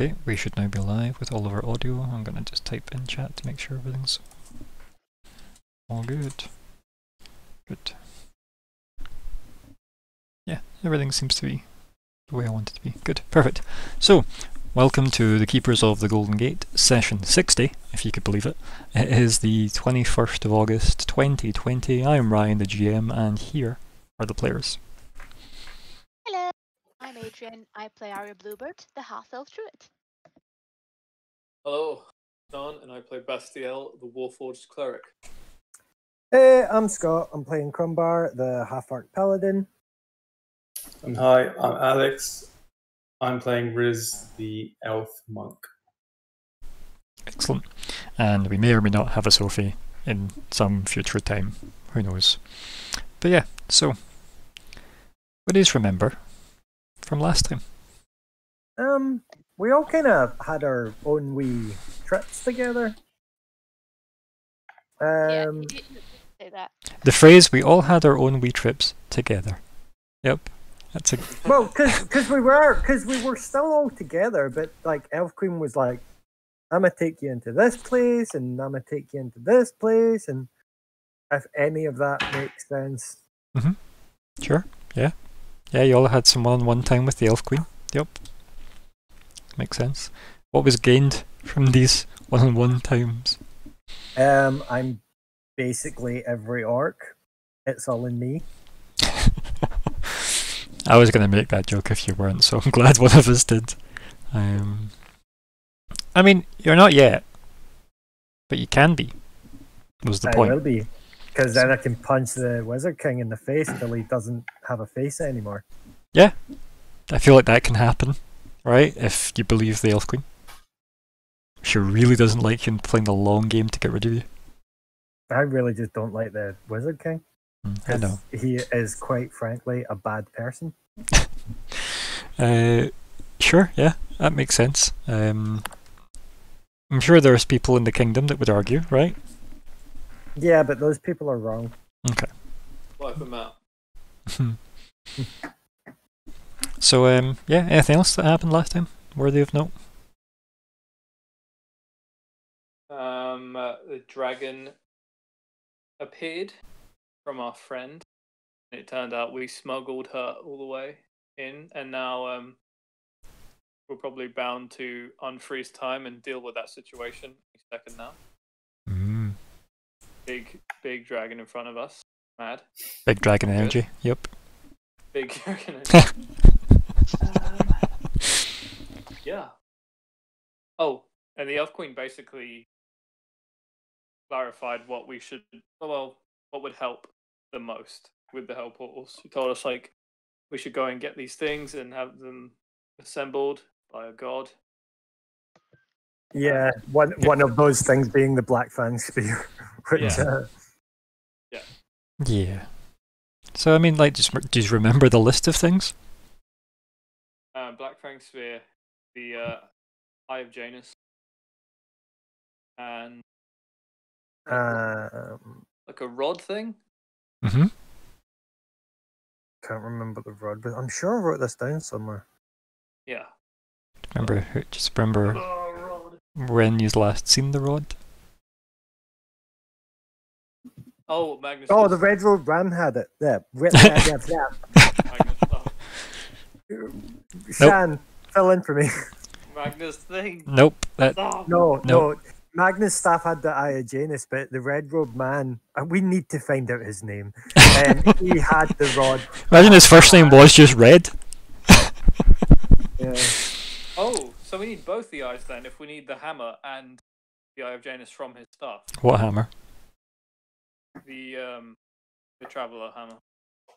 Okay, we should now be live with all of our audio. I'm gonna just type in chat to make sure everything's all good. Good. Yeah, everything seems to be the way I want it to be. Good, perfect. So, welcome to the Keepers of the Golden Gate, session 60, if you could believe it. It is the 21st of August, 2020. I am Ryan, the GM, and here are the players. Hello, I'm Adrian. I play Arya Bluebird, the half-elf druid. Hello, Don, and I play Bastiel, the Warforged cleric. Hey, I'm Scott. I'm playing Crumbar, the half-orc paladin. And hi, I'm Alex. I'm playing Riz, the elf monk. Excellent. And we may or may not have a Sophie in some future time. Who knows? But yeah, so what do you remember from last time? We all kind of had our own wee trips together. Yeah, you didn't say that. The phrase "we all had our own wee trips together." Yep, that's a Well, because we were still all together, but like Elf Queen was like, "I'm gonna take you into this place, and I'm gonna take you into this place," and if any of that makes sense. sure. Yeah, yeah. You all had some one-on-one time with the Elf Queen. Yep, makes sense. What was gained from these one-on-one times? I'm basically every orc. It's all in me. I was going to make that joke if you weren't, so I'm glad one of us did. I mean, you're not yet, but you can be. Was the I point? will be, because then I can punch the Wizard King in the face until he doesn't have a face anymore. Yeah, I feel like that can happen, right? If you believe the Elf Queen. She really doesn't like you and playing the long game to get rid of you. I really just don't like the Wizard King. I know. He is, quite frankly, a bad person. Sure, yeah, that makes sense. I'm sure there's people in the kingdom that would argue, right? Yeah, but those people are wrong. Okay. Wipe them out. So, yeah, anything else that happened last time worthy of note? The dragon appeared from our friend. It turned out we smuggled her all the way in, and now we're probably bound to unfreeze time and deal with that situation any second now. Big dragon in front of us. Mad. Big dragon Good. energy, yep. Big dragon. Yeah. Oh, and the Elf Queen basically clarified what we should, what would help the most with the Hell Portals. She told us, like, we should go and get these things and have them assembled by a god. Yeah, one of those things being the Black Fang Spear. Which, Yeah. Yeah. So, I mean, like, do you remember the list of things? Black Fang Sphere, the Eye of Janus, and like a rod thing. Mm-hmm. Can't remember the rod, but I'm sure I wrote this down somewhere. Yeah. Just remember Rod. when you last seen the rod? Oh, Magnus. Oh, the Red Road Ram had it. Yeah. Magnus. Oh, Shan, fill in for me. Magnus thing. Nope. That Oh. No. Magnus Staff had the Eye of Janus, but the Red Robe Man, we need to find out his name. He had the rod. Imagine his first name was just Red. Yeah. Oh, so we need both the eyes then. If we need the hammer and the Eye of Janus from his stuff, What hammer? the Traveler hammer.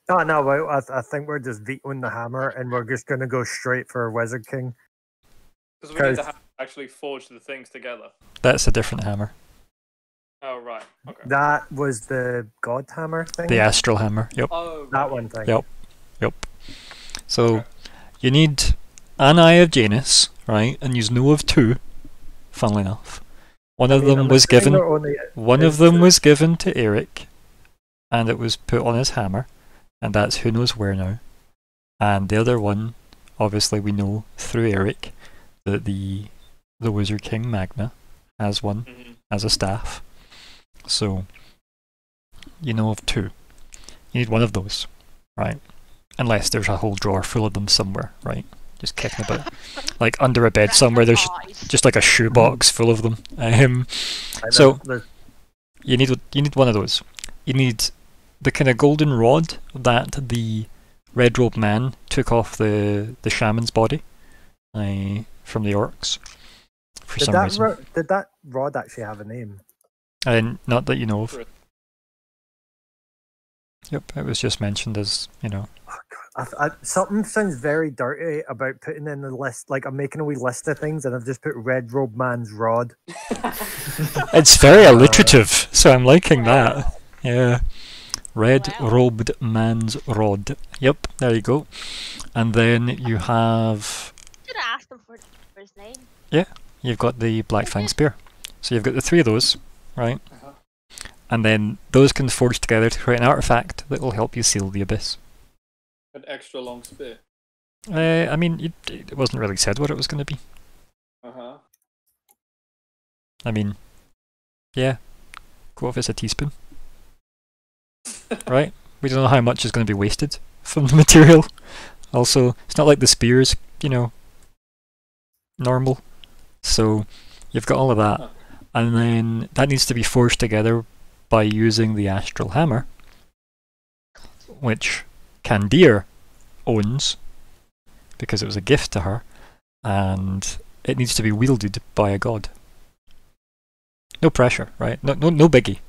Oh no, well, I think we're just vetoing the hammer, and we're just gonna go straight for Wizard King. Because we need to actually forge the things together. That's a different hammer. Oh right. Okay. That was the God Hammer thing. The astral hammer. Yep. Oh. That right. one thing. Yep. So, Okay. you need an Eye of Janus, right? And you know of two, funnily enough. One of them I'm was assuming given. there only One is of them two. was given to Eric, and it was put on his hammer, and that's who knows where now. And the other one, obviously, we know through Eric that the Wizard King Magna has one Mhm. as a staff. So you know of 2. You need one of those, right? Unless there's a whole drawer full of them somewhere, right? Just kicking about, like under a bed somewhere. There's just like a shoebox full of them. So you need one of those. You need the kind of golden rod that the red robed man took off the shaman's body from the orcs for some reason. Did that rod actually have a name? And not that you know of. Right. Yep, it was just mentioned as, you know. Something sounds very dirty about putting in the list. Like I'm making a wee list of things, and I've just put Red Robe Man's rod. It's very alliterative, so I'm liking that. Yeah. Red robed man's rod. Yep, there you go. And then you have... Should have asked him for his name. Yeah, you've got the Black Fang Spear. So you've got the 3 of those, right? Uh-huh. And then those can forge together to create an artifact that will help you seal the abyss. An extra long spear. I mean, it wasn't really said what it was going to be. Uh-huh. I mean, yeah. What if it's a teaspoon? Right? We don't know how much is going to be wasted from the material. Also, it's not like the spear's, you know, normal. So, you've got all of that. Huh. And then that needs to be forged together by using the Astral Hammer, which Candir owns, because it was a gift to her, and it needs to be wielded by a god. No pressure, right? No biggie.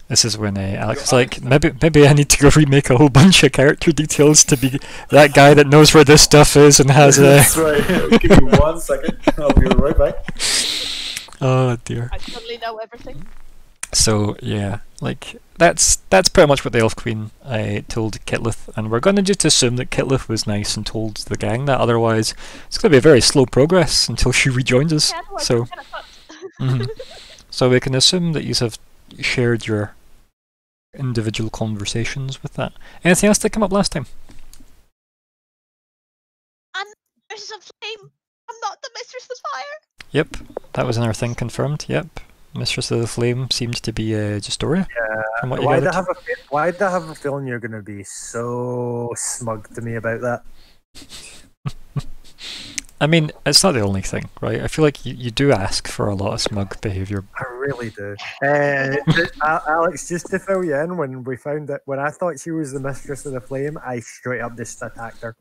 This is when Alex is like, maybe I need to go remake a whole bunch of character details to be that guy that knows where this stuff is and has a... That's right. Give me 1 second. I'll be right back. Oh dear. I suddenly know everything. So yeah, like that's pretty much what the Elf Queen told Kitlith, and we're gonna just assume that Kitlith was nice and told the gang that. Otherwise, it's gonna be a very slow progress until she rejoins us. Yeah, otherwise So, it's kinda fucked. mhm. So we can assume that you have shared your individual conversations with that. Anything else that came up last time? I'm Mistress of Flame. I'm not the Mistress of Fire. Yep, that was another thing confirmed. Yep, Mistress of the Flame seems to be Justoria. Yeah. From what you Why do gathered. I have a feeling you're going to be so smug to me about that? I mean, it's not the only thing, right? I feel like you do ask for a lot of smug behaviour. I really do. Alex, just to fill you in, when we found that, when I thought she was the Mistress of the Flame, I straight up just attacked her.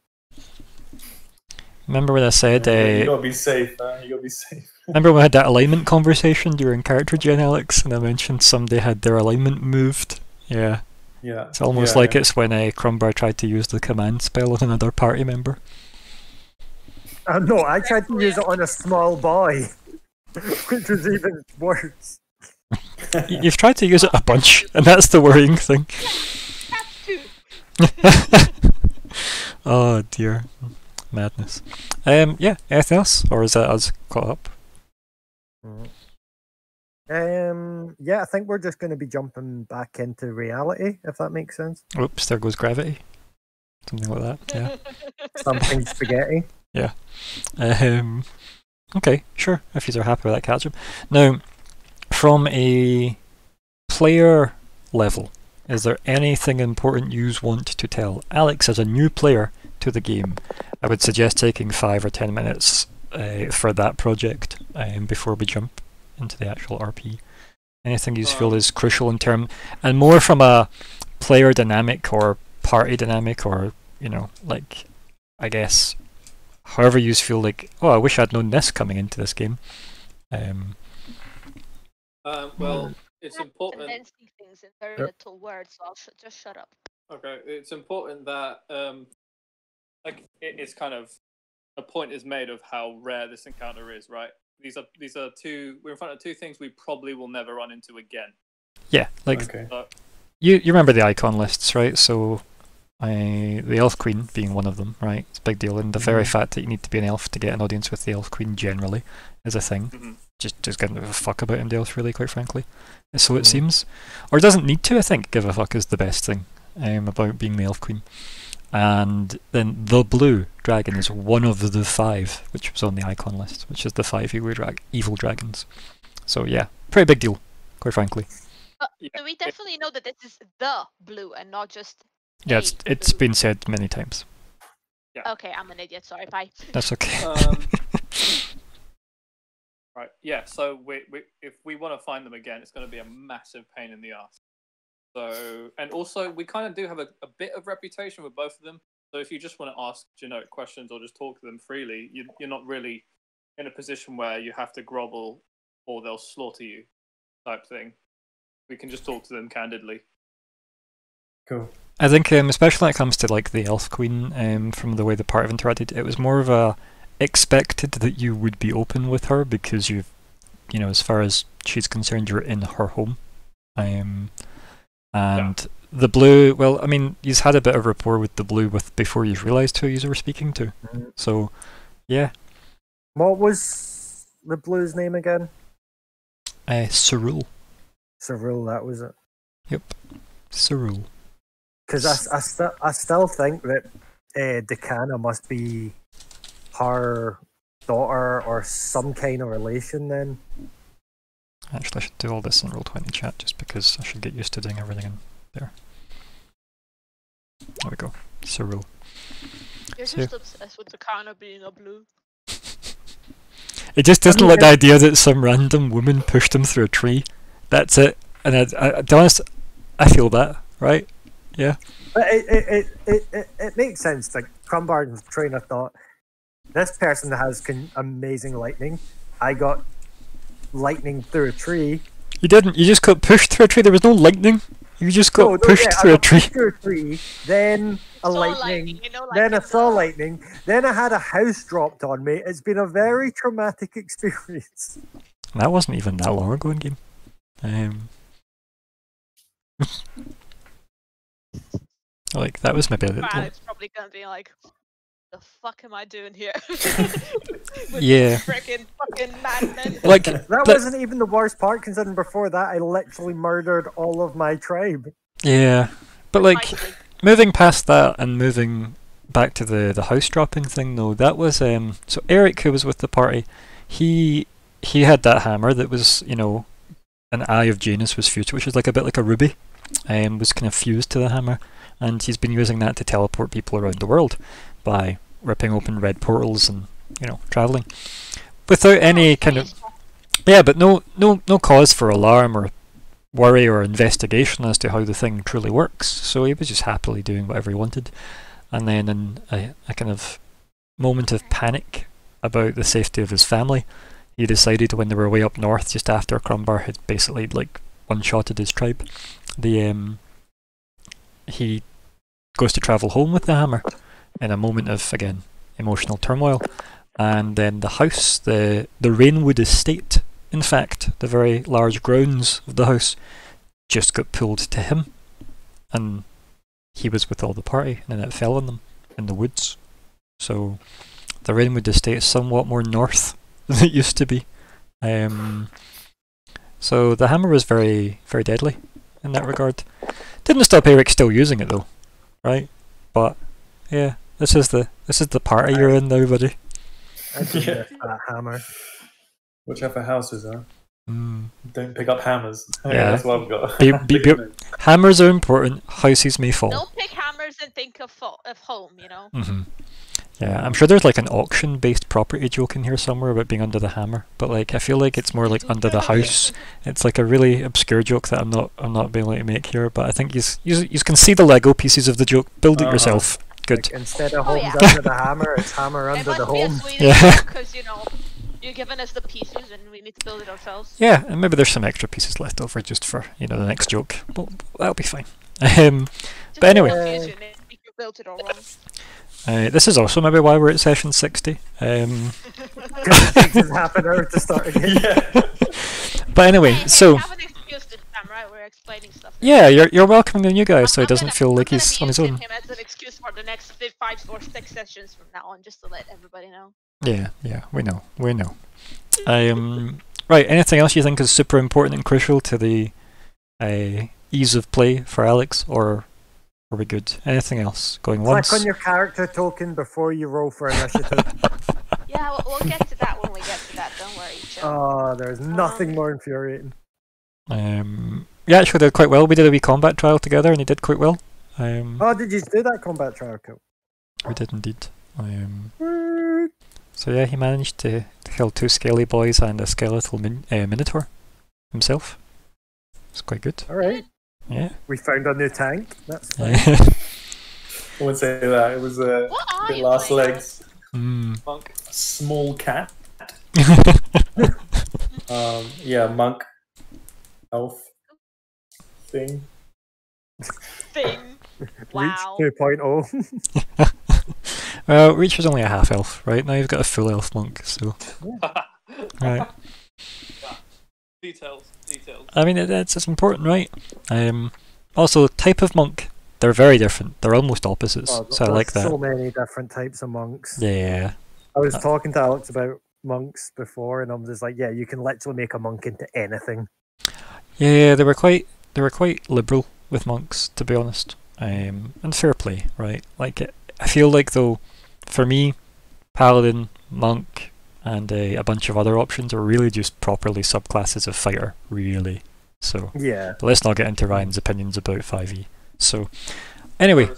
Remember when I said... You gotta be safe, man. You gotta be safe. Remember when we had that alignment conversation during character gen, Alex, and I mentioned somebody had their alignment moved? Yeah. Yeah. It's almost like it's when Crumbar tried to use the command spell on another party member. No, I tried to use it on a small boy, which was even worse. You've tried to use it a bunch, and that's the worrying thing. That's 2. Oh dear. Madness. Yeah, anything else? Or is that us caught up? Yeah, I think we're just going to be jumping back into reality, if that makes sense. Oops, there goes gravity. Something like that, yeah. Something spaghetti. Yeah. Okay, sure, if you're happy with that catch-up. Now, from a player level, is there anything important you want to tell Alex as a new player to the game? I would suggest taking 5 or 10 minutes for that project before we jump into the actual RP. Anything you feel is crucial in term, and more from a player dynamic or party dynamic, or, you know, like, I guess, however you feel like, oh, I wish I'd known this coming into this game. Well, it's important. Condensing things in very little words, so I'll just shut up. Okay, it's important that it's kind of a point is made of how rare this encounter is, right? These are two. We're in front of 2 things we probably will never run into again. Yeah, like Okay. you remember the icon lists, right? So, the Elf Queen being one of them, right? It's a big deal, and the very fact that you need to be an elf to get an audience with the Elf Queen generally is a thing. Mm-hmm. Just give a fuck about MDLs, really, quite frankly. So it seems, or doesn't need to. I think give a fuck is the best thing about being the Elf Queen. And then the blue dragon is one of the 5, which was on the icon list, which is the 5 evil dragons. So yeah, pretty big deal, quite frankly. Yeah. So we definitely know that this is the blue and not just. Yeah, a it's blue. been said many times. Okay, I'm an idiot. Sorry, bye. That's okay. Right. Yeah. So if we want to find them again, it's going to be a massive pain in the ass. So, and also we kind of do have a bit of reputation with both of them. So if you just want to ask generic questions or just talk to them freely, you're not really in a position where you have to grovel or they'll slaughter you, type thing. We can just talk to them candidly. Cool. I think, especially when it comes to like the Elf Queen, from the way the party have interacted, it was more of a expected that you would be open with her because you know, as far as she's concerned, you're in her home. And the blue, well, I mean, he's had a bit of rapport with the blue before you've realised who you were speaking to. So, yeah. What was the blue's name again? Cerule. Cyril, that was it. Yep. Cerule. Because I still think that Decana must be her daughter or some kind of relation then. Actually, I should do all this in Roll20 chat just because I should get used to doing everything in there. There we go. Cerule. You're So- just obsessed with the Kana being a blue. It just doesn't like the idea that some random woman pushed him through a tree. That's it. And to be honest, I feel that, right? Yeah. But it makes sense. Like Crumbar's train of thought. This person has amazing lightning. I got lightning through a tree. You didn't. You just got pushed through a tree. There was no lightning. You just got pushed I through a got tree. pushed through a tree. Then a Saw lightning. you know, Then I lightning saw bolt. lightning. Then I had a house dropped on me. It's been a very traumatic experience. That wasn't even that long ago in game. Like that was maybe a little. Alex probably gonna be like, "The fuck am I doing here?" Yeah. Freaking fucking madman. Like That but- wasn't even the worst part, considering before that I literally murdered all of my tribe. Yeah, but like Precisely. moving past that and moving back to the house dropping thing though, that was so Eric, who was with the party, he had that hammer that was, you know, an Eye of Janus was fused, which was like a bit like a ruby, was kind of fused to the hammer, and he's been using that to teleport people around the world by ripping open red portals and, you know, traveling without any kind of but no cause for alarm or worry or investigation as to how the thing truly works. So he was just happily doing whatever he wanted, and then in a kind of moment of panic about the safety of his family, he decided when they were way up north, just after Crumbar had basically like one-shotted his tribe, he goes to travel home with the hammer in a moment of, again, emotional turmoil. And then the house, the Rainwood estate, in fact, the very large grounds of the house, just got pulled to him, and he was with all the party, and then it fell on them in the woods. So the Rainwood estate is somewhat more north than it used to be. So the hammer was very, very deadly in that regard. Didn't stop Eric still using it though, right? But yeah, this is the party you're in now, buddy. I do miss that hammer. Watch out for houses, huh? Mm. Don't pick up hammers. Yeah. That's what I've got. Be- hammers are important. Houses may fall. Don't pick hammers and think of home. You know. Hmm. Yeah, I'm sure there's like an auction-based property joke in here somewhere about being under the hammer, but like I feel like it's more like under the house. It's like a really obscure joke that I'm not being able to make here, but I think you can see the Lego pieces of the joke. Build it Uh-huh. yourself. Good. Like, instead of Oh, homes yeah. under the hammer, it's hammer It under must the be a home. Swedish Yeah. because you know you're giving us the pieces and we need to build it ourselves. Yeah, and maybe there's some extra pieces left over just for, you know, the next joke. But that'll be fine. Just But anyway. confusion if you built it all wrong. This is also maybe why we're at session 60. It takes half an hour to start again. Yeah. But anyway, Hey, so we have an excuse this time, right? We're explaining stuff. yeah, you're welcoming the new guy, so he I'm doesn't gonna- feel like I'm he's gonna on his be own. using him as an excuse for the next 5 or 6 sessions from now on, just to let everybody know. Yeah, we know. Right, anything else you think is super important and crucial to the ease of play for Alex, or Are we good? Anything else? Going Click once? on your character token before you roll for initiative. Yeah, we'll get to that when we get to that. Don't worry, chill. Oh, there's nothing more infuriating. Yeah, actually did quite well. We did a wee combat trial together, and he did quite well. Oh, did you do that combat trial? Cool. We did indeed. So yeah, he managed to kill 2 scaly boys and a skeletal minotaur himself. It's quite good. All right. Yeah. We found a new tank. That's fine. Yeah. I wouldn't say that. It was a What are bit you last playing legs. Monk. Small cat. Yeah, monk. Elf. Thing. Thing. Wow. Reach 2.0. Well, Reach was only a half elf, right? Now you've got a full elf monk, so right. Details. I mean, it's important, right? Also, type of monk, they're very different. They're almost opposites, Oh, so I like there's that. so many different types of monks. Yeah. I was talking to Alex about monks before, and I'm just like, yeah, you can literally make a monk into anything. Yeah, they were quite liberal with monks, to be honest. And fair play, right? Like, I feel like though, for me, paladin, monk, and a bunch of other options are really just properly subclasses of fighter, really. So, Yeah. but let's not get into Ryan's opinions about 5e. So, anyway,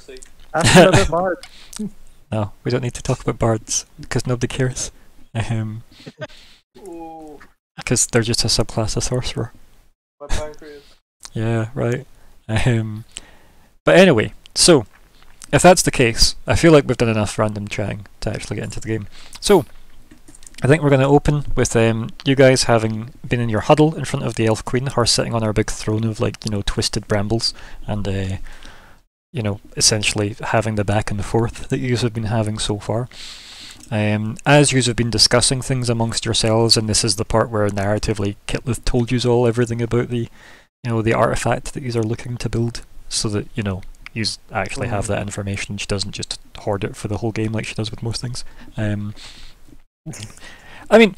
That's another bard. no, we don't need to talk about bards because nobody cares. Ooh, Because they're just a subclass of sorcerer. my pancreas. Yeah, right. But anyway, so if that's the case, I feel like we've done enough random chatting to actually get into the game. So I think we're going to open with you guys having been in your huddle in front of the Elf Queen, her sitting on her big throne of, like, you know, twisted brambles, and you know, essentially having the back and forth that you have been having so far. As you have been discussing things amongst yourselves, and this is the part where narratively Kitlith told you all everything about the, you know, the artifact that you are looking to build, so that, you know, you actually have that information. She doesn't just hoard it for the whole game like she does with most things. I mean,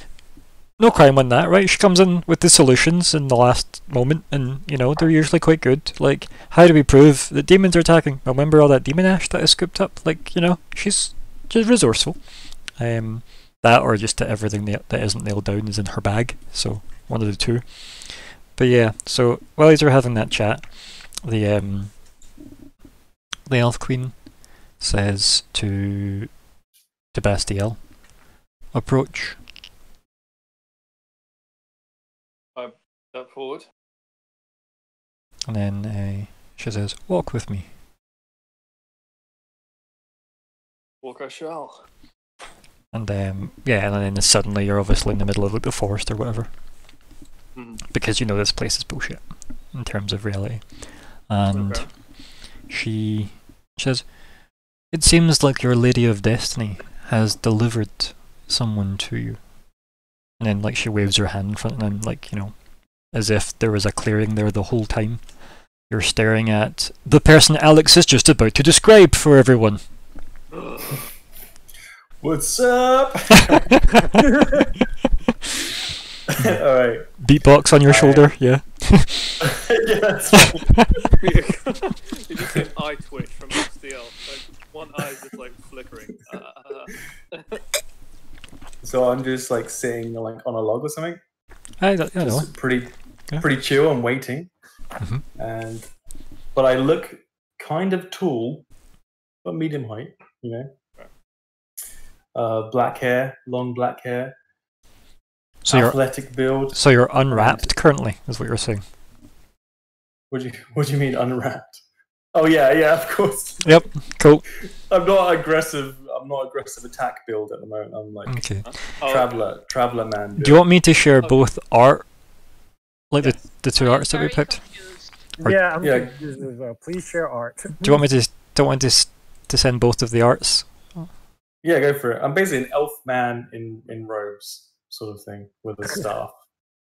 no crime on that, right? She comes in with the solutions in the last moment, and, you know, they're usually quite good. Like, how do we prove that demons are attacking? Remember all that demon ash that I scooped up? Like, you know, she's resourceful. That, or just that everything that isn't nailed down is in her bag, so one of the two. But yeah, so while you're having that chat, the Elf Queen says to Bastiel, approach. Step forward. And then she says, walk with me. Walk I shall. And yeah, and then suddenly you're obviously in the middle of, like, the forest or whatever. Because you know this place is bullshit in terms of reality. And Okay. she says, it seems like your Lady of Destiny has delivered someone to you. And then, like, she waves her hand in front of them, like, you know, as if there was a clearing there the whole time. You're staring at the person Alex is just about to describe for everyone. What's up? Alright. Beatbox on your shoulder, yeah. Yeah, that's fine. You just see an eye twitch from Bastiel. Like, one eye is just like flickering. So I'm just like sitting like on a log or something. I know. Just pretty Yeah. pretty chill and waiting. Mhm. But I look kind of tall, but medium height, you know. Black hair, long black hair, So athletic build. you're unwrapped currently, is what you're saying. What do you mean unwrapped? Oh yeah, of course. Yep, cool. I'm not aggressive attack build at the moment. I'm like Okay. traveler man. Do you want me to share both art, like Yes. the two arts that we picked? Or- Yeah, I'm Yeah. confused as well. Please share art. Do you want me to to send both of the arts? Yeah, go for it. I'm basically an elf man in robes, sort of thing, with a staff,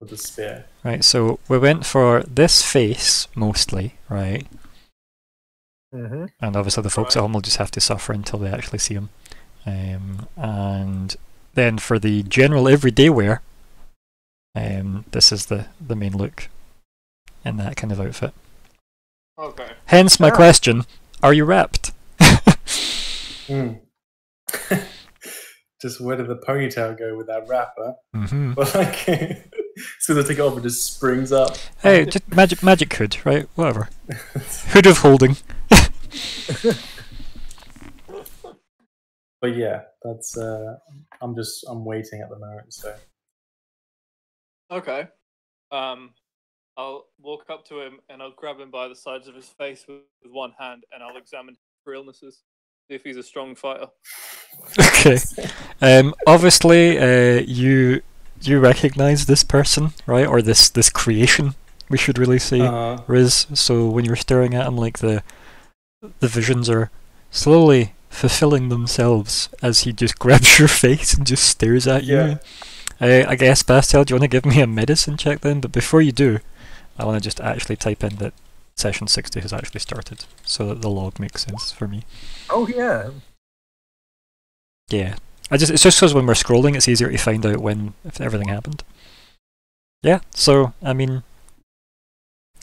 with a spear. Right, so we went for this face mostly, right? Mm-hmm. And obviously the folks at Right. home will just have to suffer until they actually see him. And then for the general everyday wear, this is the main look in that kind of outfit. Okay. Hence my Ah. question, Are you wrapped? Hmm. Just where did the ponytail go with that wrapper? Mm-hmm. But like, as soon as I take it off, it just springs up. Hey, just magic hood, right? Whatever. Hood of holding. But yeah, that's. I'm waiting at the moment. So Okay. I'll walk up to him and I'll grab him by the sides of his face with one hand, and I'll examine him for illnesses, see if he's a strong fighter. Okay. Obviously, you recognize this person, right? Or this creation, we should really say, Riz. So when you're staring at him, like the visions are slowly fulfilling themselves as he just grabs your face and just stares at you. I guess, Bastiel, do you want to give me a medicine check then? But before you do, I want to just actually type in that session 60 has actually started, so that the log makes sense for me. Oh yeah. Yeah. It's just because when we're scrolling, it's easier to find out if everything happened. Yeah, so, I mean,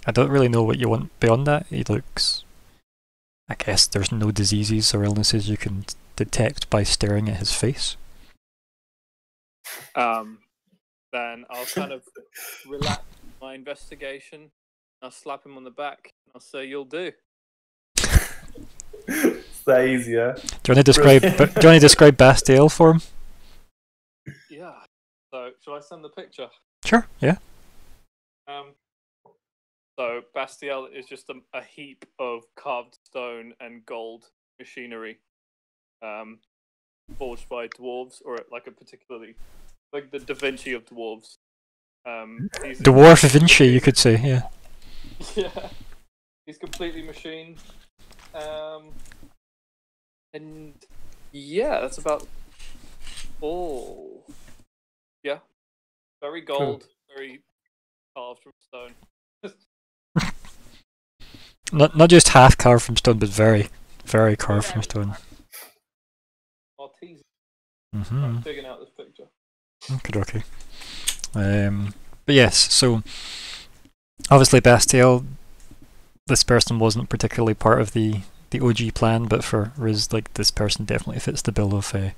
I don't really know what you want beyond that. He looks... I guess there's no diseases or illnesses you can detect by staring at his face. Then I'll kind of relax my investigation. I'll slap him on the back and I'll say, "You'll do." It's that easier. Do you want to describe Bastiel for him? Yeah. So, shall I send the picture? Sure. Yeah. So Bastiel is just a heap of carved stone and gold machinery, forged by dwarves, or like a particularly like the Da Vinci of dwarves. Dwarf Vinci, you could say. Yeah. Yeah. He's completely machined. And yeah, that's about all. Yeah. Very gold, very carved from stone. Not just half carved from stone, but very, very carved from stone. Artesian. Mm-hmm. I'm digging out this picture. Okay. But yes, so obviously Bastiel, this person wasn't particularly part of the OG plan, but for Riz, like, this person definitely fits the bill of the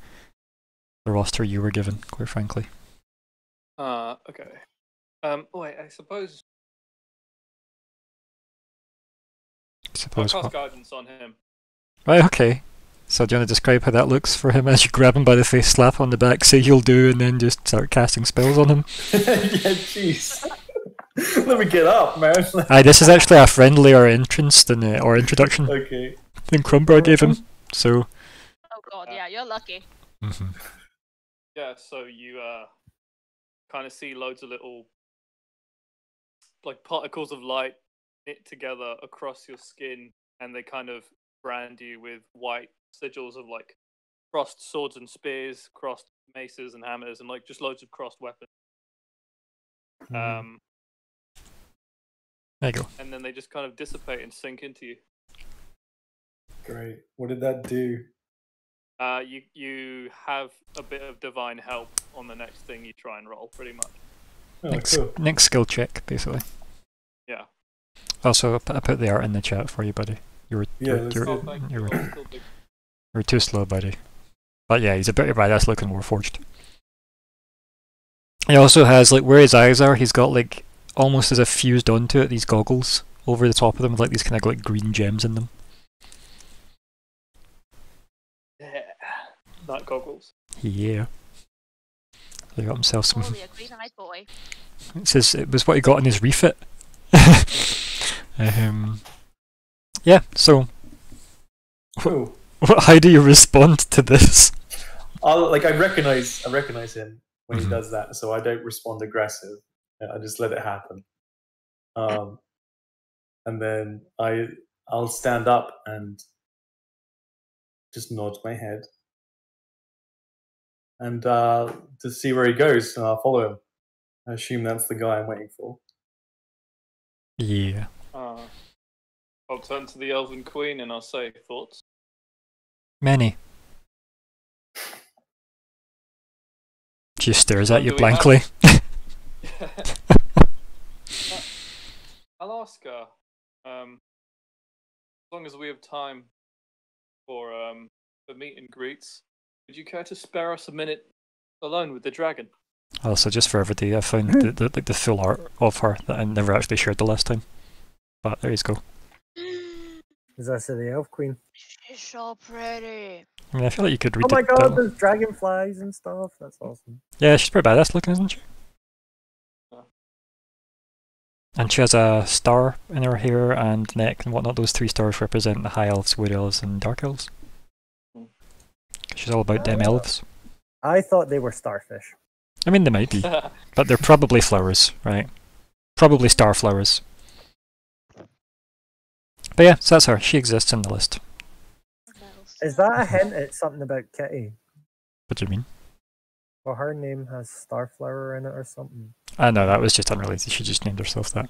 roster you were given, quite frankly. Okay. Wait, I suppose I'll cast what? guidance on him. Right, okay. So do you want to describe how that looks for him as you grab him by the face, slap on the back, say you'll do, and then just start casting spells on him? Yeah, jeez. Let me get up, man. Aye, this is actually a friendlier entrance than or introduction Okay. than Crumbrar gave him. So. Oh god, yeah, you're lucky. Mm-hmm. Yeah, so you kind of see loads of little like particles of light knit together across your skin, and they kind of brand you with white sigils of like crossed swords and spears, crossed maces and hammers, and like just loads of crossed weapons. There you go. And then they just kind of dissipate and sink into you. Great. What did that do? You have a bit of divine help on the next thing you try and roll, pretty much. Oh, Next, cool. next skill check, basically. Yeah. Also, I put the art in the chat for you, buddy. You were too slow, buddy. But yeah, he's a bit badass looking Warforged. He also has, like, where his eyes are, he's got, like, almost as if fused onto it, these goggles over the top of them with, like, these kind of, like, green gems in them. Yeah. Not goggles. Yeah. So he got himself some... Only a green-eyed boy. It was what he got in his refit. Yeah, so... Cool. How do you respond to this? I recognize him when he Mhm. does that, so I don't respond aggressive. I just let it happen. And then I'll stand up and just nod my head, and to see where he goes, and I'll follow him. I assume that's the guy I'm waiting for. Yeah. I'll turn to the Elven Queen and I'll say, thoughts? Many. She stares What at you do we have? blankly. I'll ask her. long as we have time for meet and greets, would you care to spare us a minute alone with the dragon? Also, just for everybody, I found the full art of her that I never actually shared the last time. But there you go. Is that the Elf Queen? She's so pretty. I mean, I feel like you could read Oh my it god, better. there's dragonflies and stuff. That's awesome. Yeah, she's pretty badass looking, isn't she? Yeah. And she has a star in her hair and neck and whatnot. Those 3 stars represent the High Elves, Wood Elves, and Dark Elves. She's all about them elves. I thought they were starfish. I mean, they might be, but they're probably flowers, right? Probably star flowers. But yeah, so that's her. She exists in the list. Is that a hint at something about Kitty? What do you mean? Well, her name has Starflower in it or something. No, that was just unrelated. She just named herself that.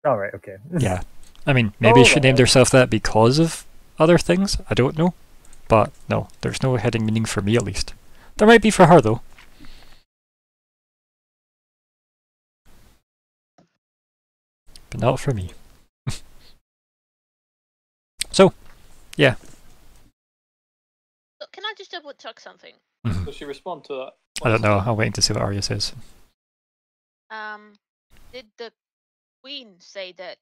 Oh, right, okay. Yeah. I mean, maybe Oh, she named right. herself that because of other things. I don't know. But no, there's no hidden meaning for me at least. There might be for her though. But not for me. So, yeah. So can I just double check something? Mhm. Does she respond to that? I don't know. I'm waiting to see what Arya says. Did the queen say that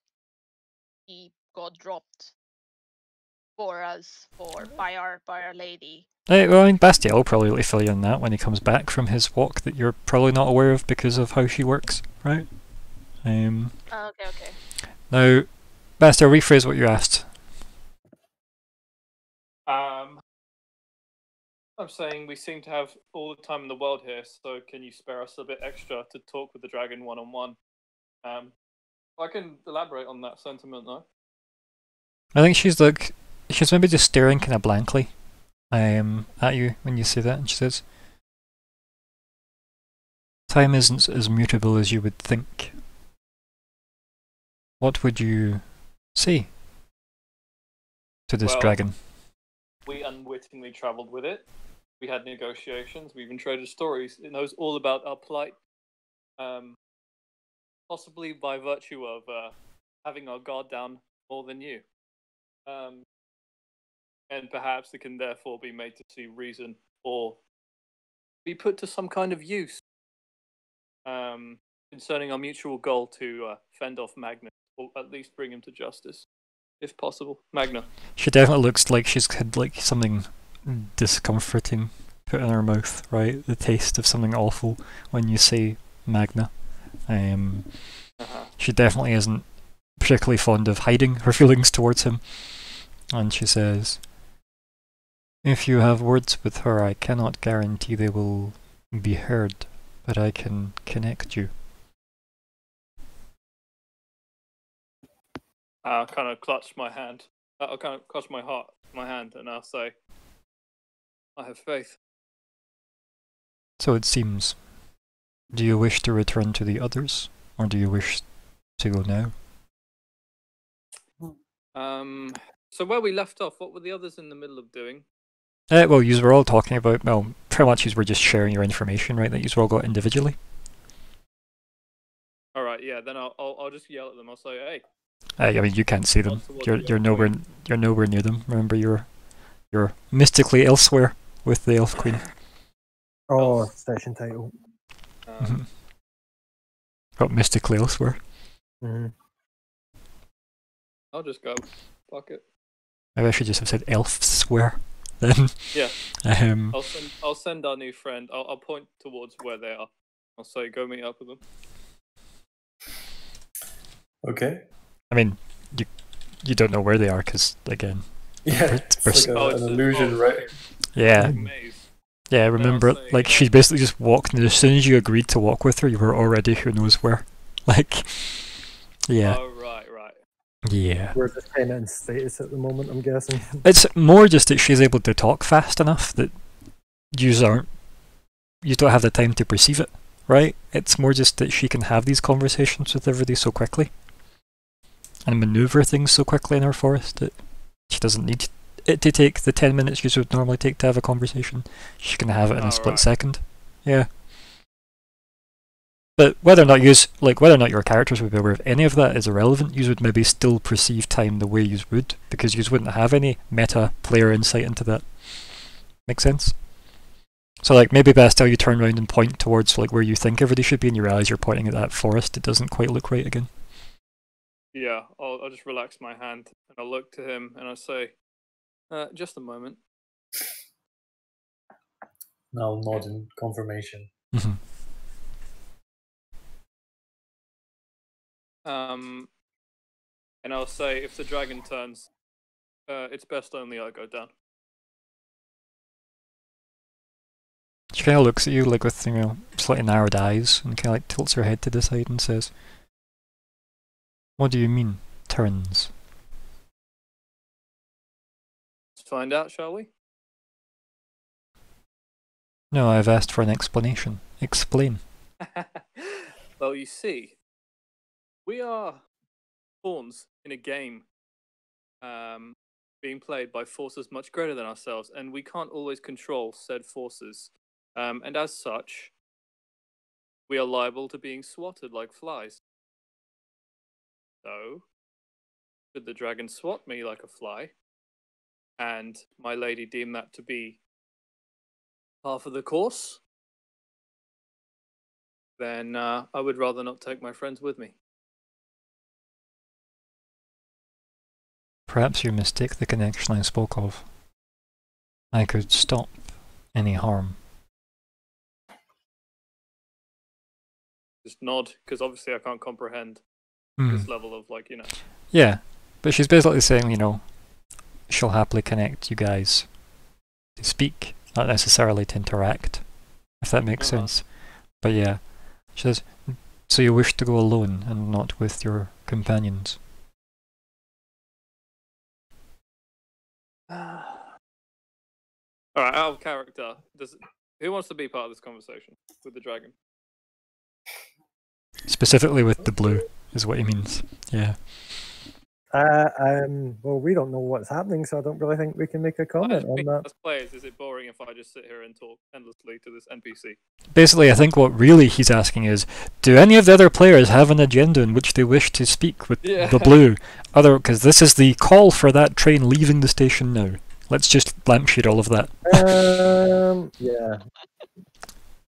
he got dropped for us by our lady? Well, I mean, Bastiel will probably fill you in that when he comes back from his walk that you're probably not aware of because of how she works, right? Okay. Now, Bastiel, rephrase what you asked. I'm saying we seem to have all the time in the world here, so can you spare us a bit extra to talk with the dragon one-on-one? I can elaborate on that sentiment though. I think she's maybe just staring kind of blankly at you when you say that, and she says, "Time isn't as mutable as you would think. What would you say to this Well, dragon?" We unwittingly travelled with it. We had negotiations. We even traded stories. It knows all about our plight. Possibly by virtue of having our guard down more than you. And perhaps it can therefore be made to see reason or be put to some kind of use concerning our mutual goal to fend off Magnus, or at least bring him to justice, if possible. Magna. She definitely looks like she's had like something discomforting put in her mouth, right? The taste of something awful when you say Magna. She definitely isn't particularly fond of hiding her feelings towards him. And she says, "If you have words with her, I cannot guarantee they will be heard, but I can connect you." I'll kind of clutch my hand. I'll kind of clutch my hand, and I'll say, "I have faith." So it seems. Do you wish to return to the others, or do you wish to go now? So where we left off, what were the others in the middle of doing? Well, you were all talking about, well, pretty much you were just sharing your information, right, that you all got individually. All right, yeah. Then I'll just yell at them. I'll say, "Hey." I mean, you can't see them. Towards You're the nowhere near them. Remember, you're mystically elsewhere with the Elf Queen. Oh, session title. Got mystically elsewhere. Mm-hmm. I'll just go. Fuck it. Maybe I should just have said elfsware then. Yeah. Um, I'll send our new friend. I'll point towards where they are. I'll say, "Go meet up with them." Okay. I mean, you don't know where they are because again, Yeah, It's it's like an illusion, right? yeah, Maze. yeah. Remember, say, like she basically just walked, and as soon as you agreed to walk with her, you were already who knows where. Like, yeah, Oh right. yeah. We're just kind of in status at the moment, I'm guessing. It's more just that she's able to talk fast enough that you don't have the time to perceive it, right? It's more just that she can have these conversations with everybody so quickly and maneuver things so quickly in her forest that she doesn't need it to take the 10 minutes you would normally take to have a conversation. She can have it in a split Alright. second. Yeah. But whether or not your characters would be aware of any of that is irrelevant. You would maybe still perceive time the way you would, because you wouldn't have any meta player insight into that. Make sense? So like maybe Bastel, you turn around and point towards like where you think everybody should be, and you realise you're pointing at that forest. It doesn't quite look right again. Yeah, I'll just relax my hand and I'll look to him and I'll say, just a moment. And I'll nod in confirmation. Mm-hmm. And I'll say, if the dragon turns, it's best only I go down. She kind of looks at you like with slightly narrowed eyes, and kind of like tilts her head to the side and says, "What do you mean, turns?" Let's find out, shall we? No, I've asked for an explanation. Explain. Well, you see, we are pawns in a game being played by forces much greater than ourselves, and we can't always control said forces. And as such, we are liable to being swatted like flies. So, should the dragon swat me like a fly, and my lady deem that to be half of the course, then I would rather not take my friends with me. Perhaps you mistake the connection I spoke of. I could stop any harm. Just nod, because obviously I can't comprehend Mm. this level of, like, Yeah, but she's basically saying, she'll happily connect you guys to speak, not necessarily to interact, if that makes sense. But yeah, she says, so you wish to go alone and not with your companions? Alright, out of character, who wants to be part of this conversation with the dragon? Specifically with the blue, is what he means. Yeah. Well, we don't know what's happening, so I don't really think we can make a comment on that. As players, is it boring if I just sit here and talk endlessly to this NPC? Basically, I think what really he's asking is, do any of the other players have an agenda in which they wish to speak with the blue? Because this is the call for that train leaving the station now. Let's just lampshade all of that. Yeah.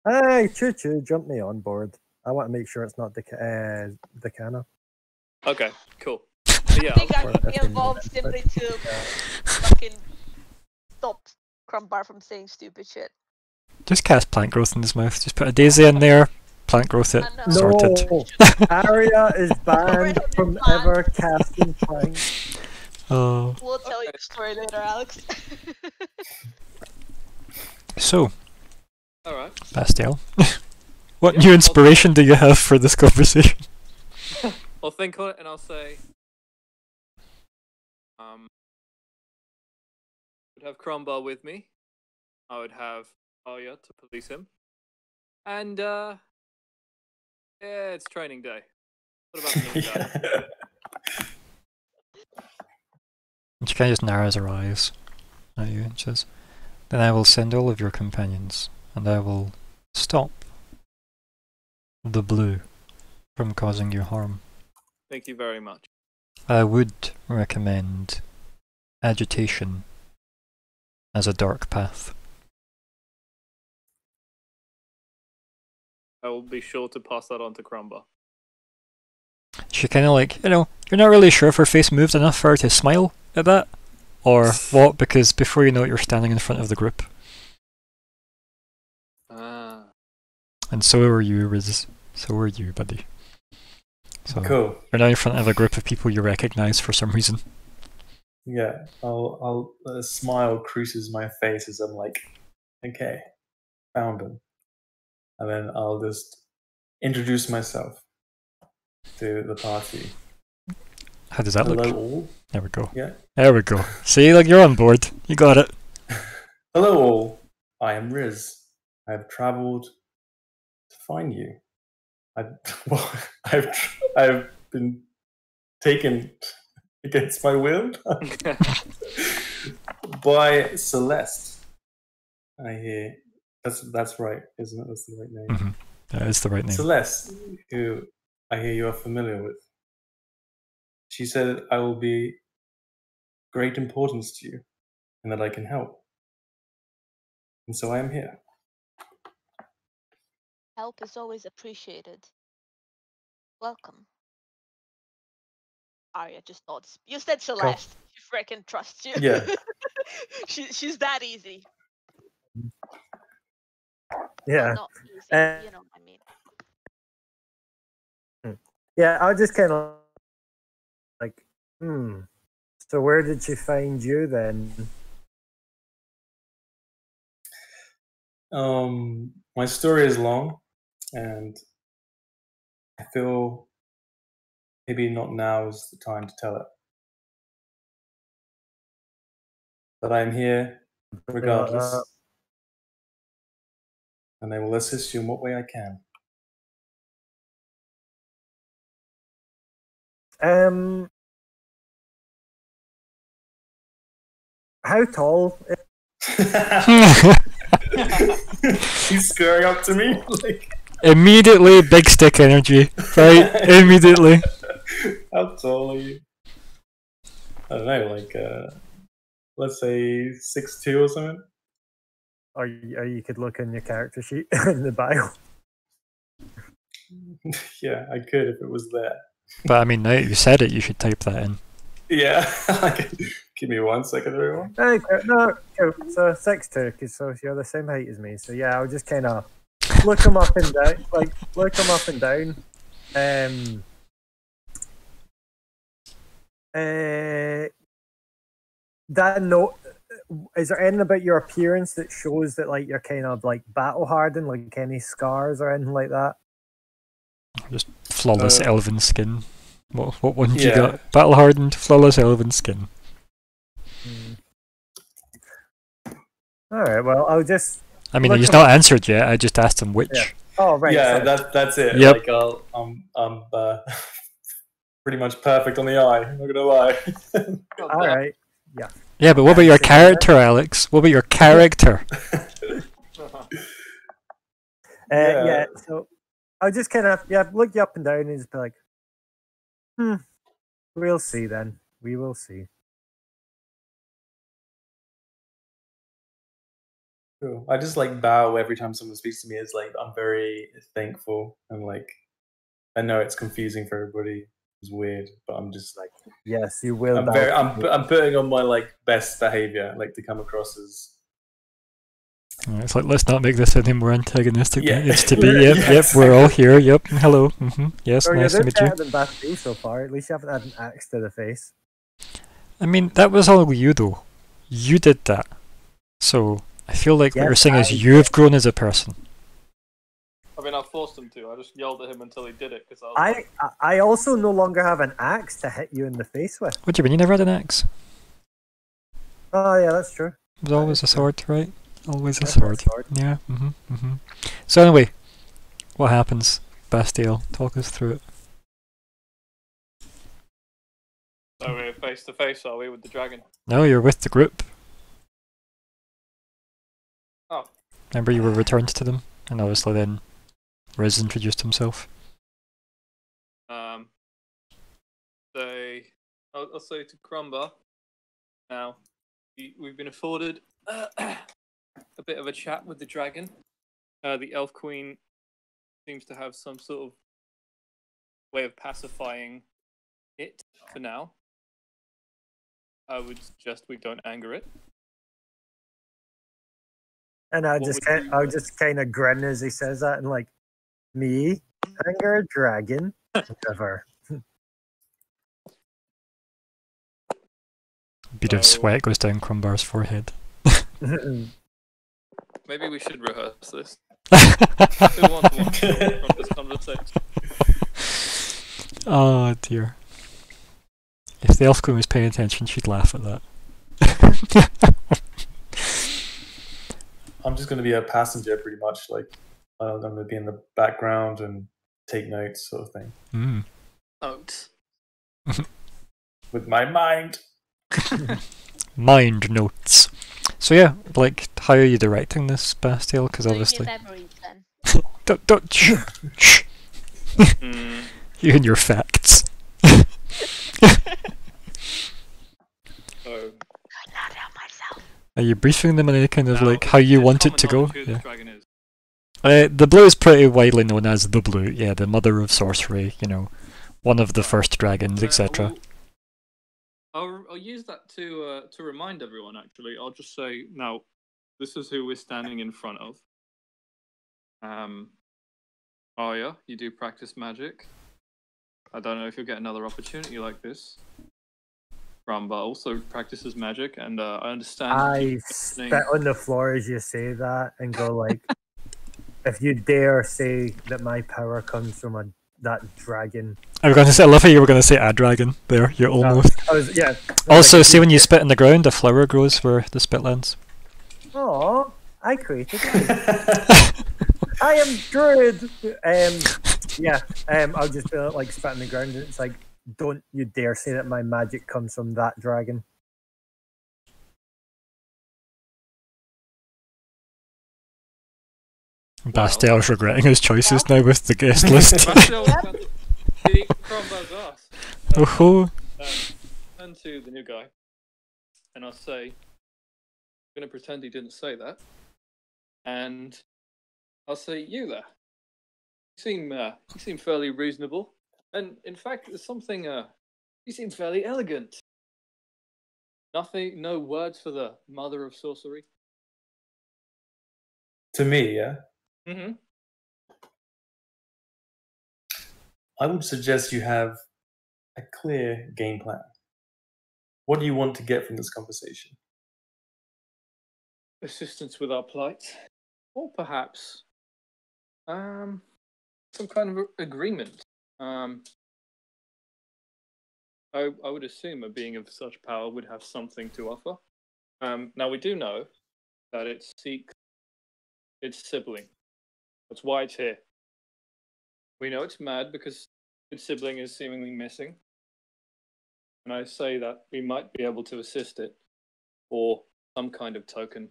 Hey, choo-choo, jump me on board. I want to make sure it's not Decana. Okay, cool. I think I would be involved simply to fucking stop Crumbar from saying stupid shit. Just cast plant growth in his mouth. Just put a daisy in there, plant growth it, sorted. No, Arya is banned from ever casting plant. Oh. We'll tell you the story later, Alex. So, Alright. Bastel, what new inspiration do you have for this conversation? I'll think on it and I'll say, I would have Crumbar with me. I would have Arya to police him. And, yeah, it's training day. What about the new guy? And she kind of just narrows her eyes at you and says, then I will send all of your companions, and I will stop the blue from causing you harm. Thank you very much. I would recommend agitation as a dark path. I will be sure to pass that on to Crumbar. She kind of like, you're not really sure if her face moved enough for her to smile at that, or what, because before you know it, you're standing in front of the group. And so are you, Riz. So are you, buddy. So Cool. you're now in front of a group of people you recognise for some reason. Yeah, I'll a smile cruises my face as I'm like, okay, found him. And then I'll just introduce myself to the party. How does that Hello look? all. There we go. Yeah. There we go. See, like, you're on board. You got it. Hello all. I am Riz. I have travelled to find you. I've been taken against my will by Celeste. I hear that's right, isn't it? That's the right name. Mm-hmm. That is the right name. Celeste, who I hear you are familiar with. She said I will be great importance to you and that I can help. And so I am here. Help is always appreciated. Welcome. Arya just nods. You said Celeste. She freaking trusts you. Yeah. She's that easy. Yeah. Well, not easy, you know what I mean. Yeah, I just kind of like, so where did she find you then? My story is long, and I feel maybe not now is the time to tell it. But I'm here regardless, and I will assist you in what way I can. How tall? He's squaring up to me. Like... Immediately, big stick energy. Right? Immediately. How tall are you? I don't know, like, let's say 6'2" or something. Or you could look in your character sheet in the bio. Yeah, I could if it was there. But I mean, now that you said it, you should type that in. Yeah, give me 1 second, everyone. Okay, no, cool. So 6'2", because so you're the same height as me. So yeah, I'll just kind of look them up and down, Dan, no, is there anything about your appearance that shows that like you're kind of like battle hardened, like any scars or anything like that? Just flawless elven skin. What one did you got? Battle hardened, flawless elven skin. Alright, well, I'll just... I mean, he's not answered yet, I just asked him which. Yeah. Oh, right. Yeah, that's it. Yep. Like, I'm pretty much perfect on the eye, I'm not gonna lie. Alright, yeah. Yeah, but what about your character, Alex? What about your character? Yeah, so I'll just kind of look you up and down and just be like, we'll see then. We will see. Cool. I just like bow every time someone speaks to me. It's like I'm very thankful and like I know it's confusing for everybody. It's weird, but I'm just like yes, you will. I'm putting on my like best behavior, like to come across as. It's like, let's not make this any more antagonistic than it needs to be. Yes. Yep, we're all here. Yep, hello. Yes, so nice to meet you. Better than Bastille so far. At least you haven't had an axe to the face. I mean, that was all you though. You did that. So, I feel like what you're saying is you've grown as a person. I mean, I forced him to. I just yelled at him until he did it. Cause I also no longer have an axe to hit you in the face with. What do you mean? You never had an axe? Oh, yeah, that's true. It was always a sword, right? Always a sword. Yeah. So anyway, what happens? Bastille, talk us through it. So we're face to face, are we, with the dragon? No, you're with the group. Oh. Remember, you were returned to them, and obviously then Riz introduced himself. I'll say to Crumbar. Now, we've been afforded a bit of a chat with the dragon. The Elf Queen seems to have some sort of way of pacifying it for now. I would suggest we don't anger it. And I'll just kind of grin as he says that, and like, me anger a dragon, whatever. A bit of sweat goes down Crumbar's forehead. Maybe we should rehearse this. Who wants one from this conversation? Oh dear. If the Elf Queen was paying attention, she'd laugh at that. I'm just going to be a passenger, pretty much. Like, I'm going to be in the background and take notes, sort of thing. Notes. With my mind. Mind notes. So yeah, like, how are you directing this, Bastille? Because obviously. Memories, then. Don't. Shh. Shh. Mm, You and your facts. so Could not help myself. Are you briefing them on any kind of now, like how you it's want it common to go? knowledge who Yeah. this dragon is. The blue is pretty widely known as the blue. Yeah, the mother of sorcery. You know, one of the Right. first dragons, etc. Well, I'll use that to remind everyone. Actually, I'll just say now, this is who we're standing in front of. Arya, you do practice magic. I don't know if you'll get another opportunity like this. Rumba also practices magic, and I understand. I you spit listening- on the floor as you say that and go like, if you dare say that my power comes from that dragon. I was going to say, I love how you were going to say a dragon there. You're almost. Yeah. Also, see when you spit in the ground, a flower grows where the spit lands. Oh, I created it. I am druid. I'll just be like spit in the ground, and it's like, don't you dare say that my magic comes from that dragon. Bastiel's regretting his choices now with the guest list. Bastiel was about to beat Crombo's ass. Oh, Turn to the new guy, and I'll say, I'm going to pretend he didn't say that, and I'll say, you there. You seem fairly reasonable, and in fact, there's something. You seem fairly elegant. Nothing, no words for the mother of sorcery. To me, yeah. Mm-hmm. I would suggest you have a clear game plan. What do you want to get from this conversation? Assistance with our plight, or perhaps, some kind of agreement. I would assume a being of such power would have something to offer. Now we do know that it seeks its sibling. That's why it's here. We know it's mad because its sibling is seemingly missing. And I say that we might be able to assist it, or some kind of token.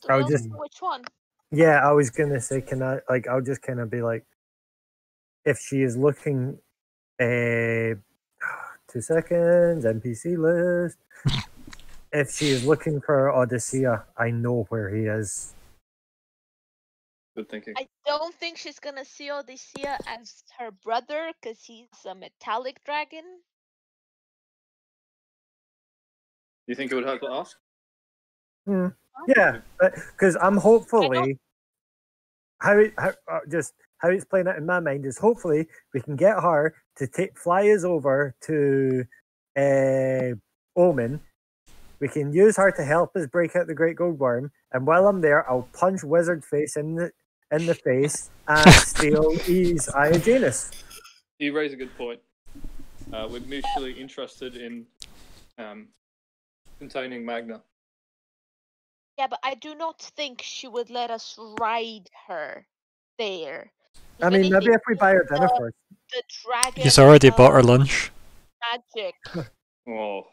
I would Well, just- which one? Yeah, I was gonna say, can I like? I'll just kind of be like, if she is looking, 2 seconds, NPC list. If she is looking for Odysseus, I know where he is. Good thinking. I don't think she's gonna see Odysseus as her brother because he's a metallic dragon. Do you think it would hurt to ask? Yeah, because I'm hopefully how it's playing out in my mind is hopefully we can get her to fly us over to Omen. We can use her to help us break out the Great Gold Worm, and while I'm there, I'll punch Wizard Face in the face and steal his Eye of Janus. You raise a good point. We're mutually interested in containing Magna. Yeah, but I do not think she would let us ride her there. I mean, maybe anything, if we buy her dinner first. the dragon. he's already bought her lunch. Magic. Oh,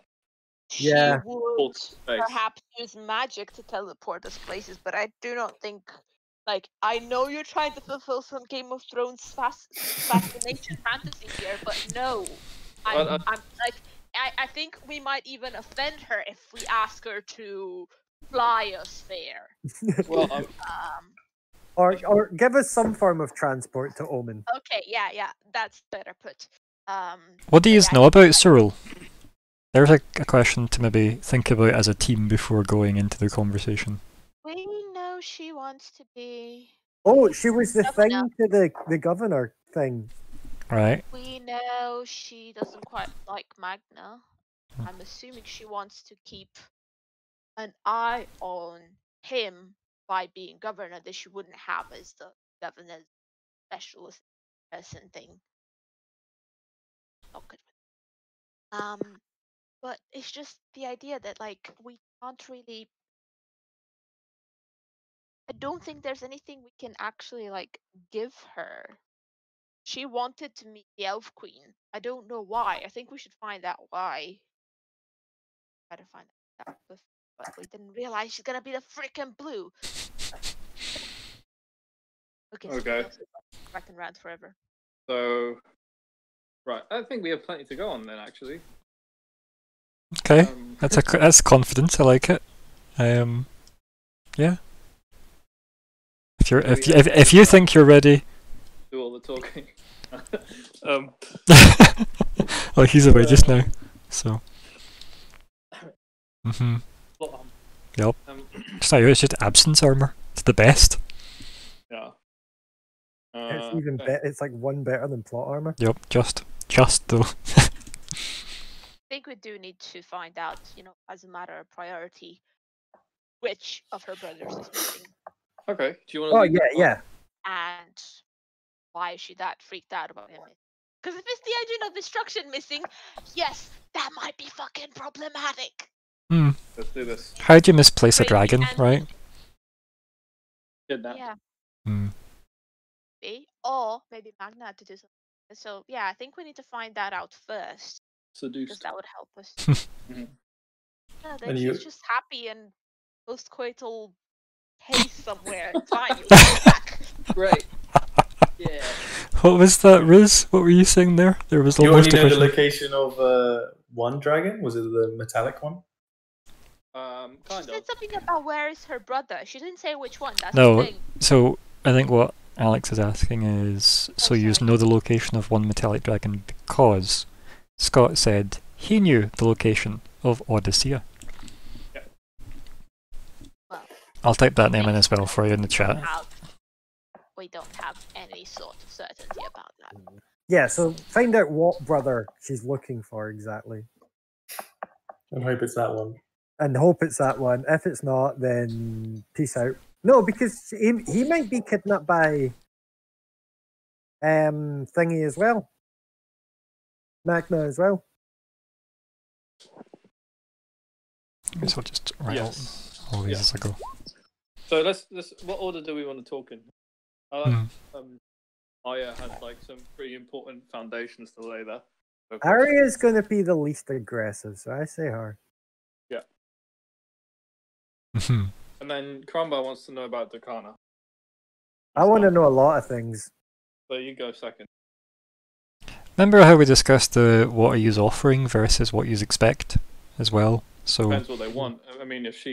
Yeah. She would space. perhaps use magic to teleport us places, but I do not think. Like, I know you're trying to fulfill some Game of Thrones fascination fantasy here, but no. I'm like, I think we might even offend her if we ask her to fly us there. Well, Or give us some form of transport to Omen. Okay, yeah, that's better put. What do you yeah, know about Cyril? There's a question to maybe think about as a team before going into the conversation. We know she wants to be. Oh, she was the Governor. thing to the governor thing. Right? We know she doesn't quite like Magna. I'm assuming she wants to keep an eye on him by being governor that she wouldn't have as the governor's specialist person thing. Not good. But it's just the idea that like we can't really. I don't think there's anything we can actually like give her. She wanted to meet the Elf Queen. I don't know why. I think we should find out why. Try to find out, but we didn't realize she's gonna be the freaking blue. Okay. Okay. Back and rant forever. So, right, I think we have plenty to go on then. Actually, Okay, that's confidence. I like it. Yeah. If you think you're ready. do all the talking. Oh, he's away just now. So. Yep. It's not you. It's just absence armor. It's the best. Yeah. It's even better. It's like one better than plot armor. Yep. Just though. I think we do need to find out, as a matter of priority, which of her brothers is missing. Okay. Do you want to? Oh yeah. And why is she that freaked out about him? Because if it's the engine of destruction missing, yes, that might be fucking problematic. Let's do this. How'd you misplace a Crazy dragon, and- right? Kidnapped. Yeah. Hmm. Or maybe Magna had to do something. So yeah, I think we need to find that out first, because Seduced. that would help us. Mhm. Yeah, then And she's you- just happy and post-coital haze somewhere. Fine, you'll be back. Great. Yeah. What was that, Riz? What were you saying there? There was You only almost a know the question. location of one dragon? Was it the metallic one? Kind She of. said something about where is her brother. She didn't say which one. That's No. the thing. So I think what Alex is asking is, so you sorry. know the location of one metallic dragon because Scott said he knew the location of Odyssea. Yeah. Well, I'll type that name in as well for you in the chat. We don't have any sort of certainty about that. Yeah, so find out what brother she's looking for exactly. And hope it's that one. And hope it's that one. If it's not, then peace out. No, because he might be kidnapped by Thingy as well. Magna as well. I guess I'll just write Yes. all these Yeah. as I go. So let's. What order do we want to talk in? Aya had like some pretty important foundations to lay there. So Arya's going to be the least aggressive, so I say her. Mhm. And then Cromwell wants to know about Dakana. I want to know a lot of things. So you go second. Remember how we discussed the what are you offering versus what you expect as well? So Depends what they want. I mean, if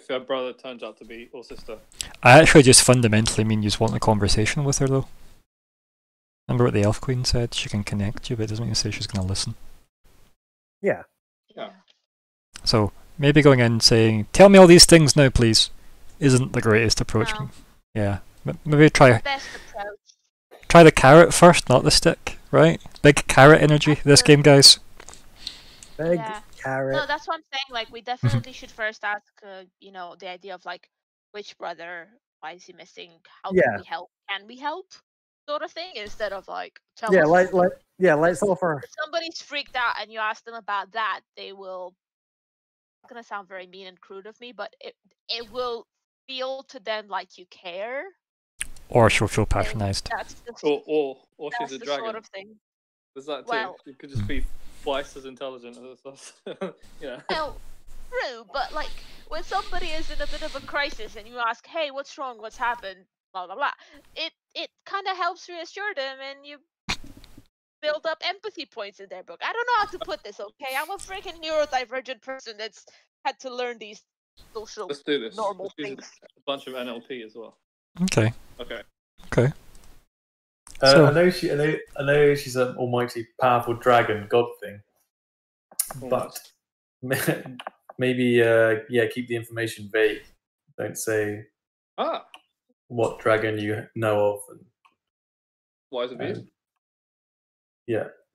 her brother turns out to be or sister. I actually just fundamentally mean you just want a conversation with her though. Remember what the Elf Queen said? She can connect you, but it doesn't mean to say she's going to listen. Yeah. Yeah. So maybe going in and saying, "Tell me all these things now, please," isn't the greatest approach. No. Yeah, maybe try Best approach. the carrot first, not the stick. Right? Big carrot energy this game, guys. Big Yeah. carrot. No, that's what I'm saying. Like, we definitely should first ask, the idea of like, which brother? Why is he missing? How Yeah. can we help? Can we help? Sort of thing, instead of like, tell Yeah, us. let's offer. If somebody's freaked out and you ask them about that, they will. It's gonna sound very mean and crude of me, but it will feel to them like you care. Or she'll feel and patronized. That's the, Or that's she's a the dragon. sort of thing. There's that too. Well- She could just be twice as intelligent as us. Yeah. Well, true, but like when somebody is in a bit of a crisis and you ask, "Hey, what's wrong? What's happened?" Blah blah blah. It kind of helps reassure them, and you build up empathy points in their book. I don't know how to put this. Okay, I'm a freaking neurodivergent person that's had to learn these social Let's do this. normal Let's use things. a bunch of NLP as well. Okay. Okay. So- I know she's an almighty, powerful dragon god thing, but maybe keep the information vague. Don't say Ah, what dragon you know of, and wise of you.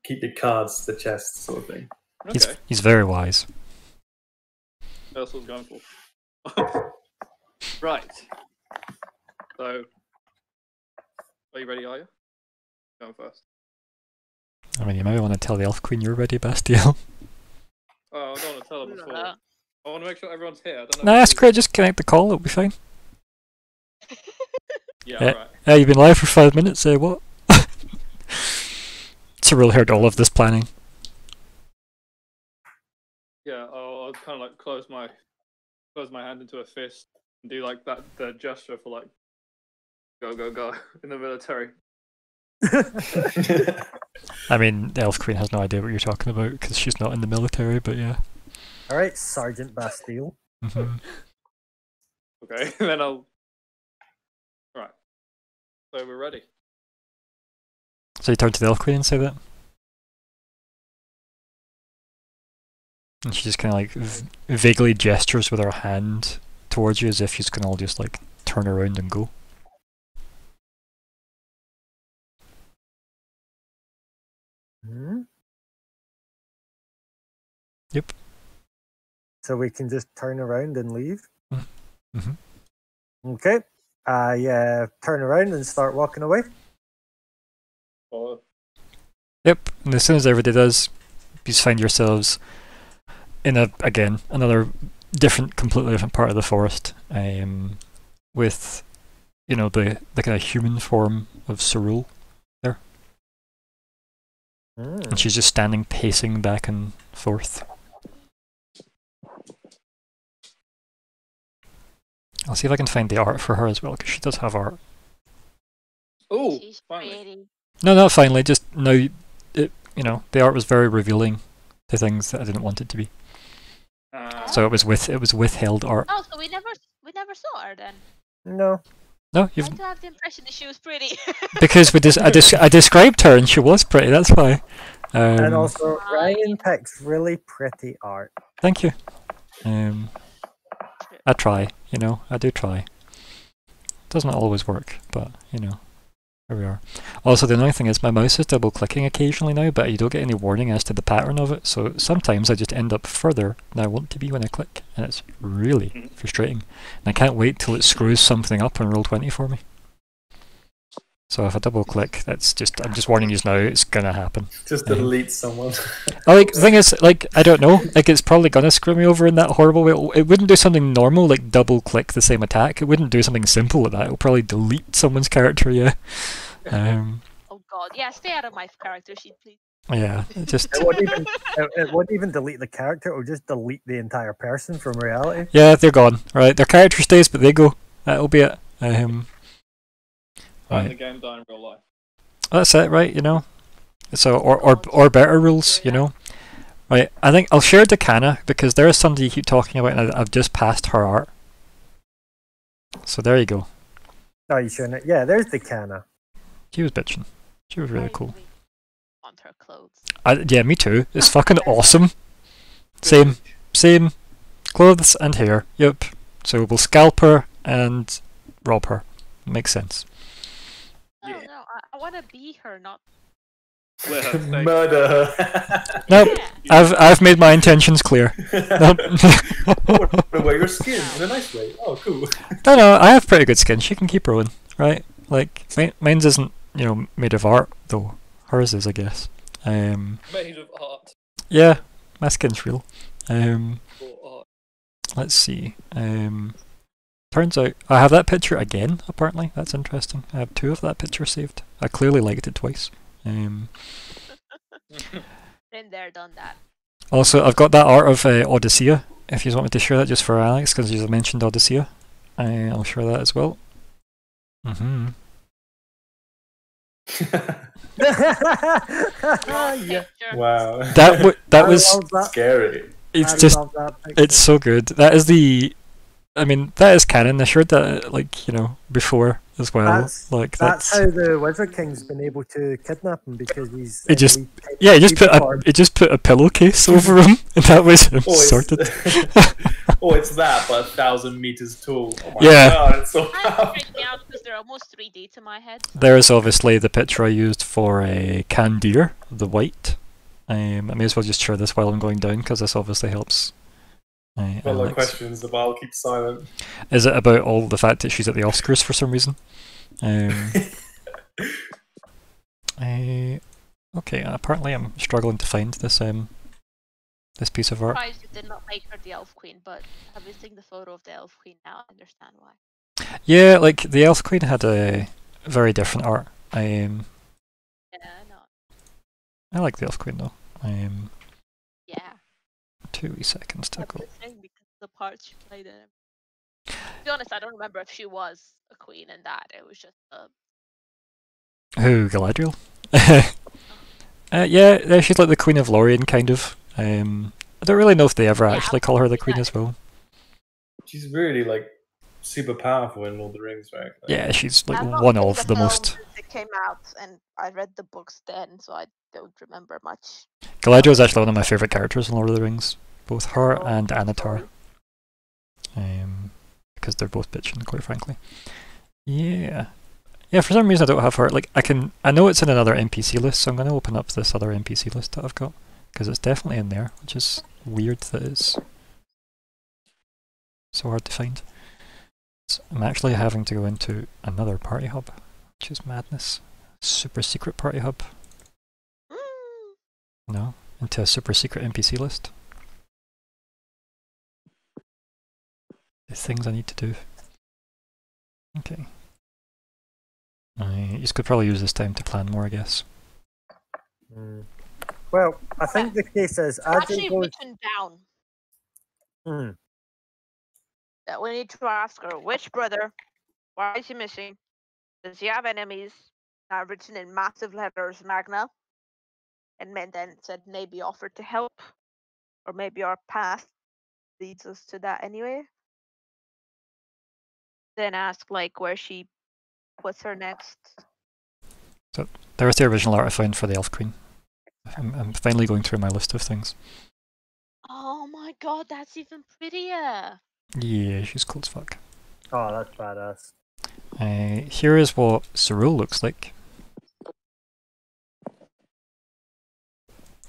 keep your cards to the chest, sort of thing. Okay. He's very wise. That's what I was going for. Right. So, are you ready, are you? Going first. I mean, you maybe want to tell the Elf Queen you're ready, Bastiel. Oh, I don't want to tell her before. Uh, I want to make sure everyone's here. I don't know. Nah, that's great. Just connect the call. It'll be fine. Yeah, Yeah. alright. Yeah, you've been live for 5 minutes. Say what? Cyril heard all of this planning. Yeah, I'll kind of like close my hand into a fist and do like the gesture for like Go, go, go. In the military. I mean, the Elf Queen has no idea what you're talking about because she's not in the military, but yeah. All right, Sergeant Bastille. Mhm. Okay, then I'll. Right. So we're ready. So you turn to the Elf Queen and say that? And she just kind of like vaguely gestures with her hand towards you as if she's gonna all just like turn around and go. Hmm? Yep. So we can just turn around and leave? Mhm. Okay. I turn around and start walking away. Follow. Yep, and as soon as everybody does, you just find yourselves in another completely different part of the forest, with, you know, the kind of human form of Cerule there, and she's just standing pacing back and forth. I'll see if I can find the art for her as well, because she does have art. Oh, She's finally. pretty. No, not finally, just now, the art was very revealing to things that I didn't want it to be. So it was withheld art. Oh, so we never saw her then. No. No, I you've do have the impression that she was pretty. because I described her and she was pretty. That's why. And also, Fine. Ryan picks really pretty art. Thank you. I try. I do try. Doesn't always work, but here we are. Also, the annoying thing is my mouse is double clicking occasionally now, but you don't get any warning as to the pattern of it, so sometimes I just end up further than I want to be when I click, and it's really frustrating. And I can't wait till it screws something up on Roll20 for me. So if I double click, I'm just warning you now, it's gonna happen. Just delete someone. The thing is, I don't know, it's probably gonna screw me over in that horrible way. It wouldn't do something normal, like double click the same attack. It wouldn't do something simple like that. It'll probably delete someone's character, yeah. Oh god, yeah, stay out of my character sheet, please. Yeah, It won't even delete the character, it will just delete the entire person from reality. yeah, they're gone. Right, their character stays, but they go. That'll be it. Find the Right. game die in real life. That's it, right? So or better rules, Right, I think I'll share Decana because there is somebody you keep talking about, and I've just passed her art. So there you go. Oh, you shouldn't. Yeah, there's the Canna. She was bitching. She was really I cool. really want her clothes. Yeah, me too. It's fucking awesome. Same clothes and hair. Yep. So we'll scalp her and rob her. Makes sense. No, Yeah. no, I want to be her, not. Let her stay. Murder her. Nope. Yeah. I've made my intentions clear. Nope. Wear your skin in a nice way. Oh, cool. No, I have pretty good skin. She can keep rolling, right? Like mine's isn't made of art though. Hers is, I guess. Made of art. Yeah, my skin's real. For art. Let's see. Turns out I have that picture again. Apparently, that's interesting. I have 2 of that picture saved. I clearly liked it twice. Been there, done that. Also, I've got that art of Odyssea. If you want me to share that just for Alex, because you mentioned Odyssea, I'll share that as well. Mm-hmm. Wrong Yeah. picture. Wow. That I was. love that. Scary. It's I just. love that picture. It's so good. That is the. I mean, that is canon. I shared that before as well. That's how the Wizard King's been able to kidnap him because he's. It just- in the type Yeah, of it just put a pillowcase over him, and that was him sorted. It's that, but 1,000 meters tall. Oh my Yeah. god, it's so I'm powerful. freaking out because they're almost 3D to my head. There is obviously the picture I used for a Candir, the white. I may as well just share this while I'm going down because this obviously helps. Well, no Alex. questions, but I'll keep silent. Is it about all the fact that she's at the Oscars for some reason? Okay, apparently I'm struggling to find this this piece of art. Surprised you did not make her the Elf Queen, but having seen the photo of the Elf Queen now, I understand why. Yeah, like the Elf Queen had a very different art. Yeah, no. I like the Elf Queen though. Yeah. 2 wee seconds to I'm go. just saying because the part she played in. be honest, I don't remember if she was a queen in that. It was just Who, Galadriel? Yeah, she's like the Queen of Lorien, kind of. I don't really know if they ever Yeah, actually call her the Queen yeah. as well. She's really like super powerful in Lord of the Rings, right? Like, Yeah, she's like I've not one seen of the film most. since it came out, and I read the books then, so I don't remember much. Galadriel is actually one of my favourite characters in Lord of the Rings. Both her Oh, and Anatar. sorry. Because they're both bitchin', quite frankly. Yeah. Yeah, for some reason I don't have her. Like, I know it's in another NPC list, so I'm going to open up this other NPC list that I've got. Because it's definitely in there, which is weird that it's so hard to find. So I'm actually having to go into another party hub, which is madness. Super secret party hub. Mm. No, into a super secret NPC list. The things I need to do. Okay. You could probably use this time to plan more, I guess. Well, I think the case is as Actually it goes. written down Hmm. that we need to ask her which brother, why is he missing, does he have enemies? Written in massive letters, Magna, and then it said maybe offered to help, or maybe our path leads us to that anyway. Then ask like what's her next. There was the original art I found for the Elf Queen. I'm finally going through my list of things. Oh my god, that's even prettier. Yeah, she's cool as fuck. Oh, that's badass. Here is what Cerule looks like.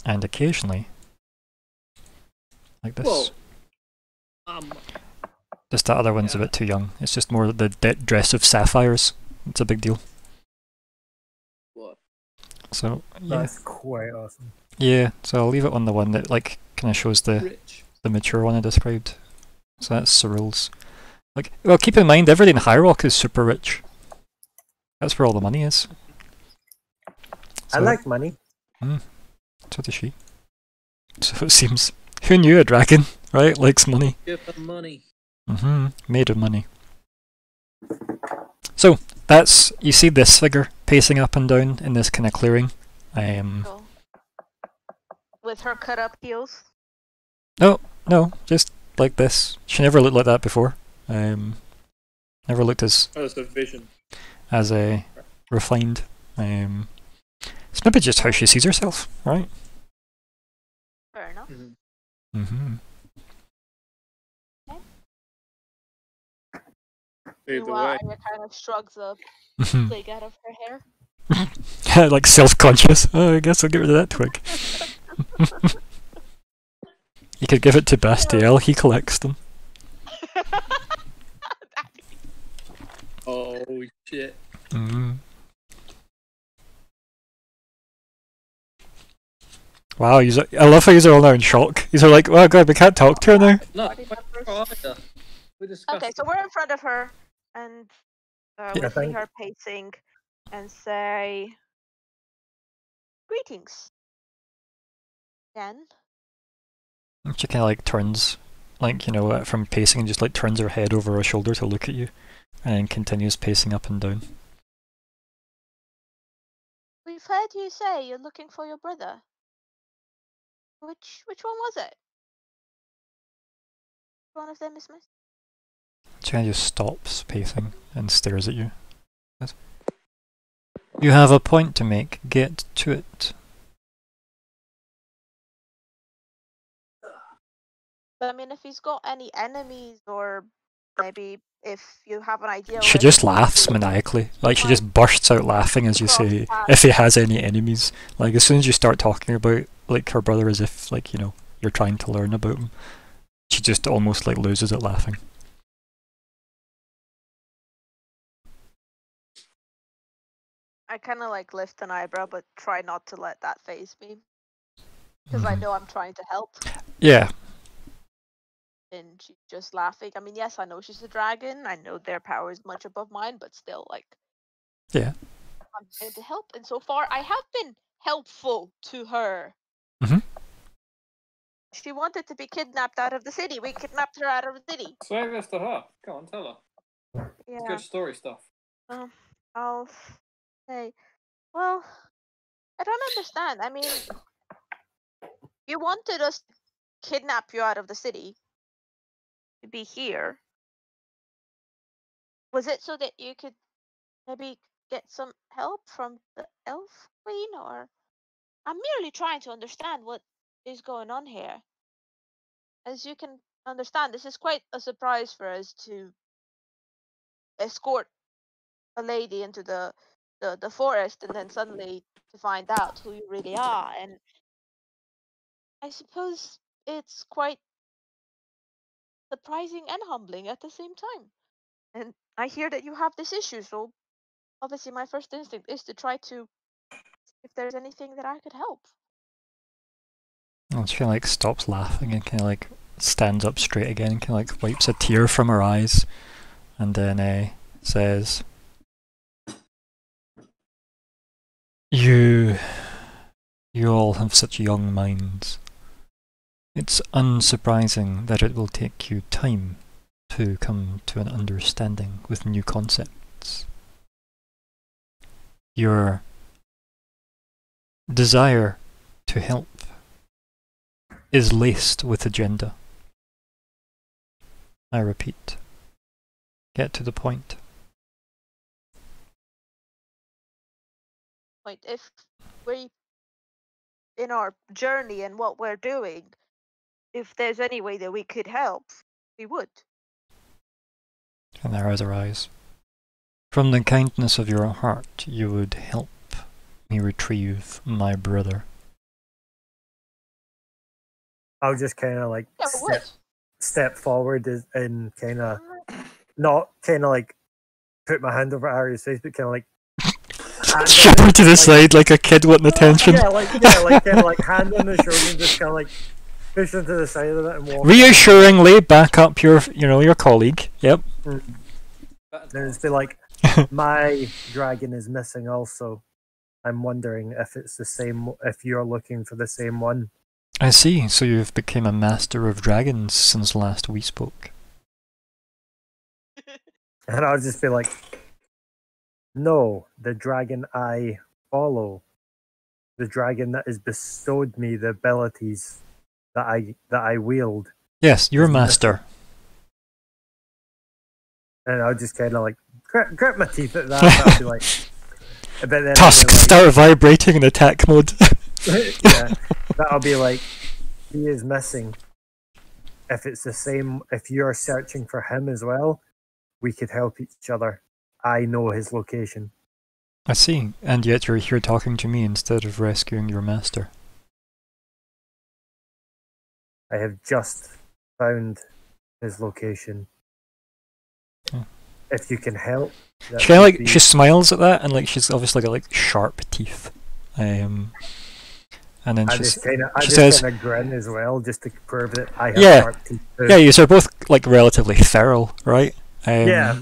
And occasionally, like this. Whoa. Just that other one's a bit too young. It's just more the dress of sapphires. It's a big deal. What? So, yeah. That's quite awesome. Yeah, so I'll leave it on the one that like kind of shows the Rich. mature one I described. So that's Cerule's. Like, well, keep in mind everything in High Rock is super rich. That's where all the money is. I like money. So does she. So it seems. Who knew a dragon, right? Likes money. Give her money. Made of money. So that's, you see this figure pacing up and down in this kind of clearing. So, with her cut up heels. No, just like this. She never looked like that before. Never looked as Oh, it's a vision. a refined. It's maybe just how she sees herself, right? Fair enough. Either way. Aya kind of shrugs a twig out of her hair. Like self-conscious. Oh, I guess I'll get rid of that twig. You could give it to Bastiel, he collects them. Oh shit. Wow, I love how you're all now in shock. You're like, oh god, we can't talk to her now. No, Party members. we discussed Okay, so we're in front of her, and we see thank- her pacing, and say, "Greetings." Again. She kind of like turns, like, you know, from pacing and just like turns her head over her shoulder to look at you, and then continues pacing up and down. We've heard you say you're looking for your brother. Which one was it? One of them is missing. She kind of just stops pacing and stares at you. You have a point to make. Get to it. But I mean, if he's got any enemies, or maybe if you have an idea. She where just he- laughs maniacally. Like, she just bursts out laughing as you say, if he has any enemies. Like, as soon as you start talking about, like, her brother as if, like, you know, you're trying to learn about him, she just almost, like, loses it laughing. I kind of like lift an eyebrow, but try not to let that faze me. Because I know I'm trying to help, Yeah. and she's just laughing. I mean, yes, I know she's a dragon. I know their power is much above mine, but still, like, Yeah. I'm trying to help. And so far, I have been helpful to her. Mhm. She wanted to be kidnapped out of the city. We kidnapped her out of the city. Say this to her. Go on, tell her. It's Yeah. good story stuff. I'll say, well, I don't understand. I mean, you wanted us to kidnap you out of the city to be here. Was it so that you could maybe get some help from the elf queen, or I'm merely trying to understand what is going on here. As you can understand, this is quite a surprise for us to escort a lady into the forest and then suddenly to find out who you really are. And I suppose it's quite surprising and humbling at the same time. And I hear that you have this issue, so obviously my first instinct is to try to see if there's anything that I could help. Well, she kind of like stops laughing and kind of like stands up straight again and kind of like wipes a tear from her eyes, and then says, You all have such young minds. It's unsurprising that it will take you time to come to an understanding with new concepts. Your desire to help is laced with agenda. I repeat, get to the point. If we, in our journey and what we're doing, if there's any way that we could help, we would. And there are her eyes. From the kindness of your heart, you would help me retrieve my brother. I'll just kind of like Yeah, step forward and kind of not kind of like put my hand over Arya's face, but kind of like Shove her to the side like a kid wanting attention. Yeah, like kind of like hand on the shoulder and just kind of like push them to the side of it and walk. Reassuringly back up your colleague. Yep. Then it's be like, my dragon is missing also. I'm wondering if it's the same, if you're looking for the same one. I see, so you've become a master of dragons since last we spoke. And I'll just be like, no, the dragon I follow, the dragon that has bestowed me the abilities that I wield. Yes, your master. And I'll just kind of like grit my teeth at that. And I'll be like, but then Tusk, like, start vibrating in attack mode. yeah, that'll be like, he is missing. If it's the same, if you're searching for him as well, we could help each other. I know his location. I see, and yet you're here talking to me instead of rescuing your master. I have just found his location. Oh. If you can help, She kind of like she smiles at that, and like she's obviously got like sharp teeth. And then I she just says, kind of grin as well, just to prove that I have Yeah. sharp teeth too. "Yeah, you are both like relatively feral, right?" Yeah.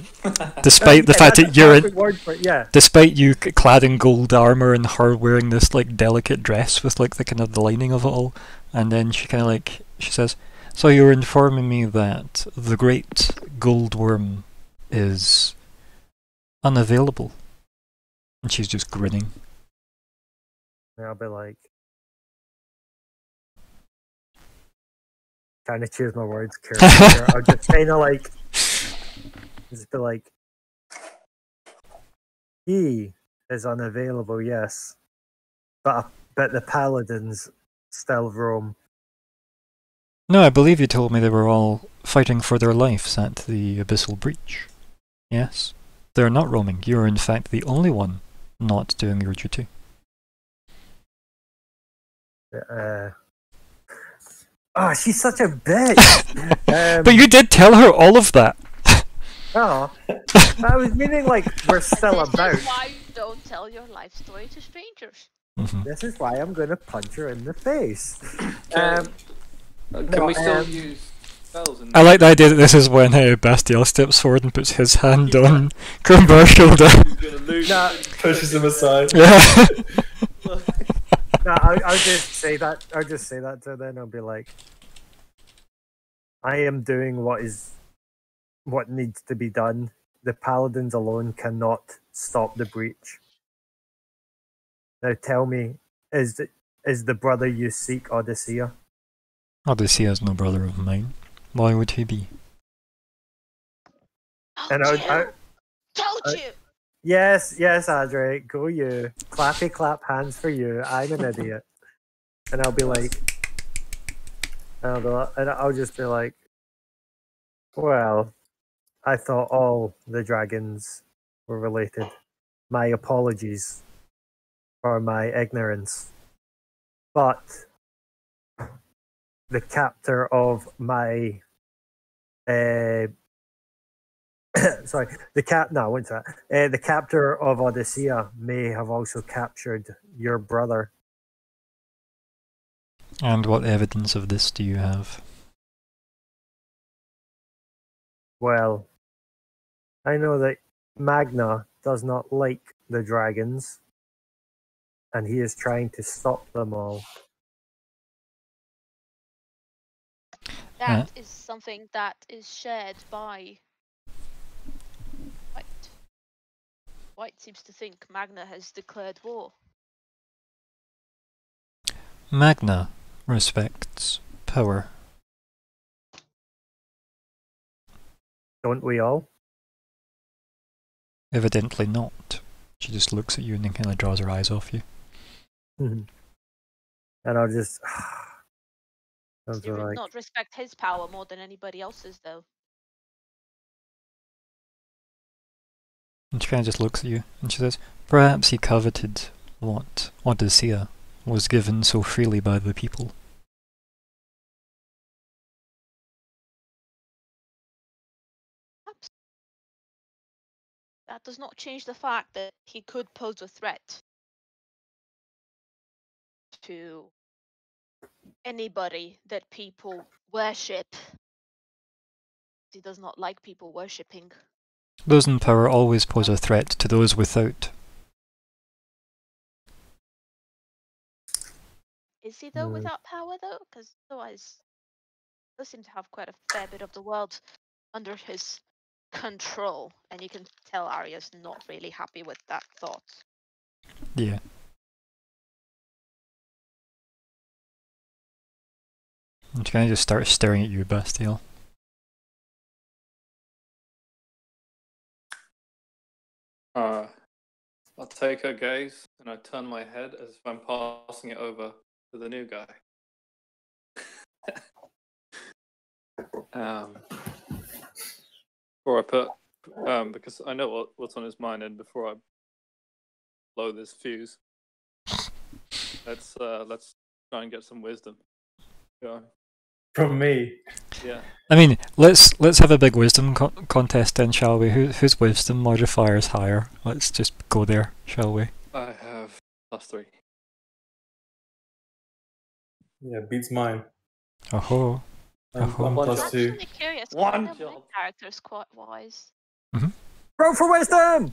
Despite the Yeah, fact that's that you're a perfect word for it, yeah. despite you clad in gold armor and her wearing this like delicate dress with like the kind of the lining of it all, and then she kind of like she says, "So you're informing me that the great gold worm is unavailable?" And she's just grinning. And I'll be like, trying to choose my words carefully here. I'll just kind of like, just be like, he is unavailable, yes, but the paladins still roam. No, I believe you told me they were all fighting for their lives at the Abyssal Breach. Yes? They're not roaming. You're in fact the only one not doing your duty. Oh, she's such a bitch! But you did tell her all of that! Oh, I was meaning like we're still This about. is why you don't tell your life story to strangers. Mhm. This is why I'm gonna punch her in the face. Can No, we still use spells in I like the idea that this is when Bastiel steps forward and puts his hand on Crumbar's shoulder. Nah, Pushes him aside. Yeah. nah, I'll just say that. I'll just say that to her then. I'll be like, I am doing what needs to be done. The paladins alone cannot stop the breach. Now tell me, is the brother you seek Odysseia? Odyssey is no brother of mine. Why would he be? And Told I- you! Yes, Adre, go you. Clappy clap hands for you. I'm an idiot. And I'll be like, and I'll just be like, well, I thought all the dragons were related. My apologies for my ignorance. But the captor of my sorry, I went to that. The captor of Odysseia may have also captured your brother. And what evidence of this do you have? Well, I know that Magna does not like the dragons, and he is trying to stop them all. That is something that is shared by White. White seems to think Magna has declared war. Magna respects power. Don't we all? Evidently not. She just looks at you and then kind of draws her eyes off you. And I'll just. I'll be You would like, not respect his power more than anybody else's, though. And she kind of just looks at you and she says, perhaps he coveted what Odysseia was given so freely by the people. Perhaps. That does not change the fact that he could pose a threat to anybody that people worship. He does not like people worshipping. Those in power always pose a threat to those without. Is he though without power though? Because otherwise, he does seem to have quite a fair bit of the world under his control, and you can tell Arya's not really happy with that thought. Yeah. And she kind of just starts staring at you, Bastille. I'll take her gaze and I turn my head as if I'm passing it over to the new guy. Before I put, because I know what's on his mind, and before I blow this fuse, let's try and get some wisdom. Yeah. From me. Yeah. I mean, let's have a big wisdom contest then, shall we? Whose wisdom modifier is higher? Let's just go there, shall we? I have +3. Yeah, beats mine. Oh-ho. I'm One plus job. I'm 2. actually curious. 'cause One I know my job. character's quite wise. roll for wisdom!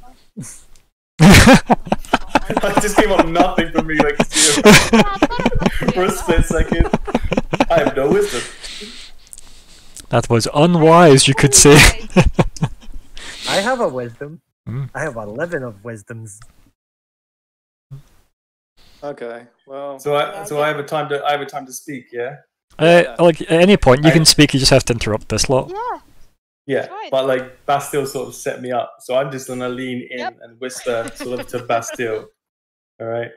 I just came on nothing from me like zero. For a split second. I have no wisdom. That was unwise, you could say. I have a wisdom. Mm. I have 11 of wisdoms. Okay. Well. So I have a time to speak, yeah? Like, at any point, you I- can speak, you just have to interrupt this lot. Yeah. Yeah, Right. but like Bastille sort of set me up, so I'm just gonna lean in and whisper sort of to Bastille. All right,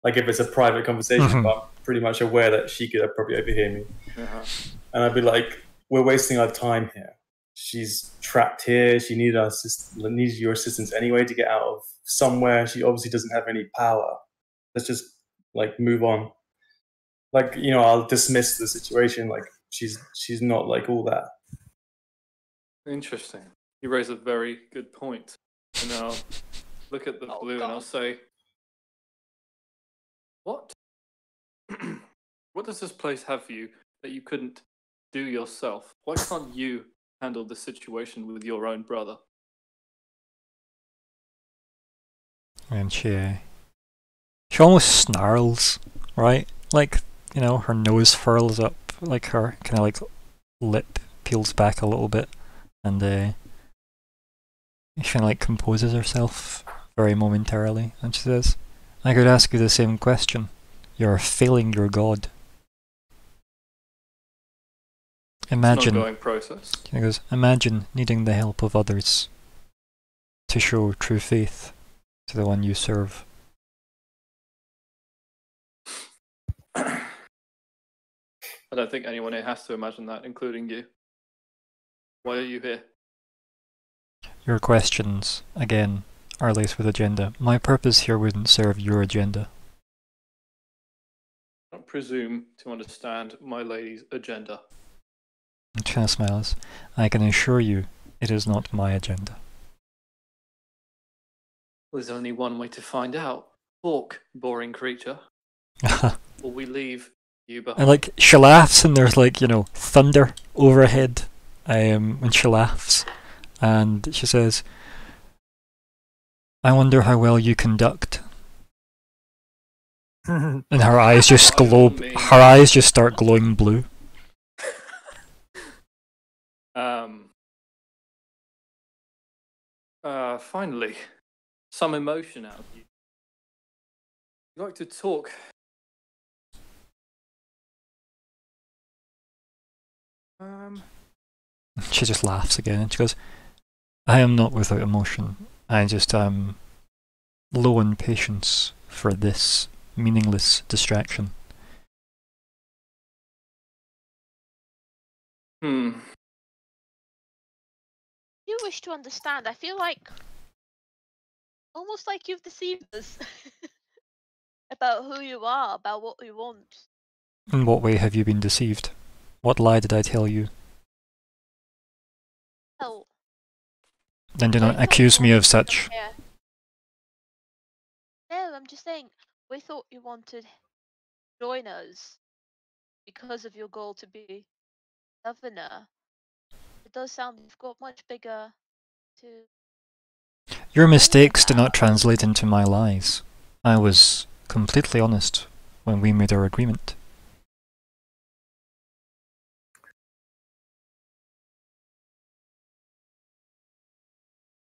like if it's a private conversation, Mhm. but I'm pretty much aware that she could probably overhear me, Uh-huh. and I'd be like, "We're wasting our time here. She's trapped here. She needs your assistance anyway to get out of somewhere. She obviously doesn't have any power. Let's just like move on. Like I'll dismiss the situation. Like she's not like all that." Interesting. You raise a very good point. And I'll look at the Oh, blue and I'll God. say, what? What does this place have for you that you couldn't do yourself? Why can't you handle the situation with your own brother? And she almost snarls, right? Like, her nose furls up, like her kind of like lip peels back a little bit, and she kind of like composes herself very momentarily, and she says, I could ask you the same question. You're failing your god. It's an Imagine, ongoing process. he goes, imagine needing the help of others to show true faith to the one you serve. I don't think anyone here has to imagine that, including you. Why are you here? Your questions, again, are laced with agenda. My purpose here wouldn't serve your agenda. I don't presume to understand my lady's agenda. And she kind of smiles. I can assure you, it is not my agenda. There's only one way to find out. Talk, boring creature, or we leave you behind. And like, she laughs and there's like, you know, thunder overhead when she laughs. And she says, I wonder how well you conduct. And her eyes just glow, her eyes just start glowing blue. Finally, some emotion out of you. You like to talk. She just laughs again and she goes, I am not without emotion. I just am low on patience for this meaningless distraction. Hmm. You wish to understand. I feel like almost like you've deceived us about who you are, about what we want. In what way have you been deceived? What lie did I tell you? Well, Then do I not thought accuse you me of wanted to such. compare- No, I'm just saying. We thought you wanted to join us because of your goal to be governor. It does sound you've got much bigger to. Your mistakes do not translate into my lies. I was completely honest when we made our agreement.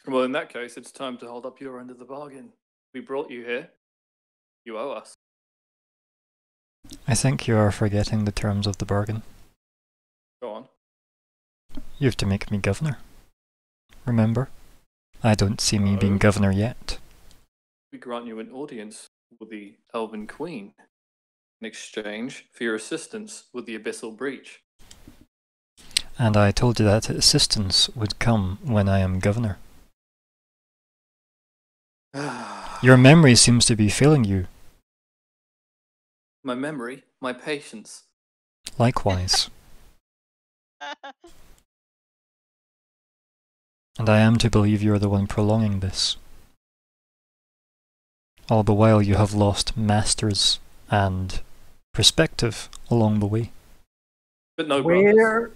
Well, in that case, it's time to hold up your end of the bargain. We brought you here. You owe us. I think you are forgetting the terms of the bargain. Go on. You have to make me governor. Remember? I don't see me being No. governor yet. We grant you an audience with the Elven Queen in exchange for your assistance with the Abyssal Breach. And I told you that assistance would come when I am governor. Your memory seems to be failing you. My memory, my patience. Likewise. And I am to believe you are the one prolonging this. All the while you have lost masters and perspective along the way. But no brothers. Where?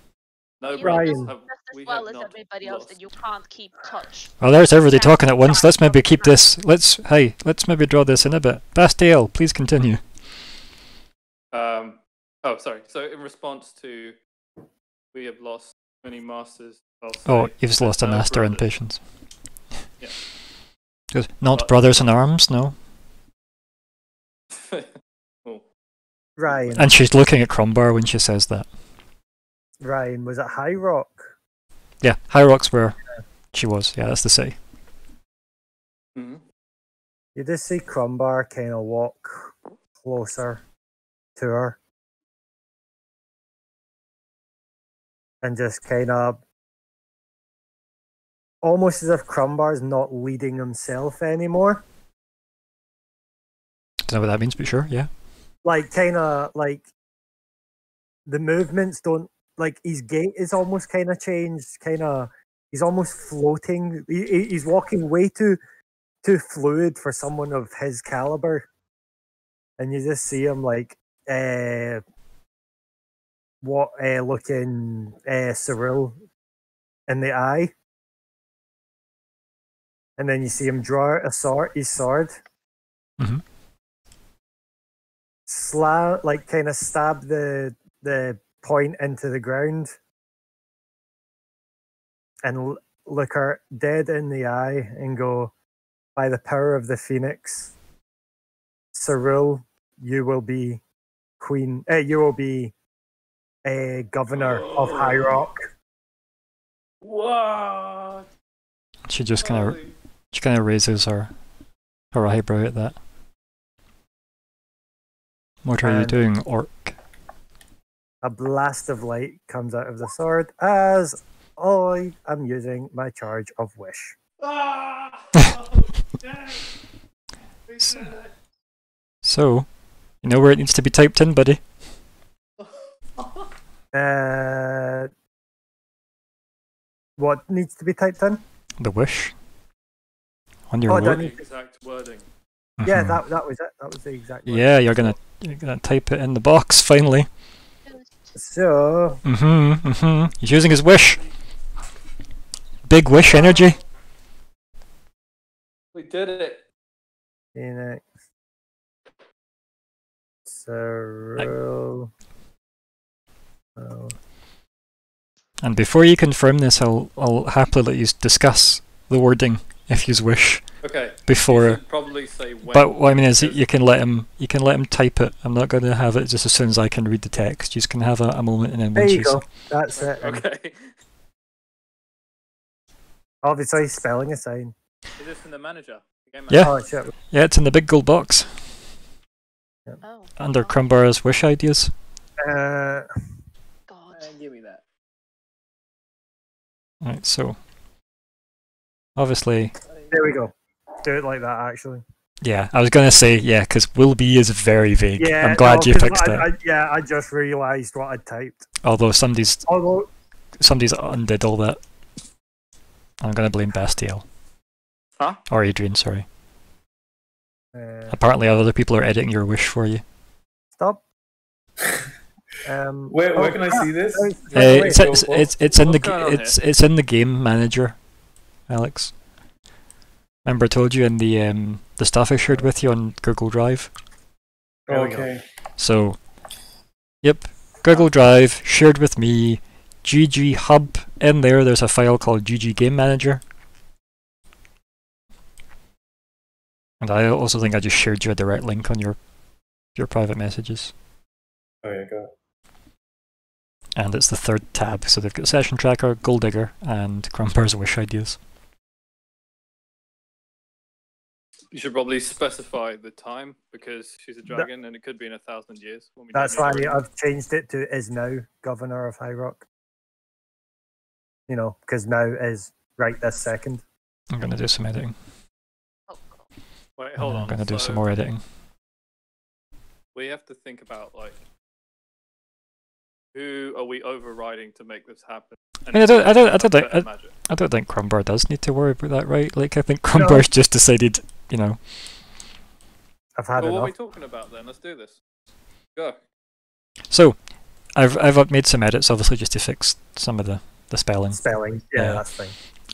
No You brothers. Ryan. Have, just as we well have as not everybody else that lost. you can't keep touch. Well, there's everybody talking at once. Let's maybe keep this. Let's maybe draw this in a bit. Bastille, please continue. Oh, sorry. So in response to, we have lost many masters. I'll Oh, say, you've lost a no master in brothers. patience. Yeah. Good. Not But- brothers in arms, no. Oh, Ryan. And she's looking at Crumbar when she says that. Ryan, was it High Rock? Yeah, High Rock's where she was. Yeah, that's the city. mhm. You just see Crumbar kind of walk closer to her. And just kind of almost as if Crumbar's not leading himself anymore. Don't know what that means, but sure, yeah. Like kind of like the movements don't like his gait is almost kind of changed. Kind of he's almost floating. He's walking way too fluid for someone of his caliber, and you just see him like looking Cyril in the eye, and then you see him draw out his sword, Mhm. kind of stab the point into the ground, and look her dead in the eye and go, by the power of the Phoenix, Cyril, you will be queen. You will be a governor of High Rock. What? She just kind of raises her eyebrow at that. What are you And- doing, orc? A blast of light comes out of the sword as I am using my charge of wish. Ah! Dang. We did it. So, you know where it needs to be typed in, buddy? What needs to be typed in? The wish. On your Oh, look. don't The need- exact wording. Yeah, Mhm. that was it. That was the exact word. Yeah, you're gonna type it in the box finally. So, He's using his wish. Big wish energy. We did it. Phoenix. Cyril. Oh. And before you confirm this, I'll happily let you discuss the wording if you wish Okay. You before. should probably say when. But what I mean is, because- you can let him type it. I'm not going to have it just as soon as I can read the text. You just can have a moment, and then There once you go. That's it. And Okay. obviously, spelling aside. Is this in the manager? The game Yeah. manager? Oh, shit. Yeah, it's in the big gold box Oh. under Crumbar's wish ideas. Uh, God. Give me that. Right, so obviously, there we go. Do it like that, actually. yeah, I was going to say yeah, because will be is very vague. Yeah, I'm glad no, you 'cause fixed it. I just realised what I typed. Although somebody's Although, undid all that. I'm going to blame Bastiel. Huh? Or Adrian, sorry. uh, Apparently other people are editing your wish for you. stop. Where can I see this? It's in what's the going on it's in the game manager, Alex. Remember I told you in the stuff I shared with you on Google Drive? There we go. Okay. So, yep, Google Drive shared with me, GG Hub. In there's a file called GG Game Manager. And I also think I just shared you a direct link on your private messages. Oh yeah, go. And it's the third tab, so they've got Session Tracker, Gold Digger, and Crumbar's Wish Ideas. You should probably specify the time because she's a dragon and it could be in 1,000 years. When we That's don't why know it. I've changed it to is now governor of High Rock. You know, because now is right this second. I'm going to do some editing. Oh, God. Wait, hold on. I'm going to do So some more editing. We have to think about like who are we overriding to make this happen? I mean, I don't think Better magic. I don't think Crumbar does need to worry about that, right? Like, I think Crumbar's just decided, you know. I've had Well, what are we enough. talking about then? Let's do this. Go. So, I've made some edits, obviously, just to fix some of the spelling. Spelling. Yeah, Yeah. that's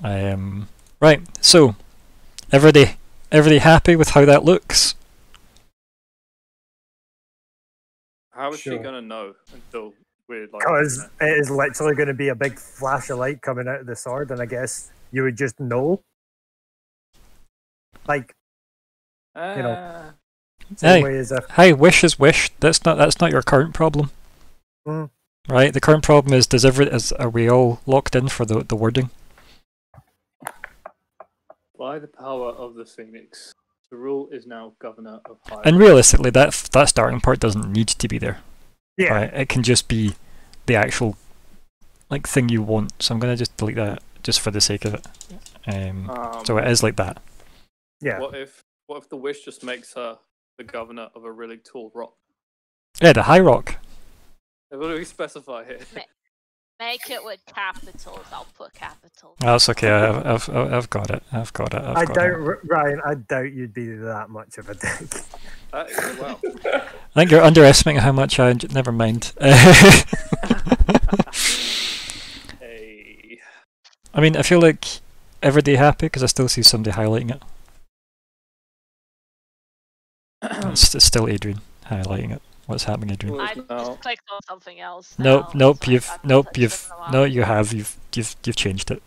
fine. Right. So, everybody happy with how that looks? How is she Sure. gonna know until we're like? Because it is literally going to be a big flash of light coming out of the sword, and I guess you would just know. Like, you know. Ah, same Hey. way as if. Hey, wish is wish. That's not your current problem. Mm. Right. The current problem is are we all locked in for the wording? by the power of the Phoenix, the rule is now governor of High. And realistically, that starting part doesn't need to be there. Yeah. Right? It can just be the actual like thing you want. So I'm gonna just delete that just for the sake of it. So it is like that. Yeah. What if the wish just makes her the governor of a really tall rock? Yeah, the High Rock. What do we specify here? Make it with capitals. I'll put capitals. That's okay. I've got it. I've got it. I doubt, Ryan, I doubt you'd be that much of a dick. Well, I think you're underestimating how much I. Never mind. hey. I mean, I feel like everybody happy because I still see somebody highlighting it. It's still Adrian highlighting it. What's happening, Adrian? Well, I no. just clicked on something else. Nope, now, so I haven't touched it in a while. You've changed it.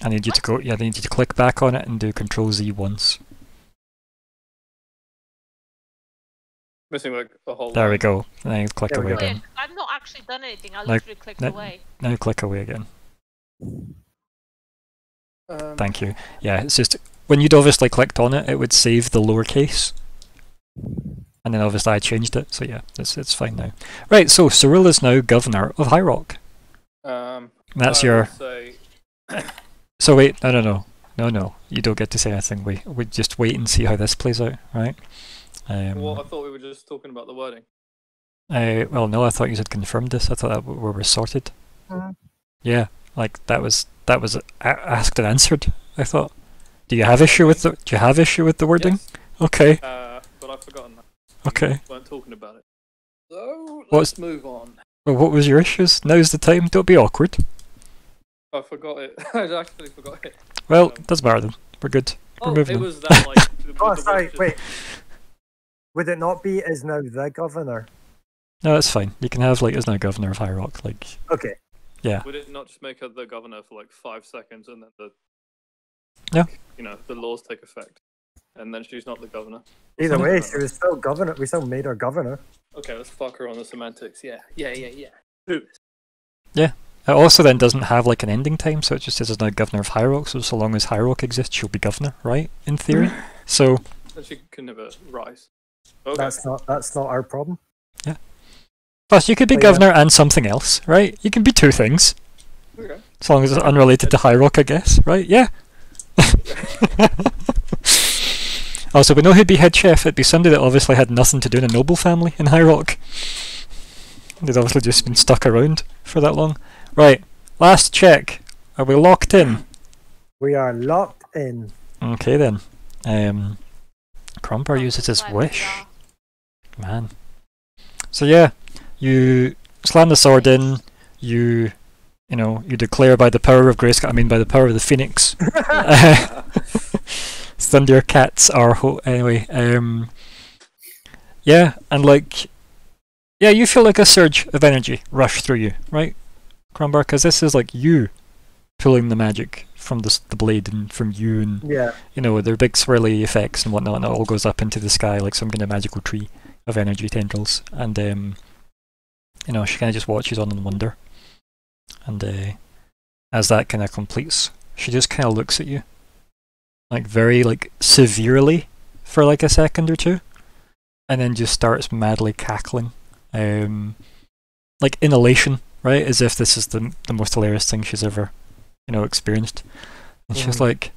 I need you to go. Yeah, I need you to click back on it and do Control Z once. Missing like a whole. There we line. go. And then you click There we away go. again. I've not actually done anything. I No, literally clicked no. away. Now you click away again. Thank you. Um, Yeah, it's just when you'd obviously clicked on it, it would save the lowercase. And then obviously I changed it, so yeah, it's fine now. Right, so Cyril is now governor of High Rock. That's I your. would say So wait, no, you don't get to say anything. We just wait and see how this plays out, right? well, I thought we were just talking about the wording. Well, no, I thought you had confirmed this. I thought that we were sorted. Mhm. Yeah, like that was asked and answered. I thought. Do you have issue with the wording? Yes, Okay, but I've forgotten that. okay. We weren't talking about it. So What's- let's move on. Well, what was your issues? Now's the time. Don't be awkward. I forgot it. I actually forgot it. Well, doesn't matter then. We're good. We're Oh, moving it on. was that like. with Oh, the sorry. word Wait. Would it not be is now the governor? No, that's fine. You can have like is now governor of High Rock. Like, Okay. yeah. Would it not just make her the governor for like 5 seconds and then the Yeah. you know, the laws take effect, and then she's not the governor? Either way, she was still governor. We still made her governor. Okay, let's fuck her on the semantics. Yeah. Do this. It also then doesn't have like an ending time, so it just says it's now governor of High Rock. So long as High Rock exists, she'll be governor, right? In theory. So Then she can never rise. Okay. That's not our problem. plus you could be But yeah. governor and something else, right? You can be two things, Okay. as long as it's unrelated to High Rock, I guess, right? Yeah. Also, we know who'd be head chef. It'd be somebody that obviously had nothing to do in a noble family in High Rock. They'd obviously just been stuck around for that long. Right, last check. Are we locked in? We are locked in. Okay then. Crombar uses his That's why we wish. are. Man. So yeah, you slam the sword in, you declare by the power of Grayskull, I mean by the power of the Phoenix. Thundercats are anyway. Yeah, and like, yeah, you feel like a surge of energy rush through you, right, Crombar? Because this is like you pulling the magic from the blade and from you, and Yeah. there are big swirly effects and whatnot, and it all goes up into the sky like some kind of magical tree of energy tendrils. And she kind of just watches on in wonder. And as that kind of completes, she just kind of looks at you, like very like severely for like a second or two, and then just starts madly cackling, like in elation, right? As if this is the most hilarious thing she's ever, experienced. And she's like,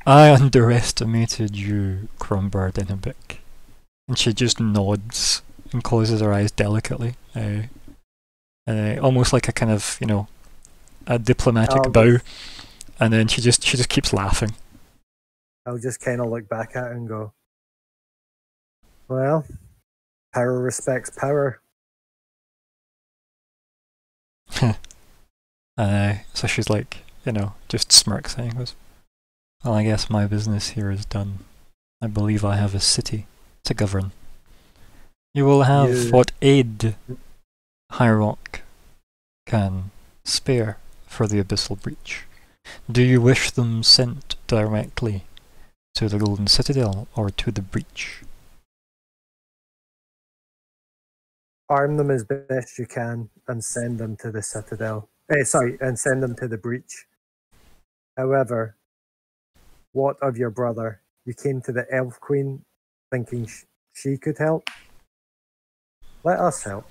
"I underestimated you, Crombar Dennebick." And she just nods and closes her eyes delicately, almost like a kind of, a diplomatic Oh, bow. And then she just keeps laughing. I'll just kind of look back at it and go, well, power respects power. So she's like, just smirks and goes, "Well, I guess my business here is done. I believe I have a city to govern. You will have You- what aid High Rock can spare for the Abyssal Breach. Do you wish them sent directly to the Golden Citadel or to the Breach?" Arm them as best you can and send them to the Citadel. And send them to the Breach. However, what of your brother? You came to the Elf Queen thinking she could help. Let us help.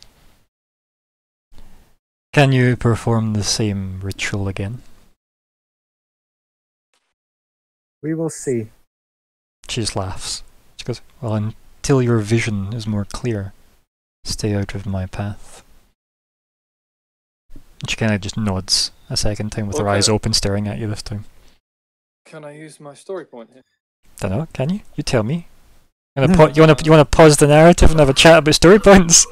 Can you perform the same ritual again? We will see. She just laughs. She goes, "Well, until your vision is more clear, stay out of my path." And she kind of just nods a second time with her eyes Okay. open, staring at you this time. Can I use my story point here? Dunno, can you? You tell me. You wanna pause the narrative and have a chat about story points?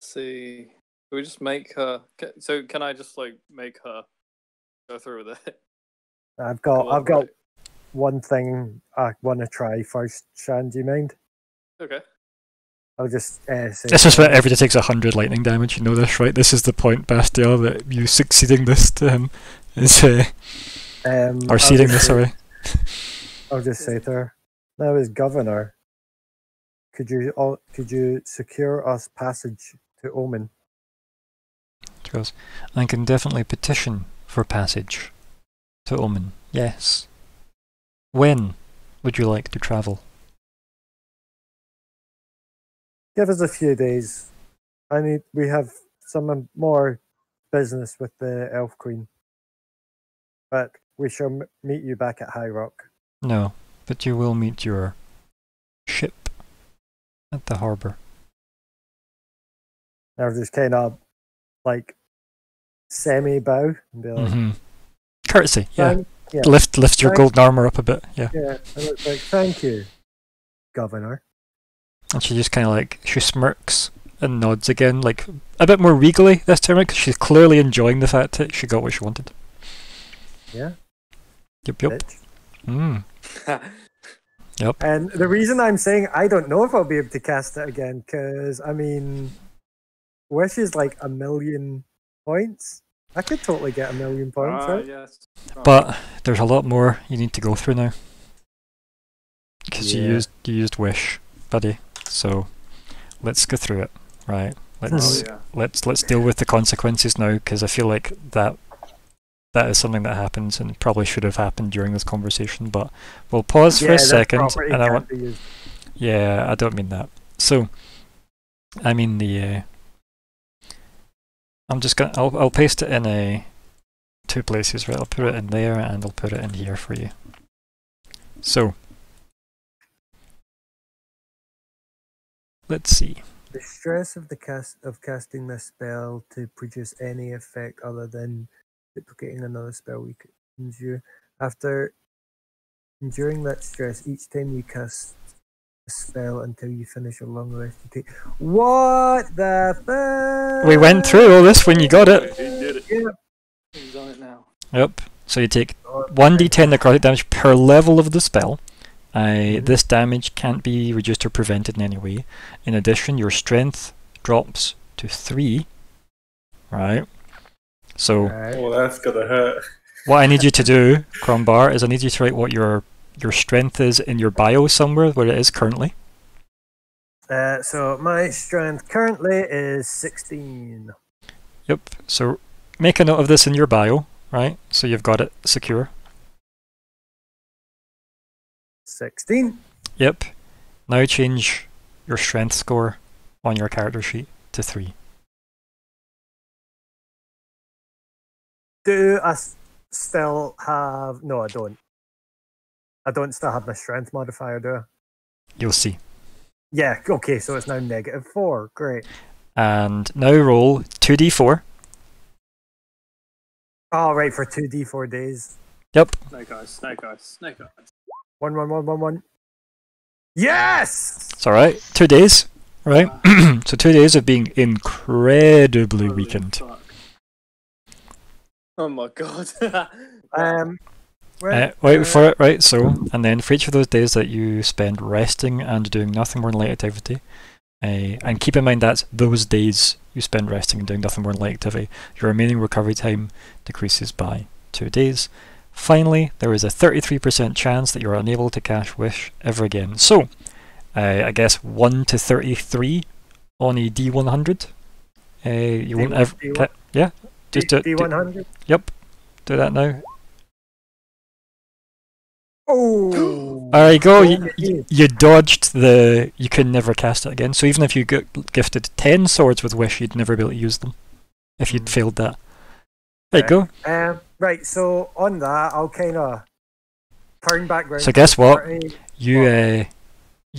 See. Can we just make her? So can I just like make her go through with it? I've got Right. one thing I want to try first. Shan, do you mind? Okay. I'll just say. This is where everybody takes 100 lightning damage. You know this, right? This is the point, Bastia, that you succeeding this to him is or ceding this. Sorry. I'll just say to her, now as governor, could you secure us passage to Omen? She goes, I can definitely petition for passage to Omen. Yes. When would you like to travel? Give us a few days. We have some more business with the Elf Queen. But we shall meet you back at High Rock. No, but you will meet your ship at the harbour. I'll just kind of like semi-bow and be like, Courtesy, yeah. Yeah. Lift your golden armour up a bit, yeah. Yeah, and it's like, thank you, Governor. And she just kind of like, she smirks and nods again, like a bit more regally this time around, because she's clearly enjoying the fact that she got what she wanted. Yeah. Yep. Yep. And the reason I'm saying I don't know if I'll be able to cast it again, because, I mean, Wish is like 1,000,000 points. I could totally get 1,000,000 points, right? Yes. But there's a lot more you need to go through now. Because you used Wish, buddy. So let's go through it. Right. Let's deal with the consequences now, because I feel like that is something that happens and probably should have happened during this conversation, but we'll pause for a second. And I want yeah, I don't mean that. So I mean the I'm just gonna I'll paste it in two places, right? I'll put it in there and I'll put it in here for you. So let's see. The stress of casting this spell to produce any effect other than duplicating another spell weakens you. After enduring that stress, each time you cast a spell until you finish a long rest, you take. What the fuck? We went through all this when you got it. He did it. Yep. He's on it now. Yep. So you take 1d10 necrotic damage per level of the spell. This damage can't be reduced or prevented in any way. In addition, your strength drops to 3. Right? So Oh, that's gonna hurt. what I need you to do, Crombar, is I need you to write what your strength is in your bio somewhere, where it is currently. So my strength currently is 16. Yep. So make a note of this in your bio, right? So you've got it secure. 16. Yep. Now change your strength score on your character sheet to 3. Do I still have... No, I don't. I don't still have my strength modifier, do I? You'll see. Yeah, okay, so it's now -4. Great. And now roll 2d4. Oh, right, for 2d4 days. Yep. Snake eyes. 1, 1, 1, 1, 1. Yes! It's alright. 2 days, right? So 2 days of being incredibly weakened. Fuck. Oh my god. Wait for it, right? So, and then for each of those days that you spend resting and doing nothing more than light activity, and keep in mind that's those days you spend resting and doing nothing more than light activity, your remaining recovery time decreases by 2 days. Finally, there is a 33% chance that you're unable to cast Wish ever again. So, I guess 1 to 33 on a D100. You won't ever... Yeah? Just do it. D100? Yep. Do that now. Oh! There you go. You dodged the... You can never cast it again. So even if you got gifted 10 swords with Wish, you'd never be able to use them. If you'd failed that. There you go. Right, so on that, I'll kind of turn back round. So guess what? You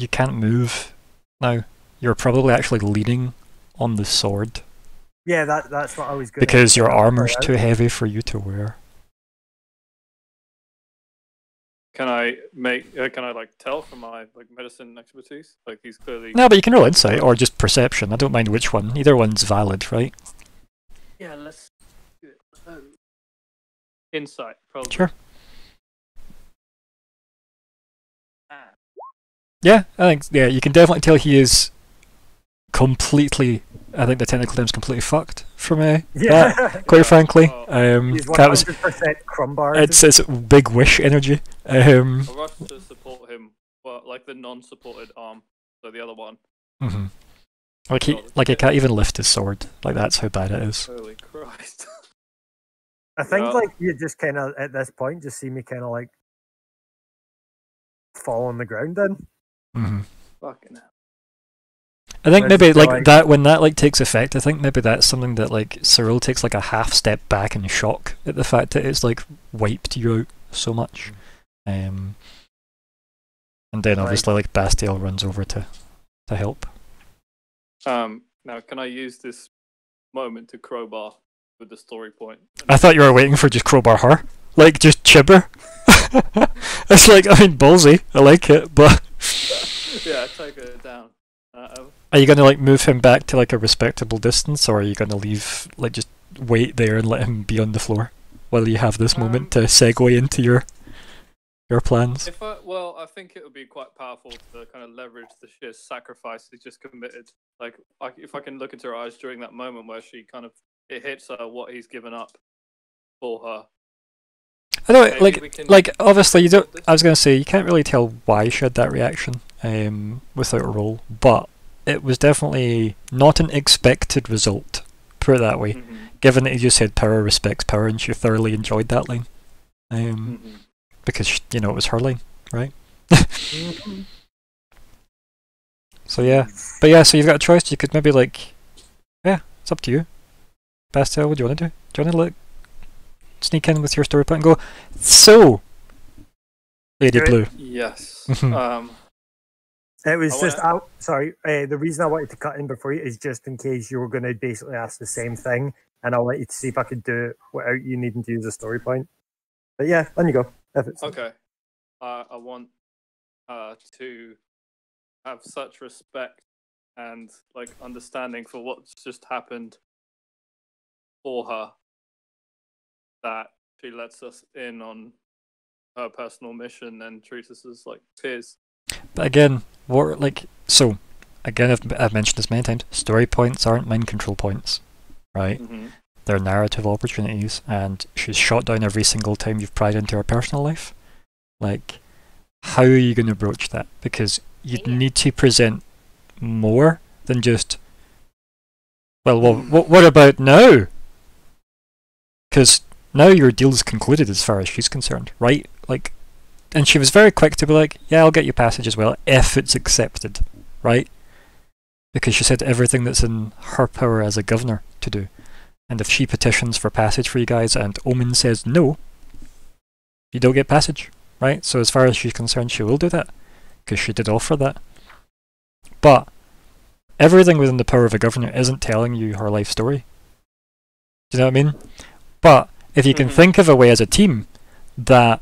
can't move now. You're probably actually leaning on the sword. Yeah, that's what I was going to because your armor's too heavy for you to wear. Can I like tell from my like medicine expertise? Like he's clearly. No, but you can roll insight or just perception. I don't mind which one. Either one's valid, right? Yeah, let's do it. Insight, probably. Sure. Yeah, I think you can definitely tell he is completely. I think the technical term's completely fucked for me. Yeah. Quite frankly, He's that was 100% Crumbar. it's big wish energy. I rushed to support him, well, like the non-supported arm, so the other one. Mhm. Like he can't even lift his sword. Like that's how bad it is. Holy Christ! I think Yeah. like you just kind of at this point just see me kind of like fall on the ground then. Hmm Fucking hell. I think I maybe just feel like like- that when that like takes effect. I think maybe that's something that like Cyril takes like a half step back in shock at the fact that it's like wiped you out so much. And then Like- obviously like Bastiel runs over to help. Now can I use this moment to crowbar with the story point? I thought you were waiting for just crowbar her, like just chibber. It's like, I mean, ballsy. I like it, but Yeah, take it down. are you gonna like move him back to like a respectable distance, or are you gonna leave like just wait there and let him be on the floor while you have this moment to segue into your plans? I think it would be quite powerful to kind of leverage the sheer sacrifice he just committed. Like, if I can look into her eyes during that moment where she kind of it hits her what he's given up for her. I know, Maybe we can like obviously you don't. sort this. I was gonna say you can't really tell why she had that reaction without a roll, but it was definitely not an expected result. Put it that way. Mhm, Given that you just said power respects power, and she thoroughly enjoyed that line, mhm. because you know it was her line, right? Mhm. So yeah, but yeah, so you've got a choice. You could maybe like, yeah, it's up to you. Bastiel, what do you want to do? Do you want to like sneak in with your story point and go, so, Lady Do it. Blue. Yes. Mhm. It was I just wanna- sorry. The reason I wanted to cut in before you is just in case you were going to basically ask the same thing, and I wanted to see if I could do it without you needing to use a story point. But yeah, on you go. If it's Okay. I want to have such respect and like understanding for what's just happened for her that she lets us in on her personal mission and treats us as like peers. But again, what like so? Again, I've mentioned this many times. Story points aren't mind control points, right? Mm-hmm. They're narrative opportunities, and she's shot down every single time you've pried into her personal life. Like, how are you going to broach that? Because you'd Yeah. need to present more than just. Well, what about now? Because now your deal's concluded as far as she's concerned, right? Like, and she was very quick to be like, "Yeah, I'll get you passage as well if it's accepted," right? Because she said everything that's in her power as a governor to do. And if she petitions for passage for you guys and Omen says no, you don't get passage, right? So as far as she's concerned, she will do that, because she did offer that. But everything within the power of a governor isn't telling you her life story. Do you know what I mean? But if you can Mhm. think of a way as a team that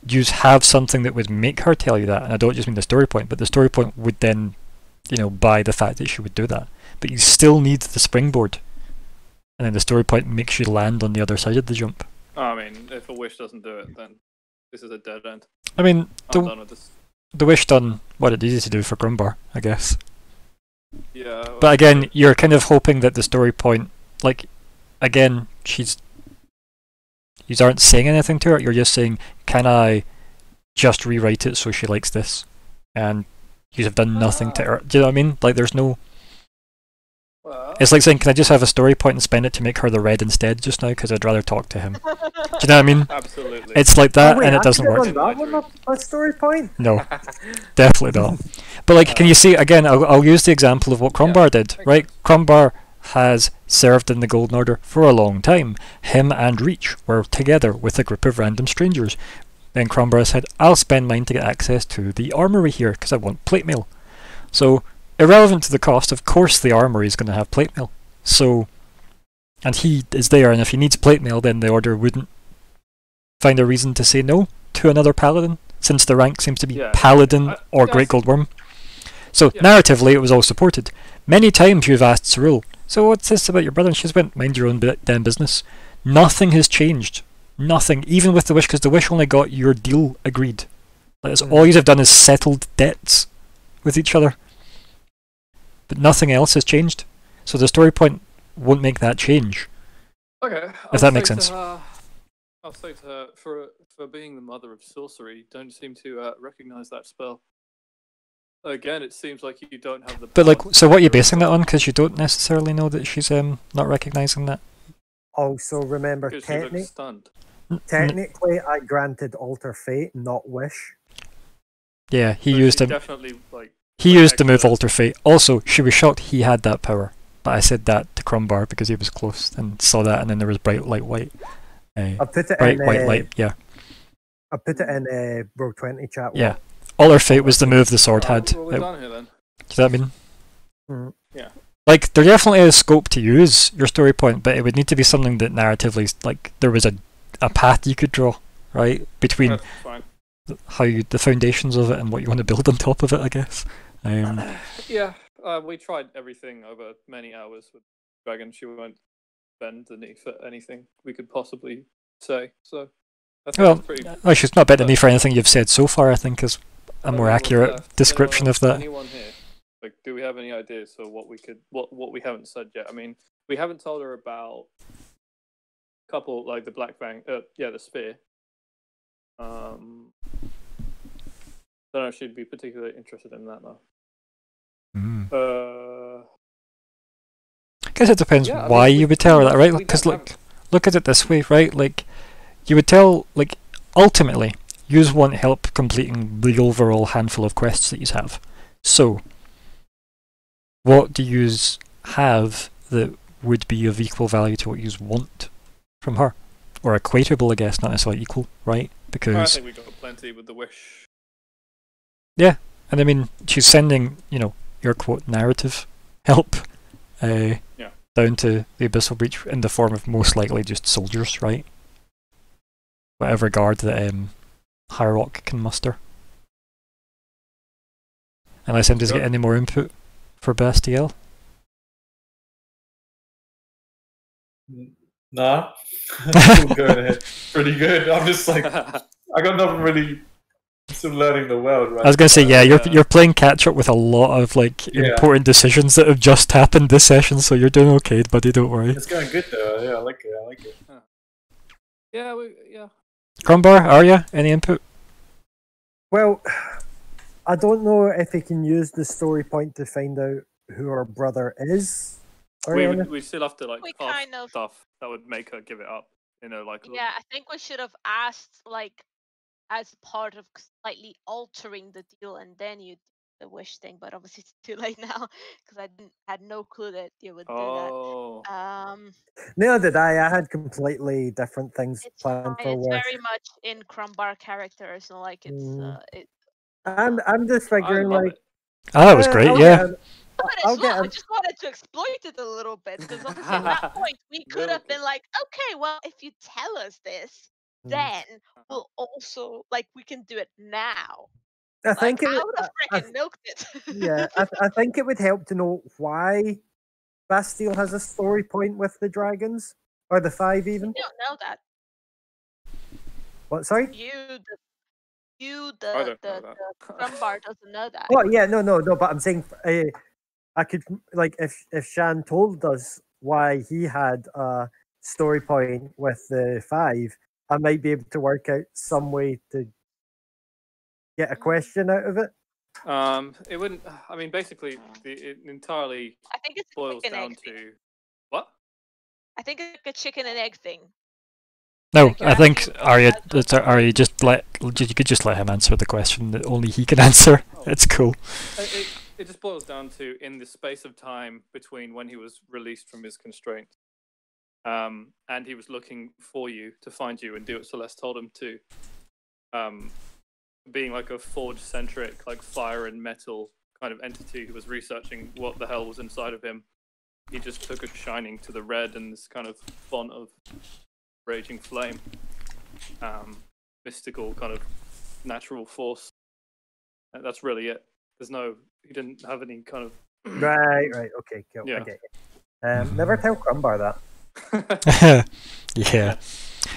you have something that would make her tell you that, and I don't just mean the story point, but the story point would then, buy the fact that she would do that. But you still need the springboard. And then the story point makes you land on the other side of the jump. I mean, if a wish doesn't do it, then this is a dead end. I mean, I'm done with this. the wish done what it needed to do for Grumbar, I guess. Yeah. But again, you're kind of hoping that the story point, like, again, you aren't saying anything to her, you're just saying, can I just rewrite it so she likes this? And you have done nothing to her. Do you know what I mean? Like, there's no... well, It's like saying, can I just have a story point and spend it to make her the red instead just now, because I'd rather talk to him. Do you know what I mean? absolutely. It's like that, Oh, wait, and I it doesn't could've work. done that one a story point. No, definitely not. But like, can you see again? I'll use the example of what Crumbar did. Right, Crumbar has served in the Golden Order for a long time. Him and Reach were together with a group of random strangers. Then Crumbar said, "I'll spend mine to get access to the armory here because I want plate mail." So, irrelevant to the cost, of course, the armory is going to have plate mail. So, and he is there, and if he needs plate mail, then the Order wouldn't find a reason to say no to another paladin, since the rank seems to be Yeah. paladin or Yes. Great Gold Worm. So Yeah. narratively, it was all supported. Many times you've asked Cyril, "So what's this about your brother?" And she's went, "Mind your own damn business." Nothing has changed. Nothing, even with the wish, because the wish only got your deal agreed. Like, all you have done is settled debts with each other. but nothing else has changed. So the story point won't make that change. Okay. If that makes sense. I'll say to her, for being the mother of sorcery, don't seem to recognize that spell. Again, it seems like you don't have the. But like, power so what are you to- basing that on? Because you don't necessarily know that she's not recognizing that. Also, remember, Because she looks stunned. technically, I granted Alter Fate, not Wish. Yeah, he So used she him. definitely like. He like used the move extra- Alter Fate. Also, she was shocked he had that power. But I said that to Crumbar because he was close and saw that, and then there was bright light white. I put it Bright in. white light, yeah. I put it in Bro 20 chat. Yeah. Alter Fate was the move the sword had. Well, we're done here then. Does that mean? Mhm. Yeah. Like, there definitely is scope to use your story point, but it would need to be something that narratively, like, there was a path you could draw, right? Between That's fine. how you, the foundations of it and what you want to build on top of it, I guess. Yeah, we tried everything over many hours with Dragon. She won't bend the knee for anything we could possibly say. So, I think Well, that's pretty. she's not bent the knee for anything you've said so far, I think, is a more Anyone accurate left? description of that. Anyone here? Like, do we have any ideas for what we could, what we haven't said yet? I mean, we haven't told her about a couple like the Black Fang, the spear. Don't know if she'd be particularly interested in that though. I guess it depends Yeah, I why mean, you would tell her that, right? we Because don't have- look at it this way, right? Like, you would tell, like, ultimately, yous want help completing the overall handful of quests that yous have. So, what do yous have that would be of equal value to what yous want from her? Or equatable, I guess, not necessarily equal, right? I Because, think we got plenty with the wish. and I mean, she's sending, your quote, narrative help down to the Abyssal Breach in the form of most likely just soldiers, right? Whatever guard that Hierarch can muster. Unless anybody's Sure. get any more input for Bastiel. Nah. Go ahead. Pretty good. I'm just like, I got nothing really. I'm still learning the world, right? I was gonna say, yeah, yeah. you're playing catch up with a lot of like Yeah. important decisions that have just happened this session, so you're doing okay, buddy. Don't worry. It's going good though. Yeah, I like it. Yeah. Crumbar, Arya, any input? Well, I don't know if he can use the story point to find out who her brother is. Or anything. We still have to like We cast kind of- stuff that would make her give it up. Like Yeah, I think we should have asked, like, as part of slightly altering the deal, and then you do the wish thing. But obviously, it's too late now because had no clue that you would do Oh. that. Neither did I. I had completely different things It's planned fine. for It's Wish. very much in Crumbar character. It's not like it's it. I'm just I figuring love like. it. Ah, that was great, I'll yeah. get an- But I'll it's get not. We an- just wanted to exploit it a little bit because obviously at that point we could have been like, okay, well, if you tell us this, Mm. then we'll also like we can do it now. I think Like, it. I would have I- freaking milked it. yeah, I think it would help to know why Bastille has a story point with the dragons or the 5 even. You don't know that. What? Sorry. The I don't know the that. Crumbar doesn't know that. Oh yeah, no. But I'm saying I could like if Shan told us why he had a story point with the 5, I might be able to work out some way to get a question out of it. It wouldn't. I mean, basically, it entirely I think it's a boils chicken down egg thing. to what? I think it's like a chicken and egg thing. No, Like, I think you're Arya, asking- Arya, you could just let him answer the question that only he can answer. It's cool. It just boils down to in the space of time between when he was released from his constraint, and he was looking for you to find you and do what Celeste told him to. Being like a forge-centric, like fire and metal kind of entity who was researching what the hell was inside of him, he just took a shining to the red and this kind of font of raging flame, mystical kind of natural force. And that's really it. He didn't have any kind of Right. Okay, cool. Yeah. I get it. Never tell Crumbar that. Yeah.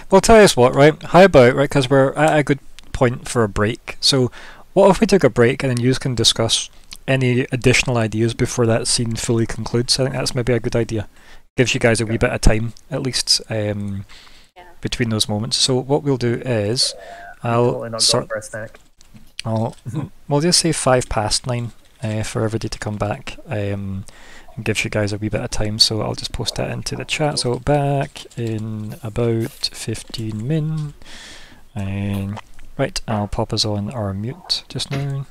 Well, tell us what, right? How about, right, because we're at a good point for a break. So, what if we took a break and then you can discuss any additional ideas before that scene fully concludes. I think that's maybe a good idea. Gives you guys a wee bit of time, at least, between those moments. So what we'll do is, Totally not sort. going for a snack. We'll just say 9:05 for everybody to come back. And gives you guys a wee bit of time, so I'll just post that into the chat. So back in about 15 min. Right, I'll pop us on our mute just now.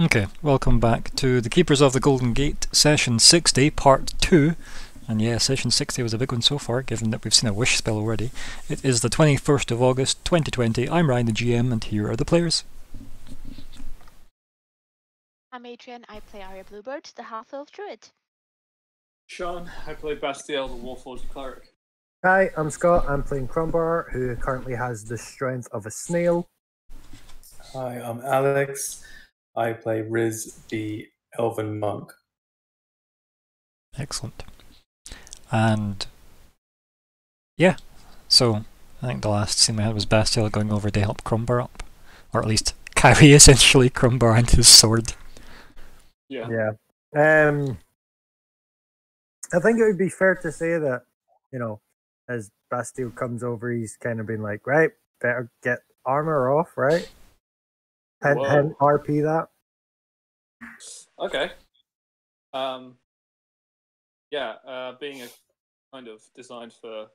Okay, welcome back to the Keepers of the Golden Gate, session 60, part 2. And yeah, session 60 was a big one so far, given that we've seen a wish spell already. It is the 21st of August, 2020. I'm Ryan, the GM, and here are the players. I'm Adrian. I play Arya Bluebird, the half-elf druid. Sean, I play Bastiel, the Warforged cleric. Hi, I'm Scott. I'm playing Crumbar, who currently has the strength of a snail. Hi, I'm Alex. I play Riz, the Elven Monk. Excellent. And yeah, so I think the last scene we had was Bastiel going over to help Crumbar up, or at least carry essentially Crumbar and his sword. Yeah. Yeah. I think it would be fair to say that, you know, as Bastille comes over, he's kind of been like, right, better get armor off, right? Hint, Whoa. hint, RP that. Okay. Being a kind of designed for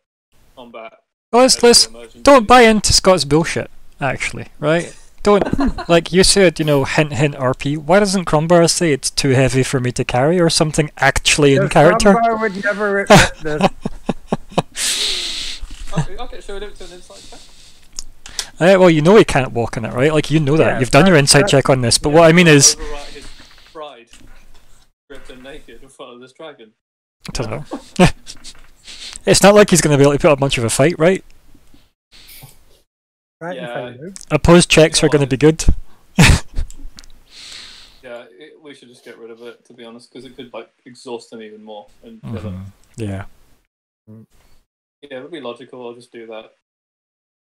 combat. Well, let's emergency. don't buy into Scott's bullshit, actually, right? Don't, like you said, you know, hint hint RP. Why doesn't Crumbar say it's too heavy for me to carry or something actually in Because character? Crumbar would never admit this. Okay, so we do it to an insight check. Well, you know he can't walk in it, right? Like, you know that. Yeah, You've done your insight that's- check on this, but Yeah, what I mean to is... overwrite his pride, stripped and naked in front of this dragon. I don't know. It's not like he's going to be able to put up much of a fight, right? Right, Yeah. find out. Opposed checks are going to be good. Yeah, we should just get rid of it, to be honest, because it could like exhaust him even more and kill him. Yeah. Yeah, it would be logical. I'll just do that.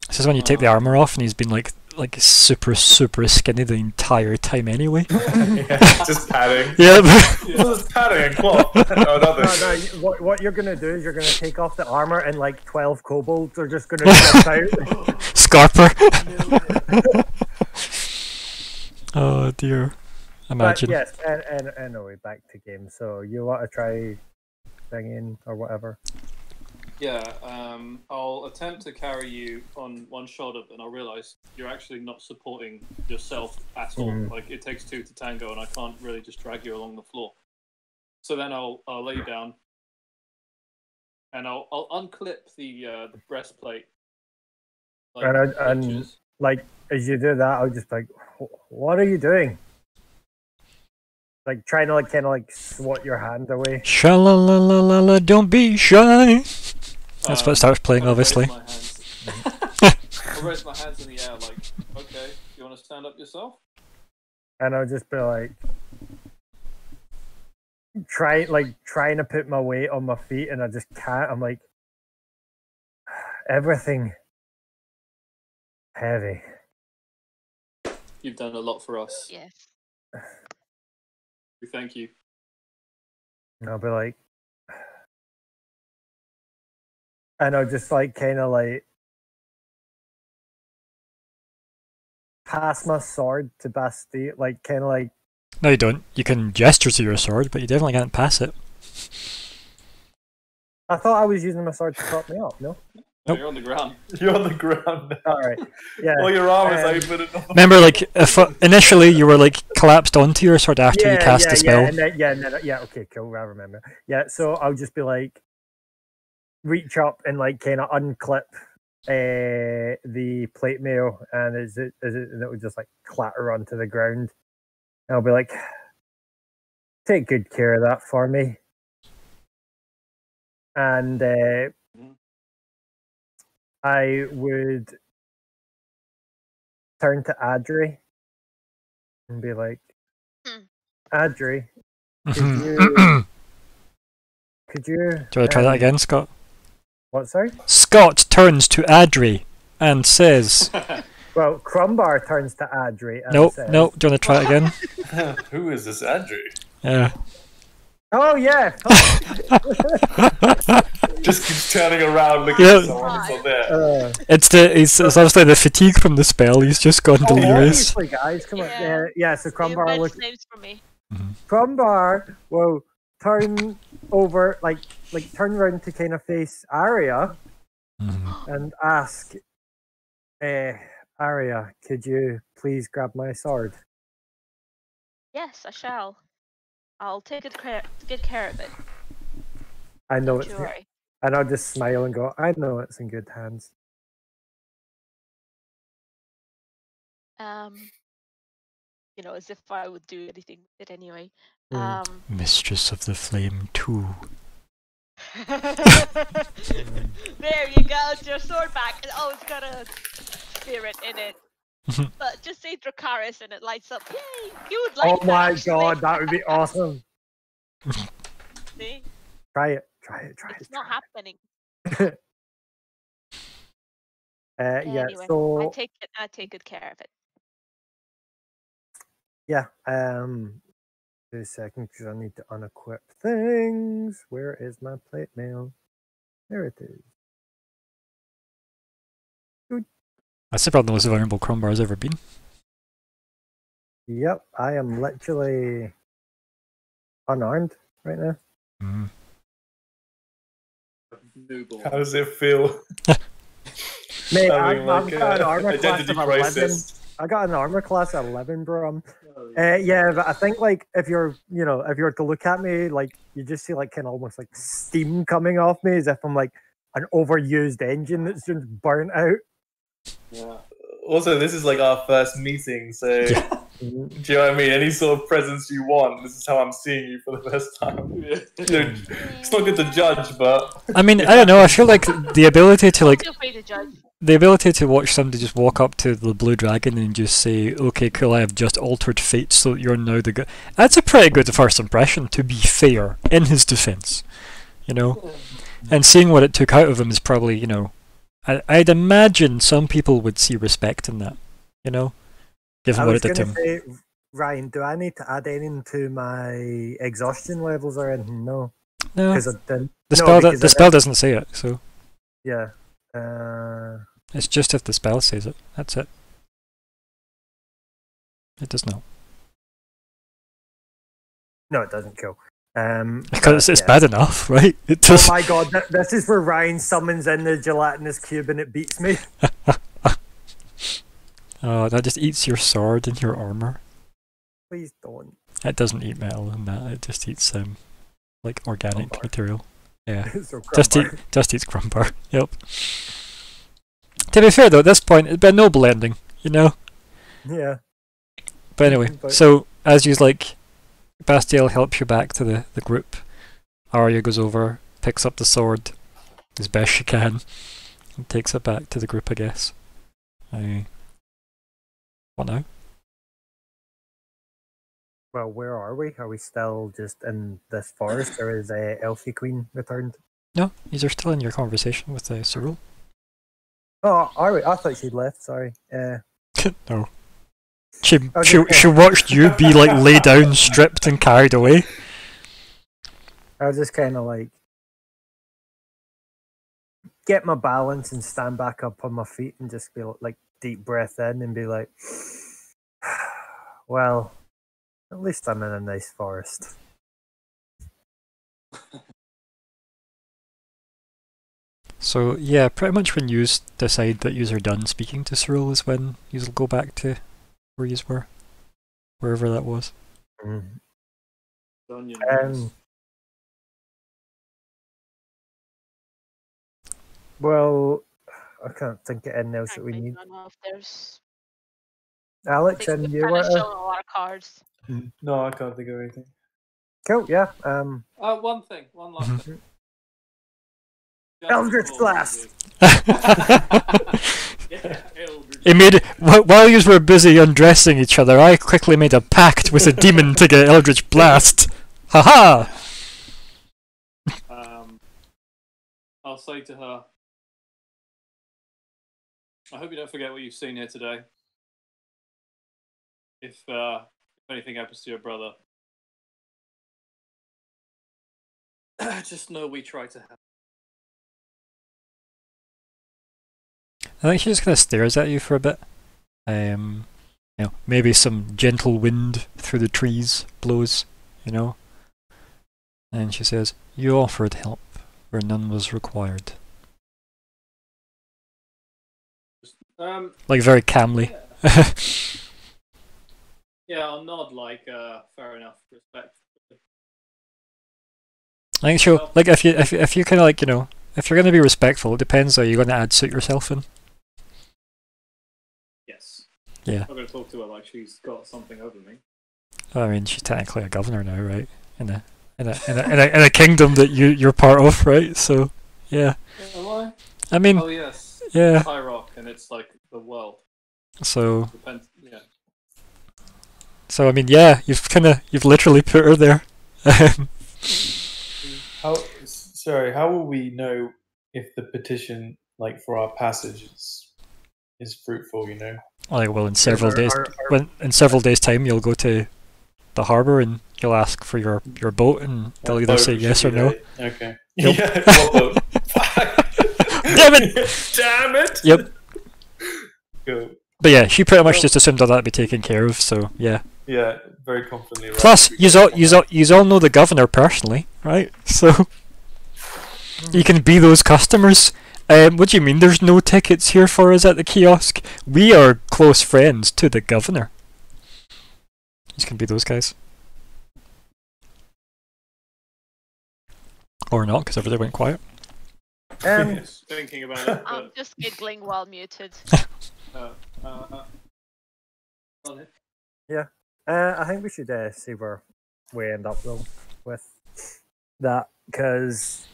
This is when you take the armor off and he's been like super skinny the entire time anyway. Yeah, just padding. Yeah. Just padding and cloth. No, not this. No, what you're gonna do is you're gonna take off the armor and like 12 kobolds are just gonna jump out. Scarper. Oh dear. Imagine. But yes, and anyway, back to game. So you want to try singing or whatever? Yeah, I'll attempt to carry you on one shoulder, and I'll realise you're actually not supporting yourself at all. Like, it takes two to tango, and I can't really just drag you along the floor. So then I'll lay you down, and I'll unclip the breastplate. And inches. like as you do that, I'll just be like, what are you doing? Like trying to like kind of like swat your hand away. Sha-la-la-la-la-la, don't be shy. That's what starts playing, I'll raise obviously. my hands. I'll raise my hands in the air, like, okay, you want to stand up yourself? And I'll just be like trying to put my weight on my feet, and I just can't. I'm like, everything heavy. You've done a lot for us. Yes. We thank you. And I'll be like, and I'll just like kind of like pass my sword to Bastille, like kind of like. No, you don't. You can gesture to your sword, but you definitely can't pass it. I thought I was using my sword to prop me up. No. No, Nope. you're on the ground. You're on the ground now. All right. Yeah. All your arm is open. And Remember, like, if initially you were like collapsed onto your sword after you cast the spell. Yeah. Okay, cool. I remember. Yeah. So I'll just be like, reach up and like kind of unclip the plate mail, and and it would just like clatter onto the ground. And I'll be like, take good care of that for me. And I would turn to Adri and be like, Adri, Mhm. could you Do you want to try that again, Scott? What, sorry? Scott turns to Adri and says, Well, Crumbar turns to Adri and "Nope, says, nope. Do you want to try it again?" Who is this Andrew? Yeah. Oh yeah. Just keeps turning around looking Yeah. at someone who's not there. It's obviously the fatigue from the spell. He's just gone delirious. Obviously, guys, come on. Yeah. Yeah, so Crumbar Men's look. names for me. Crumbar will turn over, like turn around to kind of face Arya Mhm. and ask, Arya, could you please grab my sword? Yes, I shall. I'll take good care of it. I know Don't it's. you worry. And I'll just smile and go, I know it's in good hands. You know, as if I would do anything with it anyway. Mm. Mistress of the Flame 2. There you go, it's your sword back, and oh, it's got a spirit in it. But just say Dracarys and it lights up. Yay! You would like Oh that, my actually. god, that would be awesome. See? Try it. It's not happening. Yeah, Anyway, so I take good care of it. yeah, 2 seconds because I need to unequip things. Where is my plate mail? There it is. That's about the most vulnerable Crumbar's ever been. Yep, I am literally unarmed right now. Mm. How does it feel? Mate, Having I've got an armor class identity of 11. crisis. I got an armor class of 11, bro. Yeah, but I think like if you're to look at me, like you just see like kind of almost like steam coming off me, as if I'm like an overused engine that's just burnt out. Yeah. Also, this is like our first meeting, so Yeah. do you know what I mean? Any sort of presence you want, this is how I'm seeing you for the first time. You know, it's not good to judge, but I mean, I don't know, I feel like the ability to like Feel free to judge. the ability to watch somebody just walk up to the blue dragon and just say, okay, cool, I have just altered fate so that you're now the good. That's a pretty good first impression, to be fair, in his defense. You know? And seeing what it took out of him is probably, you know, I'd imagine some people would see respect in that, you know? Given I what was it did to gonna him. say, Ryan, do I need to add anything to my exhaustion levels or anything? No, No, because I didn't. the no, spell, because the I spell doesn't say it, so didn't- Yeah. it's just if the spell says it. That's it. It does not. No, it doesn't kill. Because it's yeah. bad enough, right? It Oh does. my god, this is where Ryan summons in the gelatinous cube and it beats me. Oh, that just eats your sword and your armor. Please don't. It doesn't eat metal and that. It just eats like organic Crumbar. material. Yeah, So just eats Crumbar. Yep. To be fair though, at this point it'd be a noble ending, you know. Yeah. But anyway, But- so as you like, Bastiel helps you back to the group. Arya goes over, picks up the sword as best she can, and takes it back to the group, I guess. What now? Well, where are we? Are we still just in this forest, or is Elfie Queen returned? No, these are still in your conversation with Cyril. Oh, are we? I thought she'd left. Sorry. No. She Okay. she watched you be like laid down, stripped, and carried away. I was just kind of like get my balance and stand back up on my feet and just be like deep breath in and be like, well, at least I'm in a nice forest. So yeah, pretty much when you decide that you're done speaking to Cyril is when you'll go back to where you were, wherever that was. Mm. Onion Well, I can't think of anything else that we I need. don't know if there's. Alex, Things and we've you kind of want shown a lot of cards. no, I can't think of anything. Cool, yeah. one last thing. Eldritch Blast. Yeah, Eldritch. It made while you were busy undressing each other, I quickly made a pact with a demon to get Eldritch Blast. Haha! I'll say to her, I hope you don't forget what you've seen here today. If anything happens to your brother, just know we try to help. I think she just kind of stares at you for a bit. You know, maybe some gentle wind through the trees blows, you know. And she says, "You offered help where none was required." Like very calmly. Yeah, I'll nod like fair enough, respect. I think she'll like if you kind of like if you're gonna be respectful, it depends. Are you gonna add suit yourself in? Yes. Yeah. I'm gonna talk to her like she's got something over me. I mean, she's technically a governor now, right? In a kingdom that you're part of, right? So, yeah. Am I? I mean, Oh yes. yeah. High Rock, and it's like the world. So, Depends. Yeah. I mean, yeah. You've literally put her there. How will we know if the petition, like for our passage, is fruitful? You know. Like, well, in several days, our- in several days' time, you'll go to the harbour and you'll ask for your boat, and they'll either say yes or no. Okay. Yep. Yeah. What boat? Damn it! Damn it! Yep. Cool. But yeah, she pretty much just assumed that that'd be taken care of. So yeah. Yeah, very confidently. Right. Plus, you all know the governor personally, right? So you can be those customers. What do you mean? There's no tickets here for us at the kiosk. We are close friends to the governor. You can be those guys, or not, because everything went quiet. Thinking about it. I'm just giggling while muted. On it. I think we should see where we end up though with that, because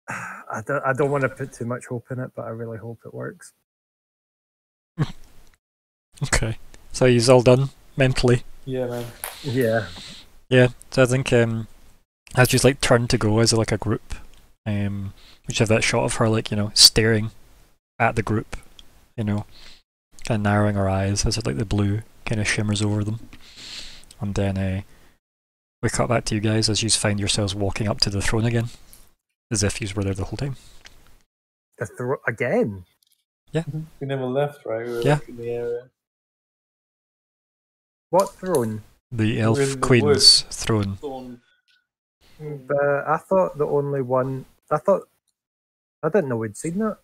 I don't want to put too much hope in it, but I really hope it works. Okay, so he's all done mentally. Yeah, man. Yeah. Yeah, so I think as she's like turned to go as like a group, we should have that shot of her like staring at the group, kind of narrowing her eyes as like the blue kind of shimmers over them, and then we cut back to you guys as you find yourselves walking up to the throne again, as if you were there the whole time. Again? Yeah. We never left, right? We were Yeah. like in the area. What throne? The We're Elf in the Queen's woods. throne. Thorn. I thought the only one. I didn't know we'd seen that.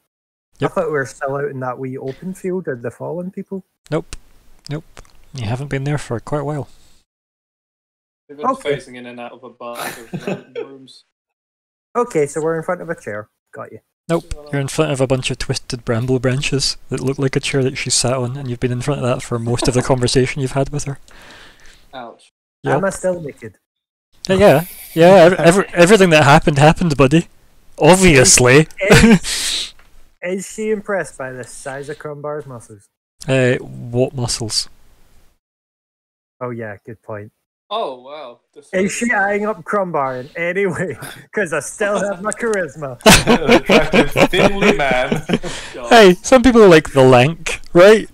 Yep. I thought we were still out in that wee open field of the fallen people. Nope. You haven't been there for quite a while. They've been Okay. phasing in and out of a bunch of random rooms. Okay, so we're in front of a chair. Got you. Nope, you're in front of a bunch of twisted bramble branches that look like a chair that she sat on, and you've been in front of that for most of the conversation you've had with her. Ouch. Yep. Am I still naked? Yeah. Everything that happened, buddy. Obviously. Is she impressed by the size of Crumbar's muscles? What muscles? Oh yeah, good point. Oh wow. Is she eyeing up Crumbar in any way? Because I still have my charisma. An attractive, thinly man. God. Hey, some people like the lank, right?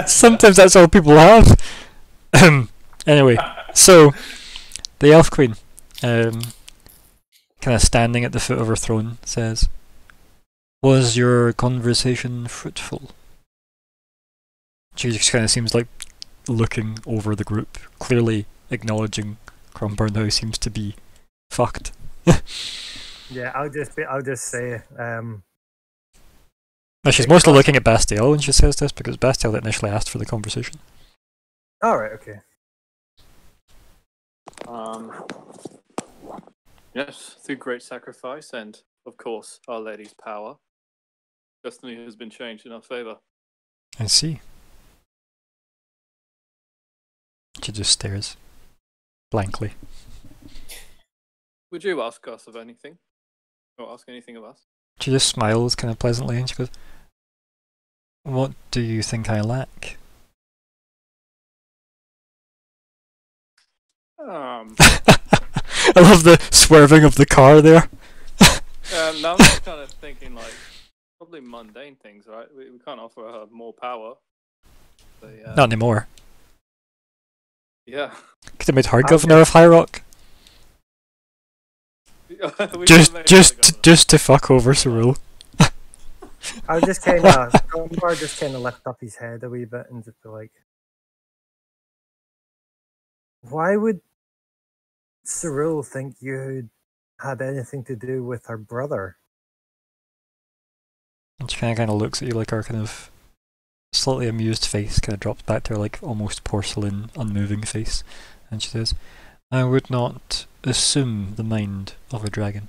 Sometimes that's all people have. Anyway, so the Elf Queen, kind of standing at the foot of her throne, says, "Was your conversation fruitful?" She just kind of seems like looking over the group, clearly acknowledging Crumbar now seems to be fucked. Yeah, I'll just say, Now she's mostly looking at Bastiel when she says this, because Bastiel initially asked for the conversation. alright, okay. Yes, through great sacrifice and, of course, Our Lady's power, destiny has been changed in our favour. I see. She just stares blankly. Would you ask us of anything? Or ask anything of us? She just smiles kind of pleasantly and she goes, "What do you think I lack?" I love the swerving of the car there. Now I'm just kind of thinking, like, probably mundane things, right? We can't offer her more power. So, yeah. Not anymore. Yeah. Could have made her governor of High Rock. We could've made her the governor. Just to fuck over Cyril. I'll just kind of, Crumbar just kind of lift up his head a wee bit and just be like, why would Cyril think you had anything to do with her brother? And she kind of looks at you like her kind of slightly amused face kind of drops back to her like almost porcelain, unmoving face, and she says, "I would not assume the mind of a dragon."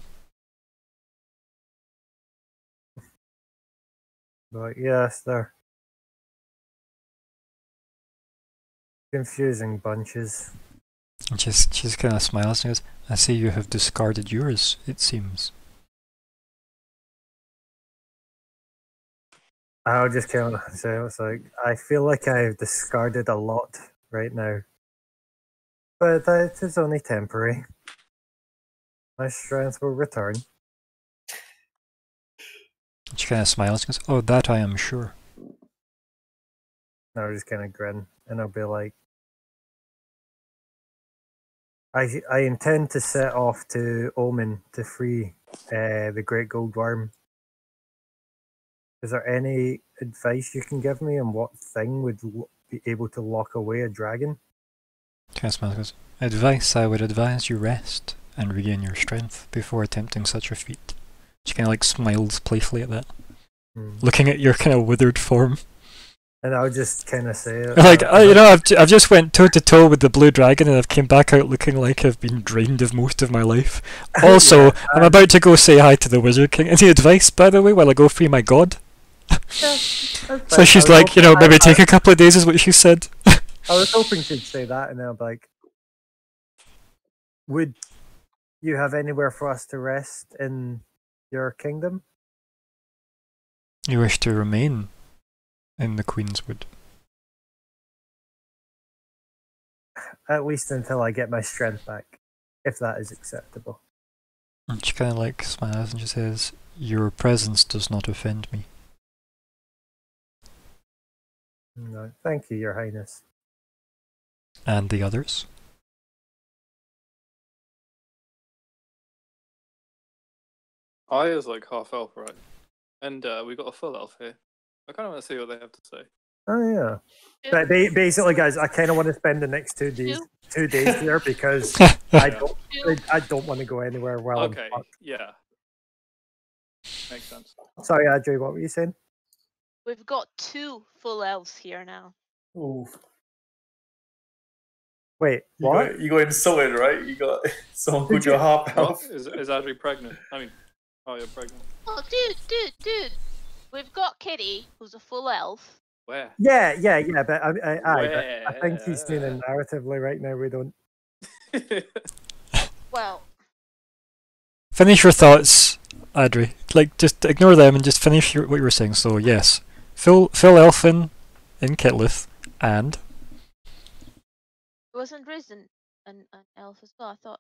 But yes, they're confusing bunches. And she's kind of smiles and goes, "I see you have discarded yours, it seems." I'll just kind of say, it's like, I feel like I've discarded a lot right now. But it is only temporary. My strength will return. And she kind of smiles and goes, "Oh, that I am sure." And I'll just kind of grin, and I'll be like, I intend to set off to Omen to free the Great Gold Worm. Is there any advice you can give me on what thing would be able to lock away a dragon? Kind of smiles and goes, "Advice, I would advise you rest and regain your strength before attempting such a feat." She kind of like smiles playfully at that, looking at your kind of withered form. And I'll just kind of say it. Like, I've just went toe to toe with the blue dragon, and I've came back out looking like I've been drained of most of my life. Also, Yeah, I'm about to go say hi to the Wizard King. Any advice, by the way, while I go free my god? So she's like, maybe take a couple of days, is what she said. I was hoping she'd say that, and then I'll be like, would you have anywhere for us to rest in your kingdom? You wish to remain in the Queenswood? At least until I get my strength back, if that is acceptable. And she kind of like smiles and she says, "Your presence does not offend me." No, thank you, Your Highness. And the others? Aya's like half elf, right? And we got a full elf here. I kind of want to see what they have to say. Oh yeah. Two. But basically, guys, I kind of want to spend the next 2 days, Two. 2 days here because Yeah. I don't want to go anywhere while Okay, I'm fucked. yeah. Makes sense. Sorry, Adri, what were you saying? We've got 2 full elves here now. Ooh. Wait, You what? got, you got insulted, right? You got someone Did put your you- half What? elf. Is Adri pregnant? I mean, oh, you're pregnant. Oh, dude. We've got Kitty, who's a full elf. Where? Yeah, but I think he's doing Where? it narratively right now. We don't. Well, Finish your thoughts, Adri. Like, just ignore them and just finish what you were saying. So, yes. Phil Elfin in Kitlith, and wasn't Risen an elf as well? I thought.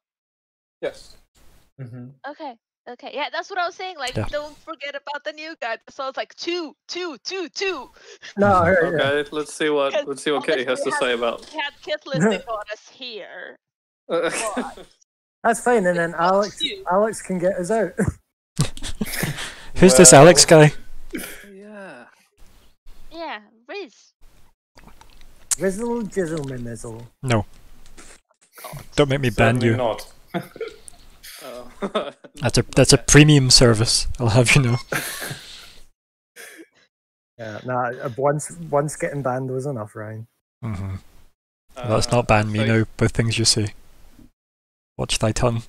Yes. Mm-hmm. Okay. Yeah, that's what I was saying. Like, Yeah. don't forget about the new guy. So it's like two. No, Okay, let's see what Kitty has to say about. We had Kitless before us here. that's fine. And then It's not Alex, you. Alex can get us out. who's this Well- Alex guy? Yeah. Yeah, Riz. Rizzle, jizzle, minizzle. No. Don't make me ban Certainly you. not. Oh. That's a premium service, I'll have you know. Yeah, nah. Once getting banned was enough, Ryan. Mm-hmm. Let's not ban me so- now with things you say. Watch thy tongue.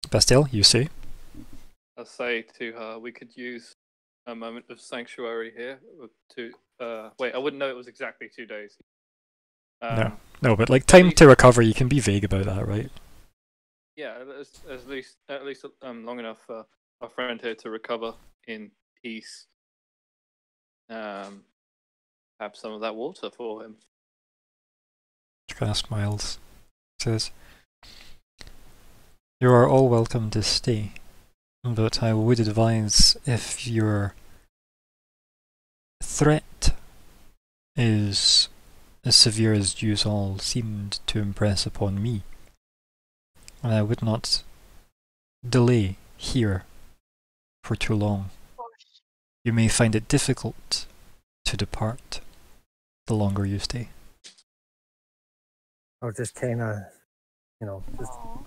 Bastille, you say? I'll say to her, we could use a moment of sanctuary here to. Wait, I wouldn't know it was exactly 2 days. No, but like time to recover, you can be vague about that, right? Yeah, at least long enough for our friend here to recover in peace. Have some of that water for him. She kind of smiles. Says, "You are all welcome to stay, but I would advise if your threat is as severe as you all seemed to impress upon me, I would not delay here for too long. Of course. You may find it difficult to depart the longer you stay." I'll just kind of, just Aw.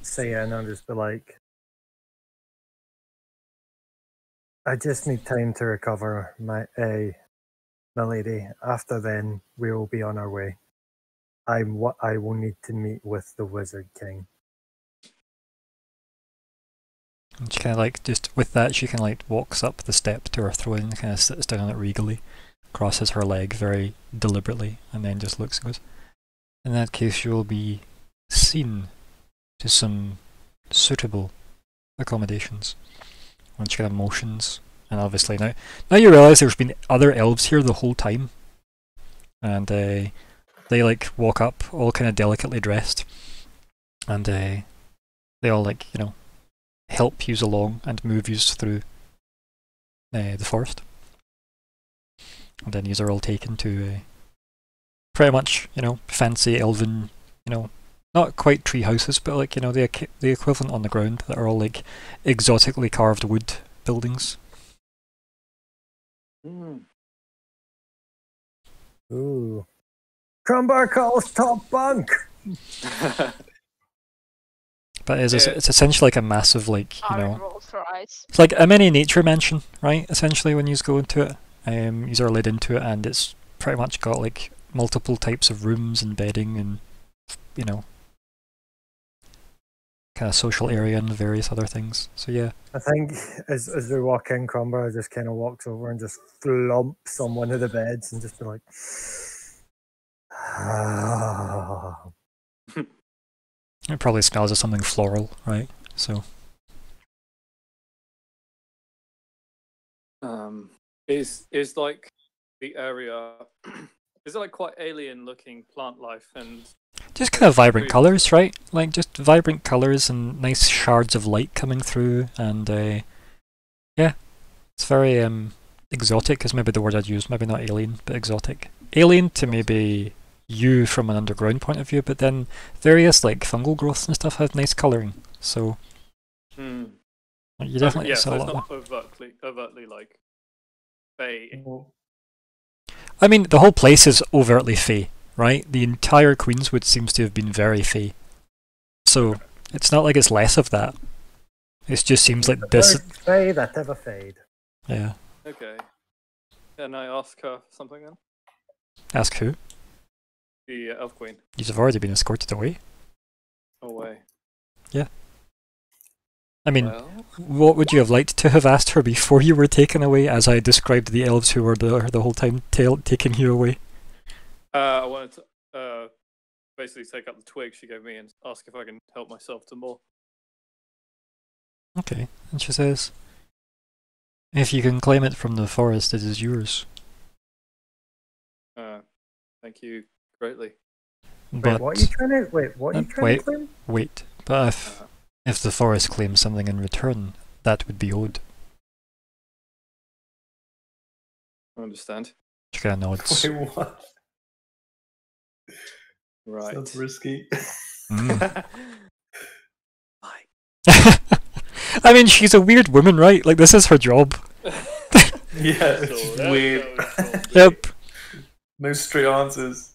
say it and I'll just be like, I just need time to recover my lady. After then, we will be on our way. I will need to meet with the Wizard King. And she kind of like, just with that, she kind of like walks up the step to her throne and kind of sits down on it regally, crosses her leg very deliberately, and then just looks and goes, in that case, you will be seen to some suitable accommodations. And she kind of motions, and obviously now you realise there's been other elves here the whole time, and they like walk up, all kind of delicately dressed, and they all like, you know, help you along and move you through the forest. And then these are all taken to pretty much, you know, fancy elven, you know, not quite tree houses, but like, you know, the equivalent on the ground that are all like exotically carved wood buildings. Ooh. Crumbar calls top bunk! But it's essentially like a massive, like, you Aaron know, rolls her eyes. it's like a mini nature mansion, right? Essentially, when you go into it, you are led into it, and it's pretty much got like multiple types of rooms and bedding, and you know, kind of social area and various other things. So yeah, I think as we walk in, Crumbar just kind of walks over and just flumps on one of the beds and just be like, ah. it probably smells of something floral, right? So is like the area is it like quite alien looking plant life and just kind of vibrant colours, right? Like just vibrant colours and nice shards of light coming through, and yeah, it's very exotic is maybe the word I'd use. Maybe not alien, but exotic. Alien to maybe you from an underground point of view, but then various like fungal growths and stuff have nice colouring. So you definitely so saw a it's lot not overtly like fey. I mean, the whole place is overtly fey, right? The entire Queenswood seems to have been very fey. So it's not like it's less of that. It just seems like this. Fade that ever fade. Yeah. Okay. Can I ask her something then? Ask who? The Elf Queen. You've already been escorted away. Away. Yeah. I mean, Well, what would you have liked to have asked her before you were taken away, as I described the elves who were there the whole time taking you away? I wanted to basically take up the twig she gave me and ask if I can help myself to more. Okay. And she says, if you can claim it from the forest, it is yours. Thank you greatly. But What are you trying to claim? wait, but if the forest claims something in return, that would be owed. I understand. She kind of nods. Wait, what? Right. Sounds risky. Mm. I mean, she's a weird woman, right? Like, this is her job. Yeah, So it's there weird. goes, Yep. No straight answers.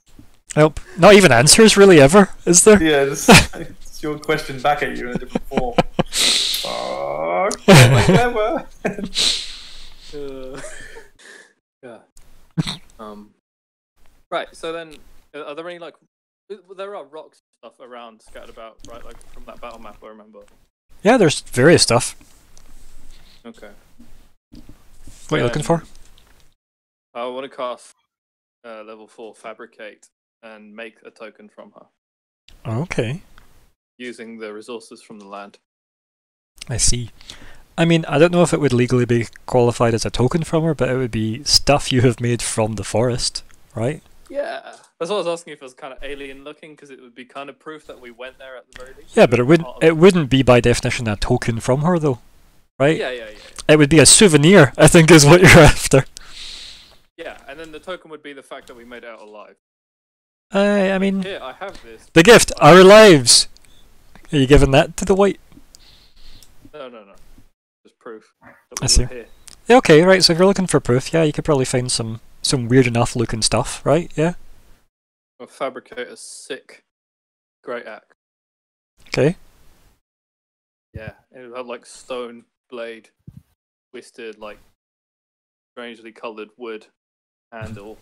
Yep. Not even answers, really, ever, is there? Yeah, it's your question back at you in a different form. Fuck. Clever. Yeah. Right. So then, are there any like? There are rocks and stuff around scattered about, right? Like from that battle map, I remember. Yeah, there's various stuff. Okay. What are you looking for? I want to cast level 4 fabricate and make a token from her Okay. using the resources from the land. I see. I mean, I don't know if it would legally be qualified as a token from her, but it would be stuff you have made from the forest, right? Yeah. That's what I was asking if it was kind of alien looking, because it would be kind of proof that we went there at the very least. Yeah, but it wouldn't be by definition a token from her, though, right? Yeah. It would be a souvenir, I think, is what you're after. Yeah, and then the token would be the fact that we made it out alive. I mean, Here, I have this. the gift, our lives. Are you giving that to the white? No. Just proof that I we see. were here. Yeah, okay, right. So if you're looking for proof, yeah, you could probably find some weird enough looking stuff, right? Yeah. I'll fabricate a sick great axe. Okay. Yeah, it would have like stone blade twisted, like strangely coloured wood handle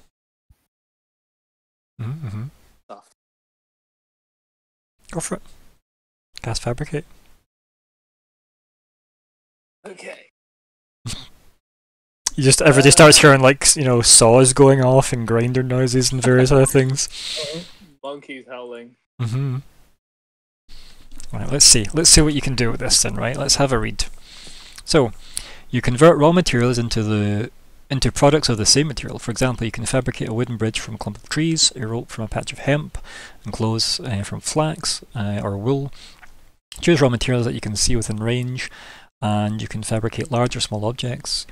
Mm-hmm. stuff. Go for it. Cast Fabricate. Okay. You just everybody starts hearing like saws going off and grinder noises and various other things. Monkeys howling. Mm-hmm. Right, let's see. Let's see what you can do with this then, right? Let's have a read. So, you convert raw materials into products of the same material. For example, you can fabricate a wooden bridge from a clump of trees, a rope from a patch of hemp, and clothes from flax or wool. Choose raw materials that you can see within range, and you can fabricate large or small objects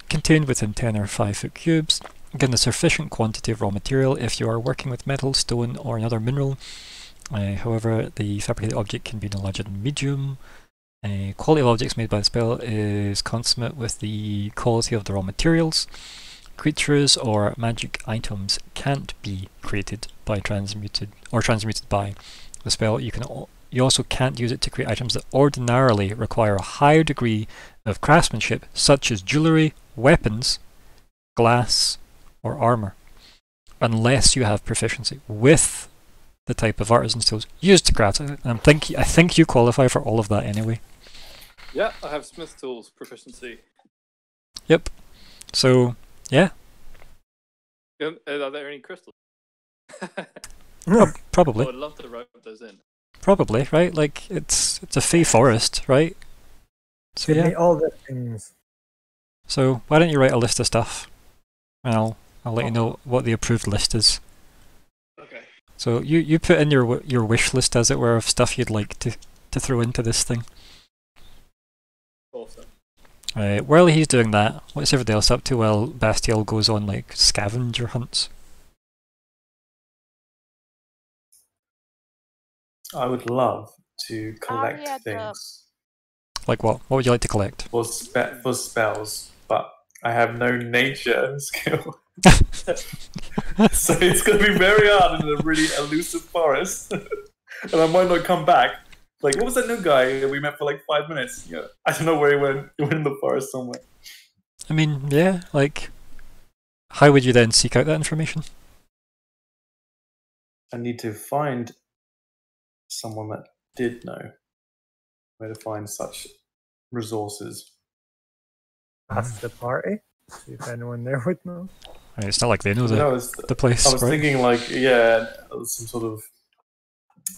contained within 10 or 5 foot cubes. Given a sufficient quantity of raw material, if you are working with metal, stone, or another mineral. However, the fabricated object can be no larger than medium. Quality of objects made by the spell is consummate with the quality of the raw materials. Creatures or magic items can't be created by transmuted by the spell. You also can't use it to create items that ordinarily require a higher degree of craftsmanship, such as jewellery, weapons, glass, or armour, unless you have proficiency with the type of artisan's tools used to craft it. And I think you qualify for all of that anyway. Yeah, I have smith tools proficiency. Yep. So, yeah. Are there any crystals? Probably. I would love to rope those in. Probably, right? Like, it's a fey forest, right? So Give yeah. me all the things. So why don't you write a list of stuff, and I'll let you know what the approved list is. Okay. So you put in your wish list, as it were, of stuff you'd like to throw into this thing. Awesome. While he's doing that, what's everybody else up to while Bastiel goes on like scavenger hunts? I would love to collect Aria, things Like what? What would you like to collect? for spells, but I have no nature skill. So it's going to be very hard in a really elusive forest. And I might not come back. Like, what was that new guy that we met for like 5 minutes? Yeah, I don't know where he went. He went in the forest somewhere. I mean, yeah, like, how would you then seek out that information? I need to find someone that did know where to find such resources. Ask the party. See if anyone there would know. I mean, it's not like they know the place, I was right? thinking like, yeah, some sort of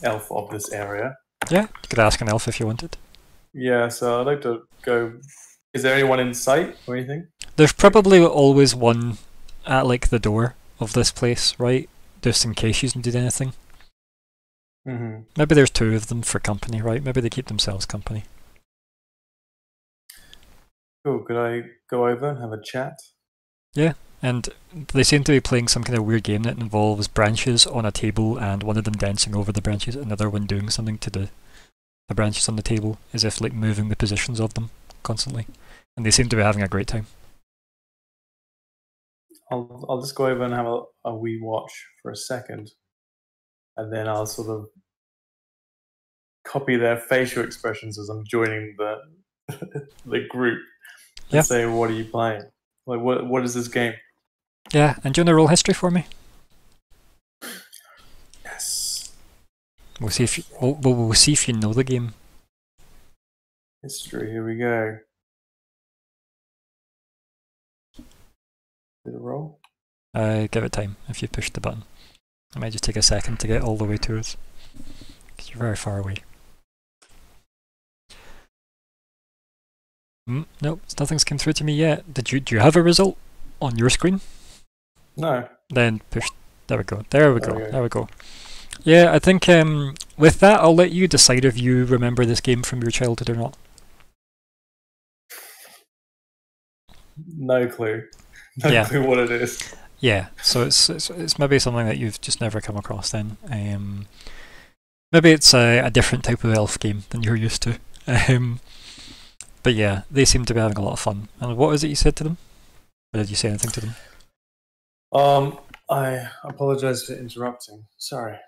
elf of this area. Yeah, you could ask an elf if you wanted. Yeah, so I'd like to go. Is there anyone in sight or anything? There's probably always one at like the door of this place, right? Just in case you did anything. Mm-hmm. Maybe there's 2 of them for company, right? Maybe they keep themselves company. Cool. Could I go over and have a chat? Yeah, and they seem to be playing some kind of weird game that involves branches on a table and one of them dancing over the branches, another one doing something to the branches on the table, as if like moving the positions of them constantly. And they seem to be having a great time. I'll just go over and have a wee watch for a second, and then I'll sort of copy their facial expressions as I'm joining the the group and Yeah. say, "What are you playing? Like, what is this game?" Yeah, and do you want to roll history for me? Yes, We'll see if we'll see if you know the game. history. Here we go. Did it roll? Give it time if you push the button. It might just take a second to get all the way to us, because you're very far away. Nope, nothing's come through to me yet. Do you have a result on your screen? No. Then push. There we go. There we go. Okay. There we go. Yeah, I think with that, I'll let you decide if you remember this game from your childhood or not. No clue. No Yeah. clue what it is. Yeah, so it's maybe something that you've just never come across then. Maybe it's a different type of elf game than you're used to. But yeah, they seem to be having a lot of fun. And what is it you said to them? Or did you say anything to them? I apologize for interrupting. Sorry.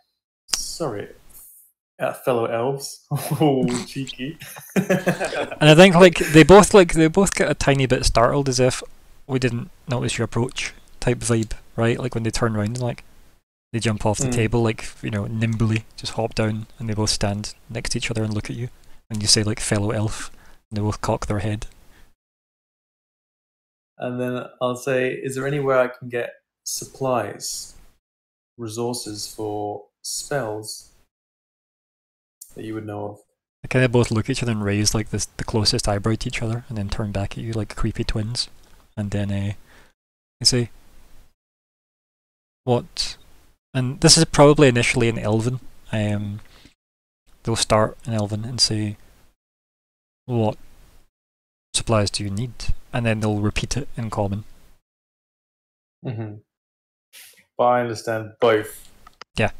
fellow elves. Oh, cheeky. And I think like they both get a tiny bit startled, as if we didn't notice your approach type vibe, right? Like when they turn around and like they jump off the table, like, you know, nimbly just hop down, and they both stand next to each other and look at you, and you say like fellow elf, and they both cock their head. And then I'll say, is there anywhere I can get supplies, resources for spells that you would know of? They kind of both look at each other and raise like the closest eyebrow to each other, and then turn back at you like creepy twins. And then they say, "What?" And this is probably initially in Elven. They'll start in Elven and say, "What supplies do you need?" And then they'll repeat it in Common. Mm-hmm. But I understand both. Yeah.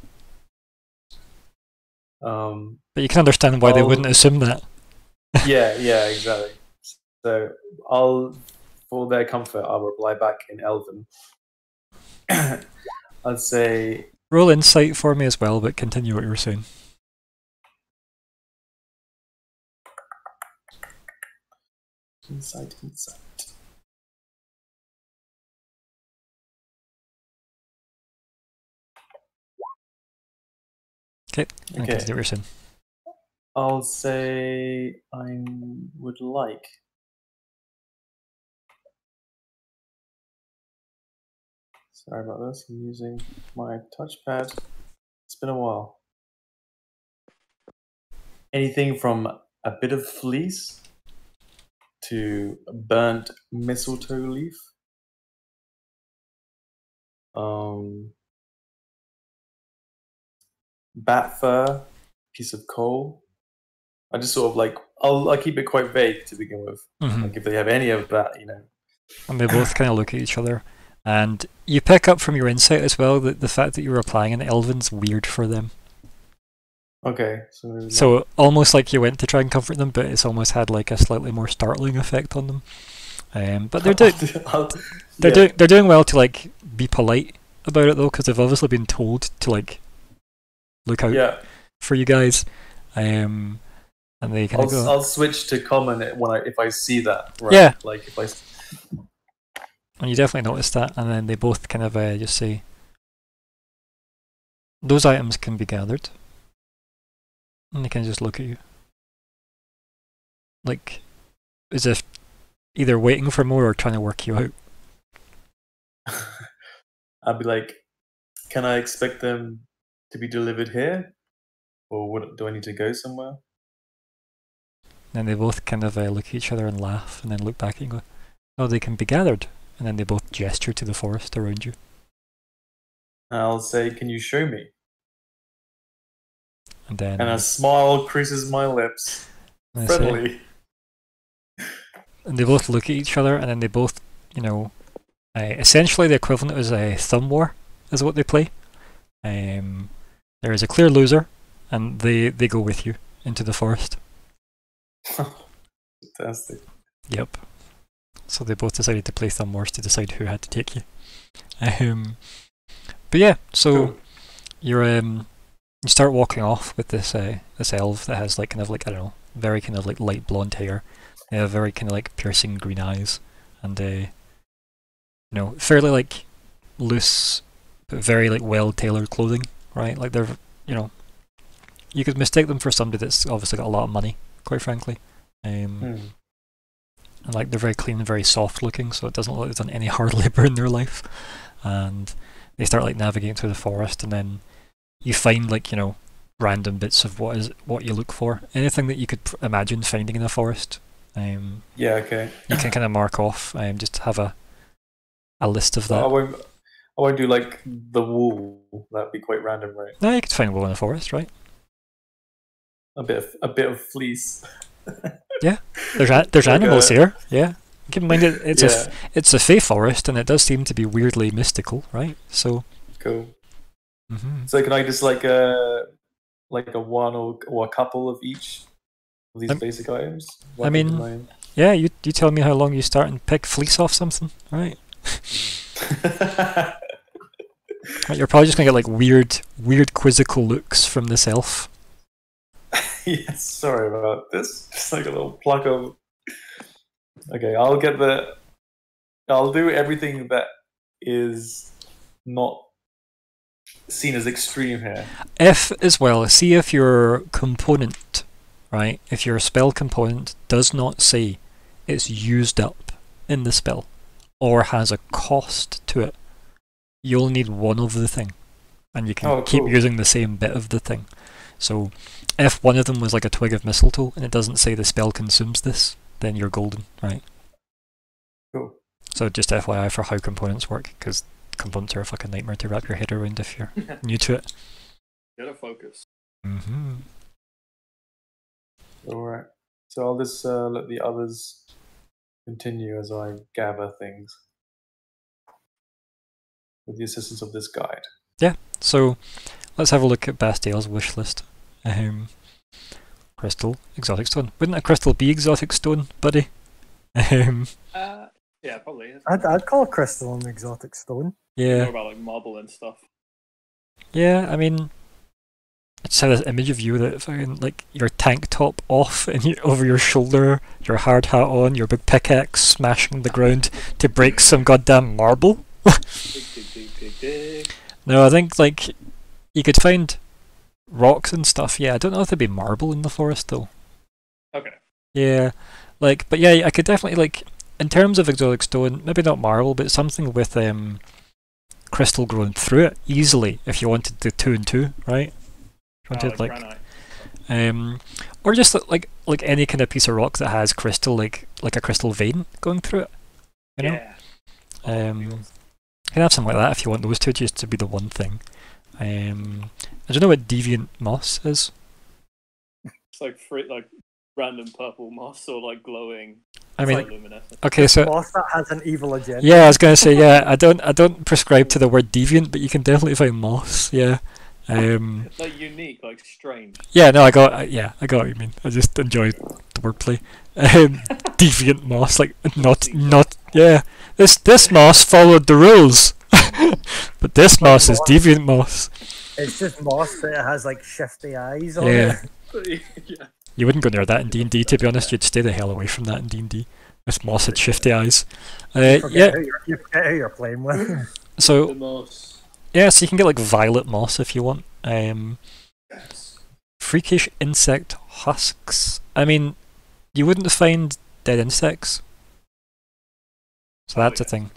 But you can understand why they wouldn't assume that. yeah, exactly. So for their comfort, I'll reply back in Elven. I'd say... Roll insight for me as well, but continue what you were saying. Insight. Okay, continue what you're saying. I'll say I would like... Sorry about this, I'm using my touchpad. It's been a while. Anything from a bit of fleece to burnt mistletoe leaf. Bat fur, piece of coal. I just sort of like, I'll keep it quite vague to begin with. Mm-hmm. Like if they have any of that, you know. And they both kind of look at each other. And you pick up from your insight as well that the fact that you're replying in Elven's weird for them. Okay. So almost like you went to try and comfort them, but it's almost had like a slightly more startling effect on them. But they're doing well to like be polite about it though, because they've obviously been told to like look out for you guys. And they kind of go. I'll switch to common if I see that. Right? Yeah. Like if I. And you definitely notice that, and then they both kind of just say, "Those items can be gathered," and they can just look at you, like as if either waiting for more or trying to work you out. I'd be like, "Can I expect them to be delivered here, or do I need to go somewhere?" And they both kind of look at each other and laugh, and then look back at you and go, "Oh, they can be gathered." And then they both gesture to the forest around you. I'll say, "Can you show me?" And then a smile creases my lips. Friendly. And they both look at each other, and then they both, you know, essentially the equivalent is a thumb war, is what they play. There is a clear loser, and they go with you into the forest. Fantastic. Yep. So they both decided to play Thumb Wars to decide who had to take you. But yeah, so cool. You start walking off with this elf that has like kind of like, I don't know, very kind of like light blonde hair. They have very kind of like piercing green eyes, and you know, fairly like loose but very like well tailored clothing, right? Like they're, you know, you could mistake them for somebody that's obviously got a lot of money, quite frankly. And like they're very clean and very soft looking, so it doesn't look like they've done any hard labour in their life. And they start like navigating through the forest, and then you find like, you know, random bits of what you look for. Anything that you could imagine finding in a forest. Yeah, okay. You can kind of mark off. Just have a list of that. I won't do like the wool. That'd be quite random, right? No, you could find wool in a forest, right? A bit of fleece. Yeah, there's like animals here. Yeah, keep in mind it's a fey forest, and it does seem to be weirdly mystical, right? So cool. Mm-hmm. So can I just like a one or a couple of each of these basic items? I mean, yeah, you tell me how long you start and pick fleece off something, right? You're probably just gonna get like weird quizzical looks from this elf. Yes, sorry about this. Just like a little pluck of. Okay, I'll do everything that is not seen as extreme here. If, as well, see if your component, right, if your spell component does not say it's used up in the spell, or has a cost to it, you'll need one of the thing, and you can keep cool. using the same bit of the thing. So, if one of them was like a twig of mistletoe, and it doesn't say the spell consumes this, then you're golden, right? Cool. So just FYI for how components work, because components are a fucking nightmare to wrap your head around if you're new to it. Gotta focus. Mm-hmm. Alright. So I'll just let the others continue as I gather things with the assistance of this guide. Yeah, so let's have a look at Bastiel's wish list. Crystal, exotic stone. Wouldn't a crystal be exotic stone, buddy? Yeah, probably. I'd call crystal an exotic stone. Yeah. More about like marble and stuff. Yeah, I mean, I just had this image of you that fucking, like, your tank top off and you, over your shoulder, your hard hat on, your big pickaxe smashing the ground to break some goddamn marble. Dig. No, I think, like, you could find rocks and stuff, yeah. I don't know if there'd be marble in the forest, though. Okay. Yeah, like, but yeah, I could definitely, like, in terms of exotic stone, maybe not marble, but something with crystal growing through it easily if you wanted to 2 and 2, right? If you wanted Granite. or just like any kind of piece of rock that has crystal, like a crystal vein going through it. You know? Yeah. You can have something like that if you want those two just to be the one thing. I don't know what deviant moss is. It's like random purple moss or like glowing. I mean, like luminescent. okay, so Moss that has an evil agenda. yeah, I was gonna say yeah. I don't prescribe to the word deviant, but you can definitely find moss. Yeah. Like unique, like strange. Yeah, no, I got what you mean. I just enjoyed the wordplay. Deviant moss, like not yeah. This moss followed the rules, but this moss is deviant moss. It's just moss that has like shifty eyes on Yeah. it. Yeah. You wouldn't go near that in D&D, to be honest. You'd stay the hell away from that in D&D. If moss had shifty eyes. You Yeah. forget who you're playing with. So The moss. yeah, so you can get like violet moss if you want. Yes. Freakish insect husks. I mean, you wouldn't find dead insects. So that's a thing.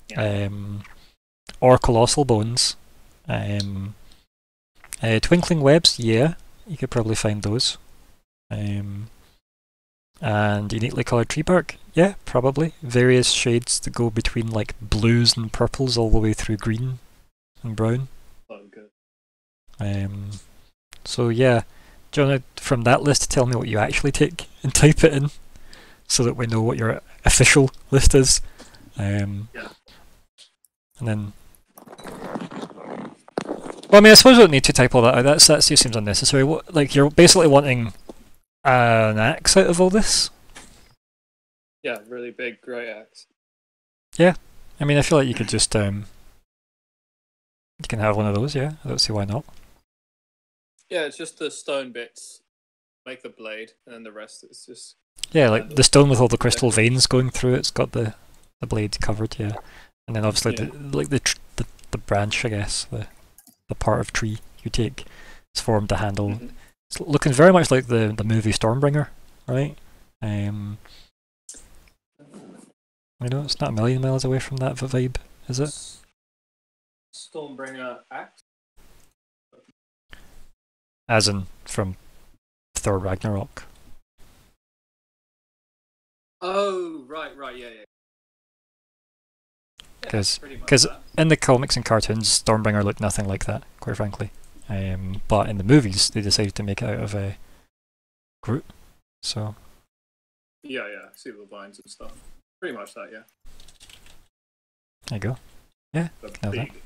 Yeah. Or colossal bones. Twinkling webs, yeah, you could probably find those. And uniquely coloured tree bark, yeah, probably. Various shades that go between like blues and purples all the way through green and brown. So good. So yeah, do you want to, from that list, tell me what you actually take and type it in, so that we know what your official list is. Yeah. And then, well, I mean, I suppose we don't need to type all that out. That just seems unnecessary. What, like, you're basically wanting an axe out of all this? Yeah, really big grey axe. I mean, I feel like you could just you can have one of those. Yeah, I don't see why not. Yeah, it's just the stone bits make the blade, and then the rest is just. Yeah, like the stone with all the crystal veins going through. It's got the blade covered. Yeah, and then obviously the branch, I guess, the part of tree you take is formed to handle. Mhm. It's looking very much like the movie Stormbringer, right? You know, it's not a million miles away from that vibe, is it? Stormbringer axe. As in from Thor Ragnarok. Oh, right, yeah. Because Pretty much because that. in the comics and cartoons, Stormbringer looked nothing like that, quite frankly. But in the movies, they decided to make it out of a Groot. So Yeah, see the vines and stuff. Pretty much that, yeah. there you go. Yeah, The know that. big,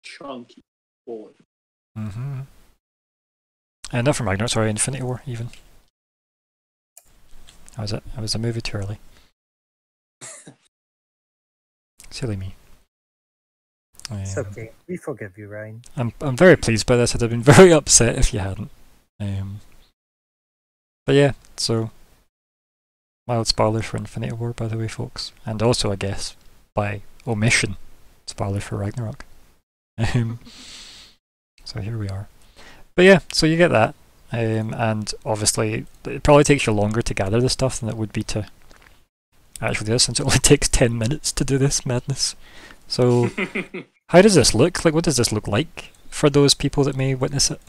chunky board. Mm-hmm. And not from Ragnarok, sorry, Infinity War even. How was it? I was a movie too early. Silly me. It's okay. We forgive you, Ryan. I'm very pleased by this. I'd have been very upset if you hadn't. But yeah, so mild spoilers for Infinity War, by the way, folks, and also I guess by omission, spoilers for Ragnarok. So here we are. But yeah, so you get that, and obviously it probably takes you longer to gather the stuff than it would be to actually do this, since it only takes 10 minutes to do this madness. So how does this look? Like, what does this look like for those people that may witness it?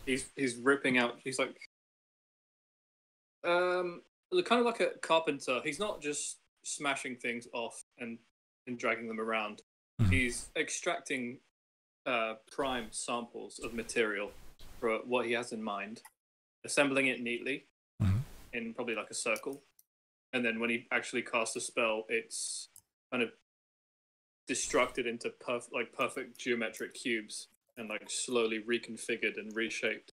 He's ripping out. He's like, kind of like a carpenter. He's not just smashing things off and dragging them around. Mhm. He's extracting prime samples of material for what he has in mind, assembling it neatly Mhm. in probably like a circle, and then when he actually casts a spell, it's kind of destructed into perfect geometric cubes and like slowly reconfigured and reshaped,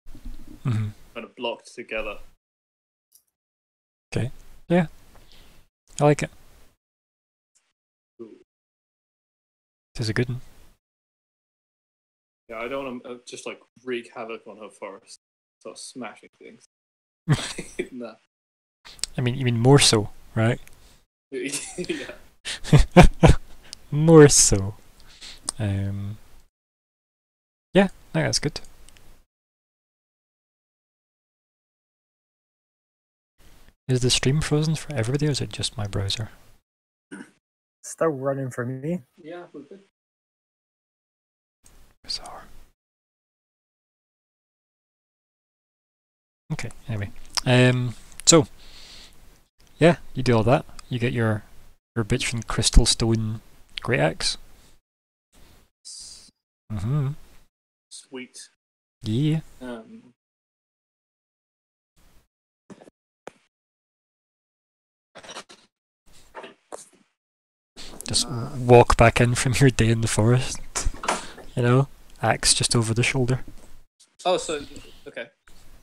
Mhm. kind of blocked together. Okay. Yeah. I like it. Ooh. This is a good one. Yeah, I don't want to just like wreak havoc on her forest, start smashing things. Nah. I mean, you mean more so, right? Yeah. More so. Yeah, I think that's good. Is the stream frozen for everybody, or is it just my browser? Still running for me. Yeah, we're good. Bizarre. Okay, anyway. So, yeah, you do all that. You get your bitch from Crystal Stone Great Axe. Mm-hmm. Sweet. Yeah. Just walk back in from your day in the forest. You know, axe just over the shoulder. Oh, so okay.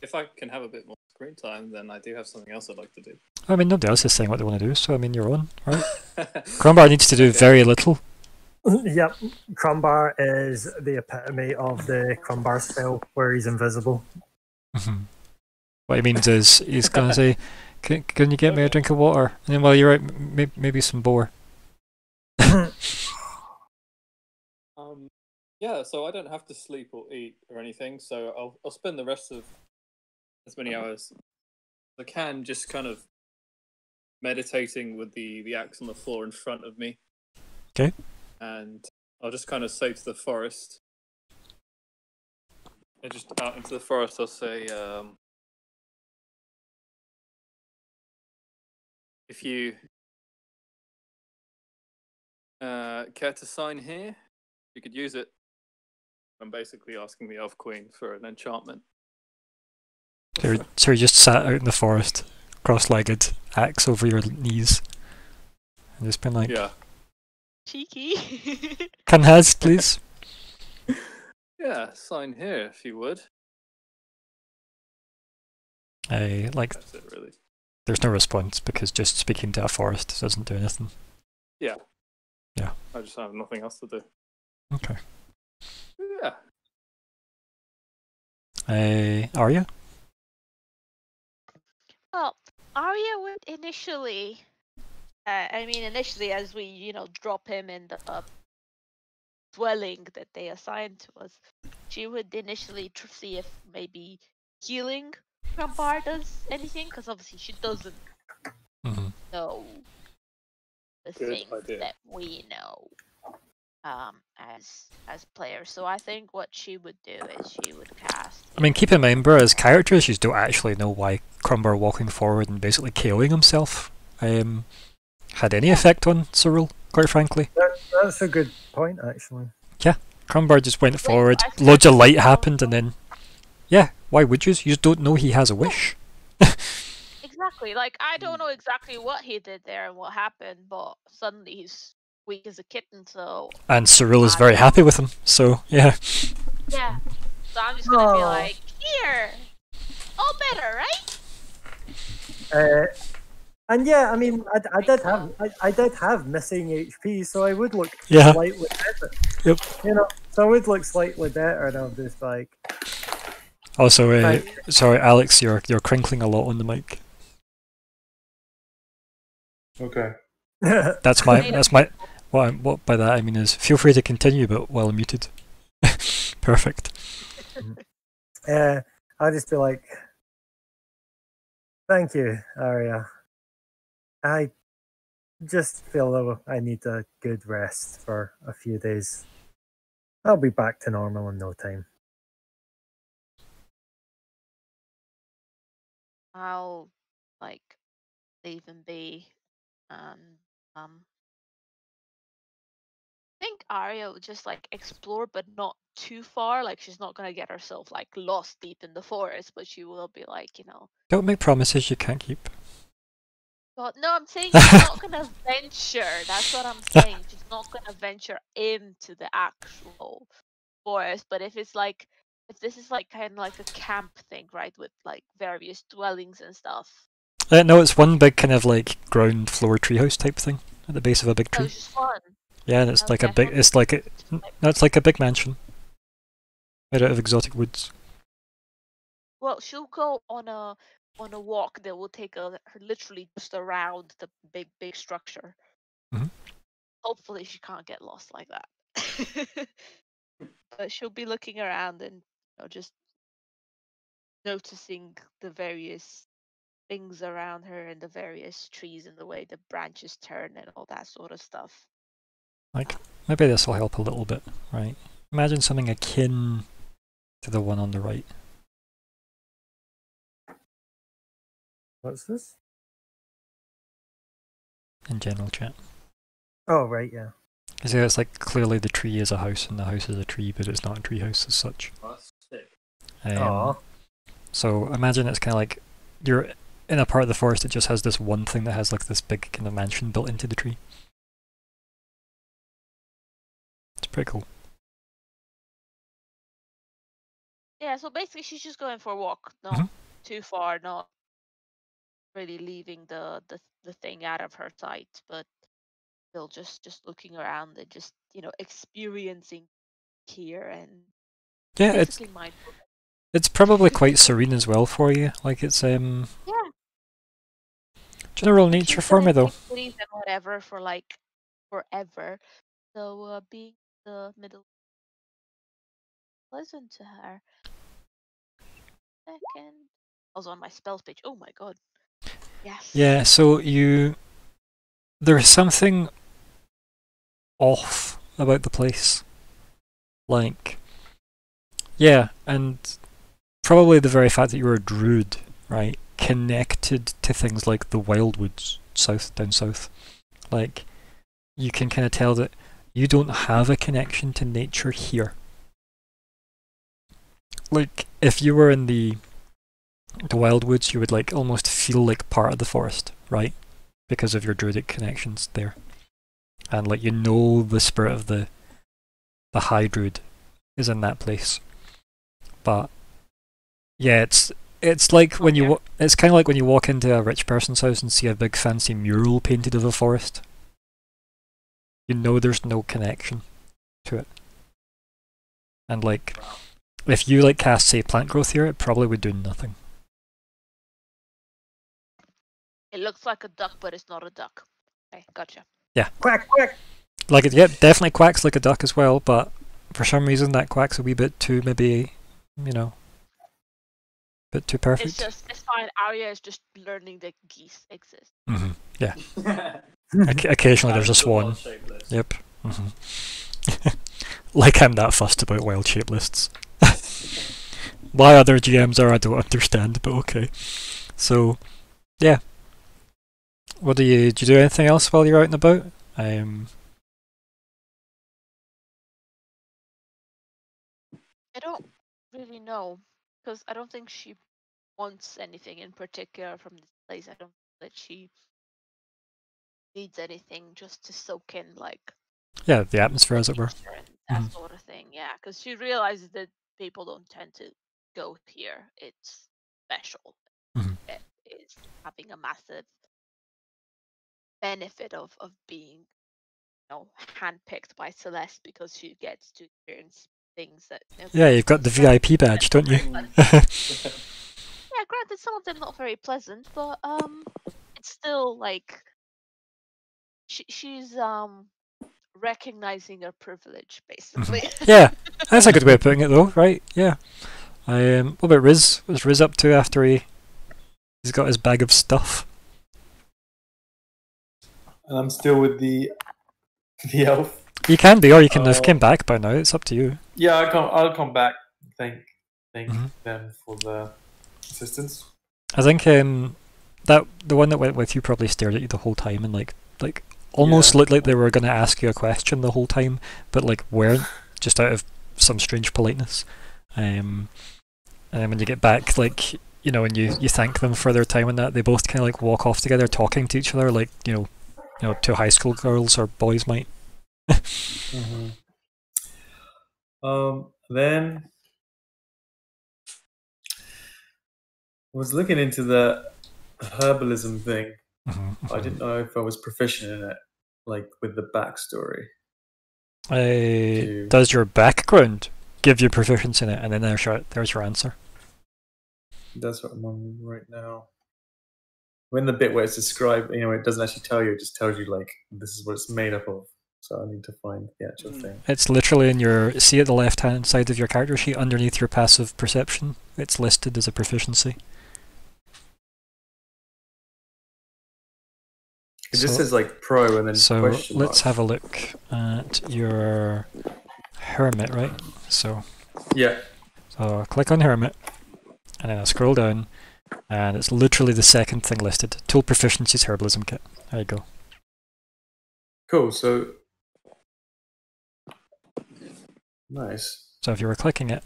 If I can have a bit more screen time, then I do have something else I'd like to do. I mean, nobody else is saying what they want to do, so I mean, you're on, right? Crumbar needs to do very little. Yep, Crumbar is the epitome of the Crumbar spell where he's invisible. Mhm. What he means is he's gonna say, "Can you get me a drink of water?" And then while you're out, maybe some boar. Yeah, so I don't have to sleep or eat or anything, so I'll spend the rest of as many hours as I can just kind of meditating with the axe on the floor in front of me. Okay. And I'll just kind of say to the forest, and just out into the forest, I'll say, if you care to sign here, you could use it. I'm basically asking the Elf Queen for an enchantment. So you just sat out in the forest, cross-legged, axe over your knees, and just been like, Yeah. Cheeky. "Can has, please?" Yeah, sign here if you would. Like, That's it, really. there's no response because just speaking to a forest doesn't do anything. Yeah. Yeah. I just have nothing else to do. Okay. Yeah. Arya? Well, Arya would initially, initially as we, drop him in the dwelling that they assigned to us, she would initially see if maybe healing Crumbar does anything, because obviously she doesn't Mm-hmm. know the Good things idea. that we know as players. So I think what she would do is she would cast. I mean, keep in mind, bro, as characters, you don't actually know why Crumbar walking forward and basically KOing himself had any effect on Cyril, quite frankly. That's a good point, actually. Crumbar just went forward, I said loads of light no. happened, and then, yeah, why would you? You just don't know he has a wish. Exactly. Like, I don't know exactly what he did there and what happened, but suddenly he's weak as a kitten, so And Cyril is very happy with him, so, yeah. yeah. So I'm just gonna be Oh. like, here! All better, right? And yeah, I mean, I did have missing HP, so I would look Yeah. slightly better. Yep. So I would look slightly better, and I'm just like, Also, Right. sorry, Alex, you're crinkling a lot on the mic. Okay. That's my. What by that I mean is, feel free to continue, but while muted. Perfect. I'll just be like, thank you, Arya. I just feel that I need a good rest for a few days. I'll be back to normal in no time. I'll like leave and be. I think Arya would just like explore, but not too far. Like she's not gonna get herself like lost deep in the forest, but she will be like, Don't make promises you can't keep. God, no, I'm saying she's not gonna venture. That's what I'm saying. She's not gonna venture into the actual forest. But if this is like kind of like a camp thing, right, with like various dwellings and stuff. No, it's one big kind of like ground floor treehouse type thing at the base of a big That tree. was just fun. Yeah, and it's like a Okay, big. It's like no, it's like a big mansion made out of exotic woods. Well, she'll go on a walk that will take her literally just around the big structure. Mhm. Hopefully, she can't get lost like that. But she'll be looking around and just noticing the various things around her and the various trees and the way the branches turn and all that sort of stuff. Like, maybe this will help a little bit, right? Imagine something akin to the one on the right. What's this? In general chat. Oh, right, yeah. Because it's like clearly the tree is a house and the house is a tree, but it's not a tree house as such. That's sick. Aw. So imagine it's kind of like you're in a part of the forest that just has this one thing that has like this big kind of mansion built into the tree. It's pretty cool. Yeah, so basically she's just going for a walk, not Mhm. too far, not really leaving the thing out of her sight, but still just looking around and just experiencing here and Yeah, basically mindful. it's probably quite serene as well for you. Like it's Yeah, general like nature she's for been me in though. big cities and whatever for like forever, so being the middle pleasant to her. Second, I was on my spells page. Oh my god. Yes. Yeah, so there's something off about the place. Like, yeah, and probably the very fact that you're a druid, right, connected to things like the wildwoods down south. Like, you can kind of tell that you don't have a connection to nature here. Like, if you were in the wildwoods, you would like almost feel like part of the forest, right? Because of your druidic connections there. And like you know the spirit of the high druid is in that place. But yeah, it's like when you it's kind of like when you walk into a rich person's house and see a big fancy mural painted of a forest. You know there's no connection to it. And like if you like cast say plant growth here, it probably would do nothing. It looks like a duck, but it's not a duck. Okay, gotcha. Yeah. Quack, quack! Like it, yeah, definitely quacks like a duck as well, but for some reason that quacks a wee bit too maybe, a bit too perfect. It's fine. Arya is just learning that geese exist. Mm-hmm. Yeah. Occasionally there's a swan. Shapeless. Yep. Mm-hmm. Like I'm that fussed about wild shape lists. Why other GMs are, I don't understand, but okay. So, yeah. What do you do anything else while you're out and about? I don't really know, because I don't think she wants anything in particular from this place. I don't think that she needs anything just to soak in like Yeah, the atmosphere as it were. nature and that sort of thing. Yeah, because she realizes that people don't tend to go here. It's special. Mhm. It is having a massive benefit of being handpicked by Celeste, because she gets to experience things that. Yeah, you've got the VIP badge, don't you? Yeah, granted, some of them not very pleasant, but it's still like she's recognizing her privilege, basically. Yeah, that's a good way of putting it, though, right? Yeah. What about Riz? What's Riz up to after he's got his bag of stuff? And I'm still with the elf. You can be, or you can have came back by now. It's up to you. Yeah, I'll come back. Thank Mhm. them for the assistance. I think that the one that went with you probably stared at you the whole time and like almost Yeah. looked like they were going to ask you a question the whole time, but like weren't, just out of some strange politeness. And then when you get back, like, you know, and you thank them for their time and that, they both kind of like walk off together, talking to each other, like you know, two high school girls or boys might. Then I was looking into the herbalism thing. I didn't know if I was proficient in it, like with the backstory. Does your background give you proficiency in it? And then there's your answer. That's what I'm on right now. When the bit where it's described, it doesn't actually tell you; it just tells you like this is what it's made up of. So I need to find the actual thing. It's literally in see at the left-hand side of your character sheet, underneath your passive perception. It's listed as a proficiency. It just says like pro and then question mark. Let's have a look at your hermit, right? So Yeah. So click on hermit, and then I scroll down, and it's literally the second thing listed. Tool proficiencies herbalism kit. There you go. Cool. So nice. So if you were clicking it,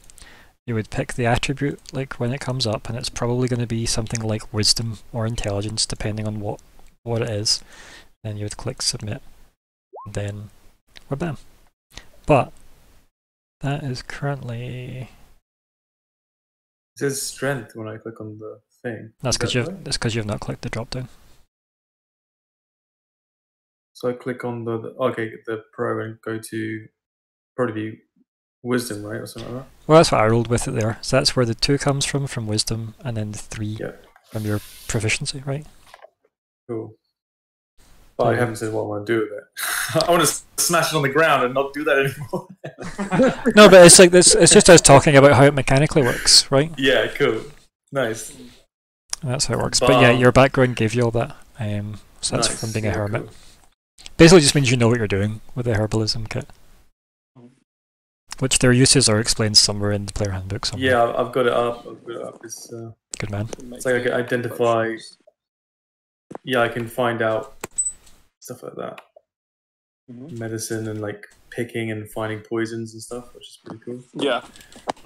you would pick the attribute like when it comes up, and it's probably going to be something like wisdom or intelligence, depending on what it is. Then you would click submit, and then bam. But that is currently. It says strength when I click on the thing. That's because you've not clicked the drop down. So I click on the pro and go to probably wisdom, right, or something like that. Well, that's what I rolled with it there. So that's where the 2 comes from wisdom, and then the 3 from your proficiency, right? Cool. But I haven't said what I want to do with it. I want to smash it on the ground and not do that anymore. No, but it's like this. It's just us talking about how it mechanically works, right? Yeah, cool, nice. And that's how it works. But yeah, your background gave you all that. So that's from being a hermit. Cool. Basically, just means you know what you're doing with the herbalism kit, which their uses are explained somewhere in the player handbook. Somewhere. Yeah, I've got it up. It's, good man. It's like I can identify. Yeah, I can find out stuff like that. Medicine and like picking and finding poisons and stuff, which is pretty cool. Yeah,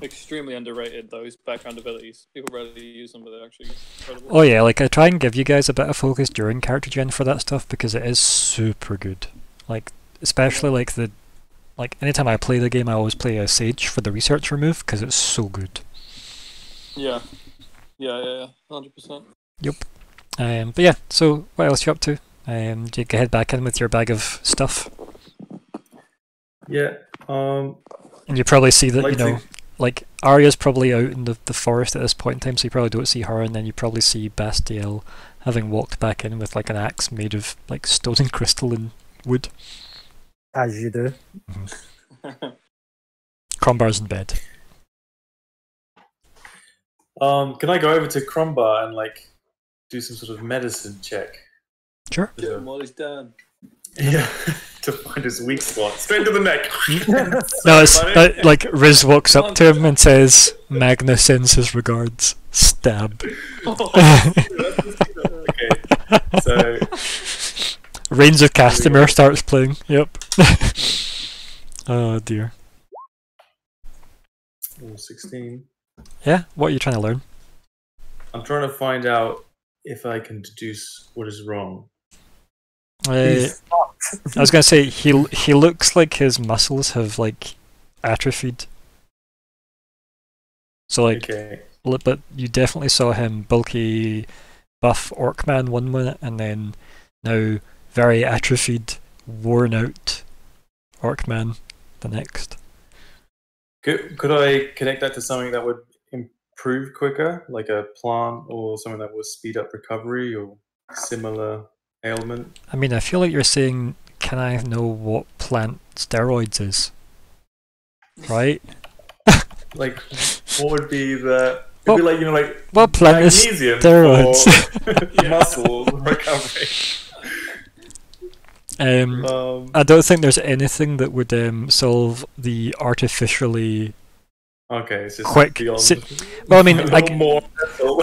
extremely underrated, those background abilities. People rarely use them, but they're actually incredible. Oh yeah, like I try and give you guys a bit of focus during character gen for that stuff because it is super good. Like especially like anytime I play the game, I always play a sage for the research remove because it's so good. Yeah, 100%. Yep. But yeah, so what else you up to? Do you head back in with your bag of stuff? Yeah. And you probably see that, like Arya's probably out in the forest at this point in time, so you probably don't see her, and then you probably see Bastiel having walked back in with like an axe made of like stone and crystal and wood. As you do. Crombar's in bed. Can I go over to Crombar and like do some sort of medicine check? Sure. Get him while he's down. Yeah, to find his weak spot. Straight to the neck. No, it's like Riz walks up to him and says, "Magna sends his regards." Stab. Okay. So Reigns of Castamere starts playing. Yep. Oh dear. 16. Yeah, what are you trying to learn? I'm trying to find out if I can deduce what is wrong. I was gonna say he looks like his muscles have like atrophied. So like, but you definitely saw him bulky, buff Orcman one minute, and then now very atrophied, worn out Orcman the next. Could I connect that to something that would improve quicker, like a plant or something that would speed up recovery or similar ailment? I mean, I feel like you're saying, can I know what plant steroids is? Right? Like, what would be the? It'd Well- be like, you know, like What plant is magnesium steroids? for muscle recovery. I don't think there's anything that would solve the artificially Okay, it's just quick. beyond. Well, I mean, a little more.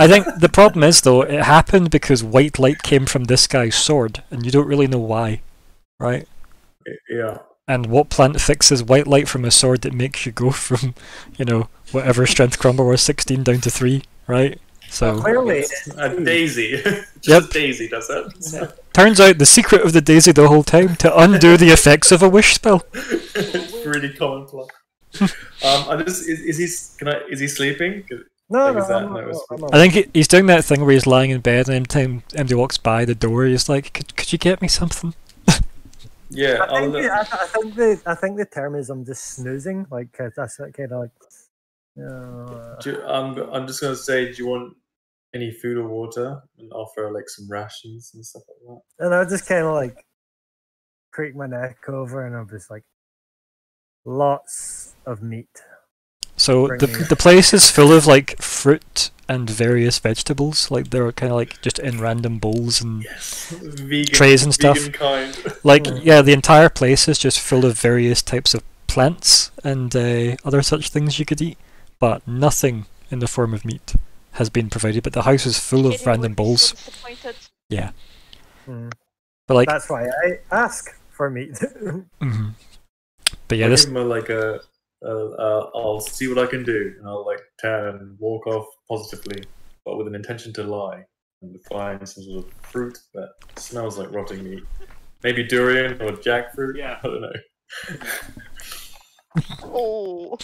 I think the problem is though, it happened because white light came from this guy's sword, and you don't really know why, right? Yeah. And what plant fixes white light from a sword that makes you go from, whatever strength crumble was 16 down to 3, right? So Clearly, A daisy. Just Yep. a daisy does it. turns out the secret of the daisy the whole time to undo the effects of a wish spell. Really common plot. I just is he sleeping? no, Like, no, is that- I'm that was- not- I think he's doing that thing where he's lying in bed, and every time MD walks by the door, he's like, "Could you get me something?" Yeah. I think, I'll, I think the term is I'm just snoozing. Like that's kind of like. I'm just gonna say, do you want any food or water? And offer like some rations and stuff like And I just kind of like creak my neck over, and I'm just like, lots of meat. So Bring the me- the place is full of like fruit and various vegetables. Like they're kind of like just in random bowls and that. Yes. Vegan Trays and stuff. Vegan kind. like yeah, the entire place is just full of various types of plants and other such things you could eat, but nothing in the form of meat has been provided. But the house is full of Kitty random would be so bowls. disappointed. Mm. But like, That's why I ask for meat. mhm. But yeah, I'll this give him I'll see what I can do, and I'll like turn and walk off positively, but with an intention to lie and find some sort of fruit that smells like rotting meat. Maybe durian or jackfruit. Yeah. I don't know. Oh.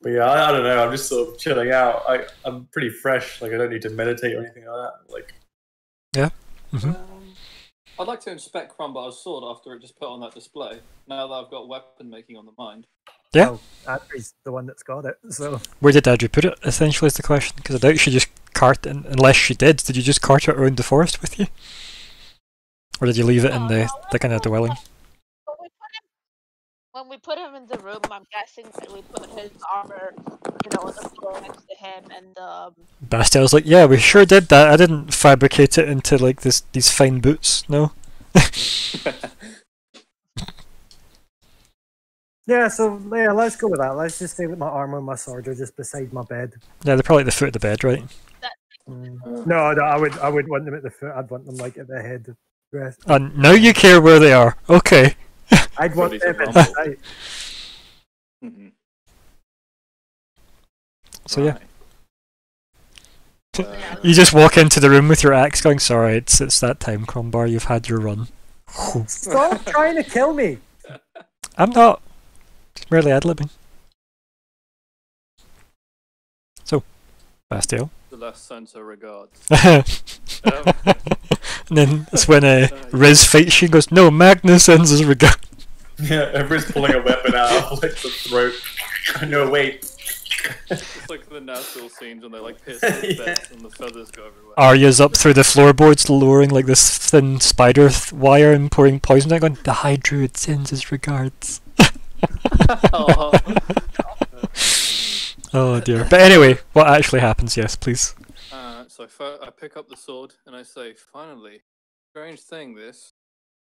But yeah, I don't know. I'm just sort of chilling out. I'm pretty fresh. Like I don't need to meditate or anything like that. Like I'd like to inspect Crumbar's sword after it just put on that display. Now that I've got weapon making on the mind. Yeah. Well, Andrew's the one that's got it. So where did Adri put it? Essentially, is the question, because I doubt she just cart it. Unless she did you just cart it around the forest with you, or did you leave it in the kind of dwelling? When we put him in the room, I'm guessing that we put his armor, on the floor next to him, and Bastiel's like, yeah, we sure did that. I didn't fabricate it into like these fine boots. No. yeah, so yeah, let's go with that. Let's just say that my armor and my sword are just beside my bed. Yeah, they're probably at the foot of the bed, right? No, I would want them at the foot. I'd want them like at the head. Rest. And now you care where they are. Okay. I'd want Ready to them at rumble. the side. Mhm. So yeah, Right. you just walk into the room with your axe, going, "Sorry, it's that time, Crumbar. You've had your run." Stop trying to kill me. I'm not. Just merely ad-libbing. So, Bastiel. The last center regards. And then that's when Riz fights you and goes, "No, Magnus sends his regard." yeah, everybody's pulling a weapon out of like the throat. No, wait. It's like the natural scenes when they like pierce his Yeah. vest and the feathers go everywhere. Arya's up through the floorboards, lowering like this thin spider wire and pouring poison out, going, "The High Druid sends his regards." Oh. Oh dear. But anyway, what actually happens? Yes, please. So I pick up the sword and I say, "Finally, strange thing this.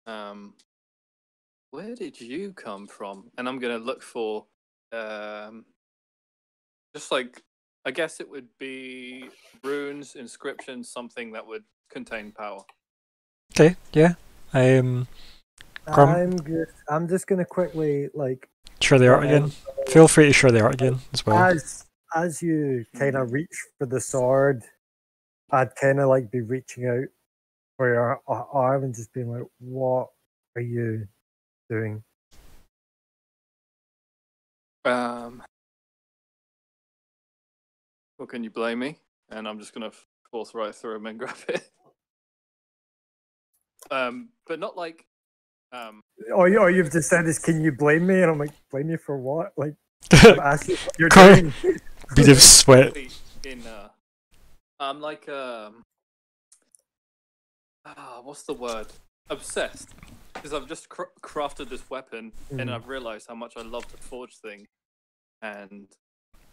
Where did you come from?" And I'm gonna look for, just like, I guess it would be runes, inscriptions, something that would contain power. Okay. Yeah. Crumb. I'm just gonna quickly like Share the art again. Feel free to share the art again as well. as you kind of reach for the sword, I'd kind of like be reaching out for your arm and just being like, "What are you doing?" Well, can you blame me? And I'm just gonna force right through him and grab it. But not like Or you've just said is, can you blame me? And I'm like, blame you for what? Like, I've asked you what you're Car- doing. Bead of sweat. in I'm like what's the word? Obsessed. Because I've just crafted this weapon, and I've realized how much I love to forge thing, and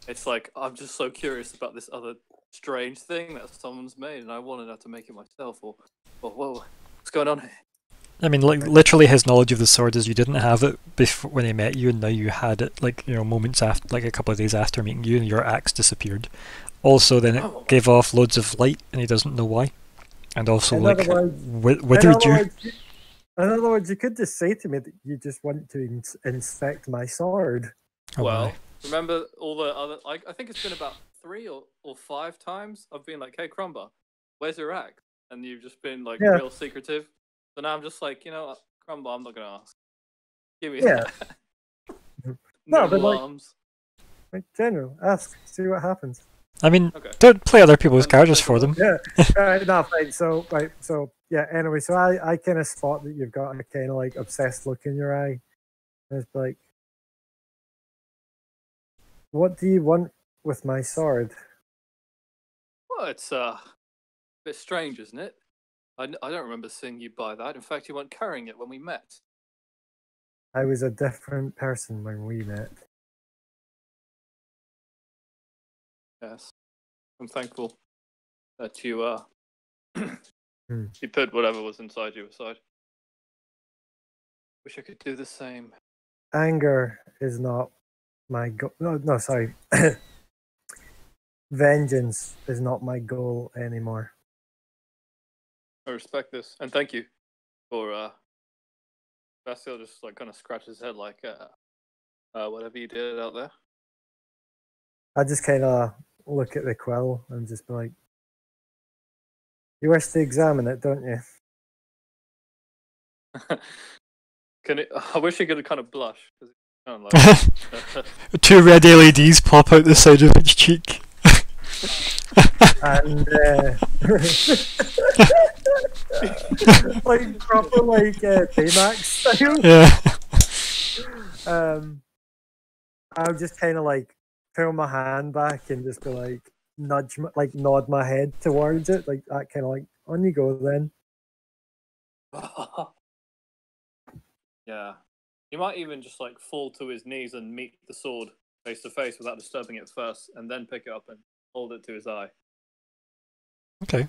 it's like I'm just so curious about this other strange thing that someone's made, and I wanted to make it myself. Or whoa, what's going on here? I mean, like literally, his knowledge of the sword is you didn't have it before when he met you, and now you had it. Like moments after, like a couple of days after meeting you, and your axe disappeared. Also, then it gave off loads of light, and he doesn't know why. And also, withered you. In other words, you could just say to me that you just want to inspect my sword. Oh, well, my. remember all the other? I think it's been about 3 or 5 times I've been like, "Hey, Crumbar, where's your axe?" And you've just been like real secretive. So now I'm just like, Crumbar, I'm not gonna ask. Give me that. No, but like general, ask, see what happens. I mean, don't play other people's characters for them. Yeah, no, fine. So yeah. Anyway, so I kind of spot that you've got a kind of like obsessed look in your eye. And it's like, what do you want with my sword? Well, it's a bit strange, isn't it? I don't remember seeing you buy that. In fact, you weren't carrying it when we met. I was a different person when we met. Yes, I'm thankful that you you put whatever was inside you aside. Wish I could do the same. Anger is not my goal. No, sorry. Vengeance is not my goal anymore. I respect this, and thank you for Bastille just like kind of scratches his head like whatever you did out there. I just kind of look at the quill and just be like, you wish to examine it, don't you? I wish you could kind of blush. Kind of like, 2 red LEDs pop out the side of each cheek. And like proper like Baymax style. Yeah. I'll just kind of like pull my hand back and just be like nod my head towards it, like that kind of like, on you go then. Yeah. You might even just like fall to his knees and meet the sword face to face without disturbing it first, and then pick it up and hold it to his eye. Okay.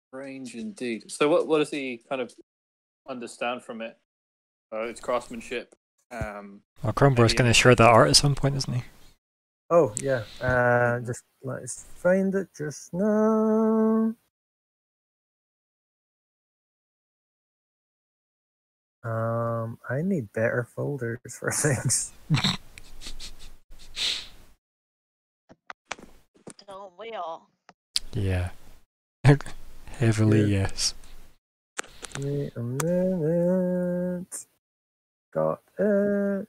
Strange indeed. So what does he kind of understand from it? It's craftsmanship. Well, Crumbar's going to share that art at some point, isn't he? Oh yeah. Just let's find it just now. I need better folders for things. Don't we all? Yeah. Heavily, yes. Wait a minute. Got it.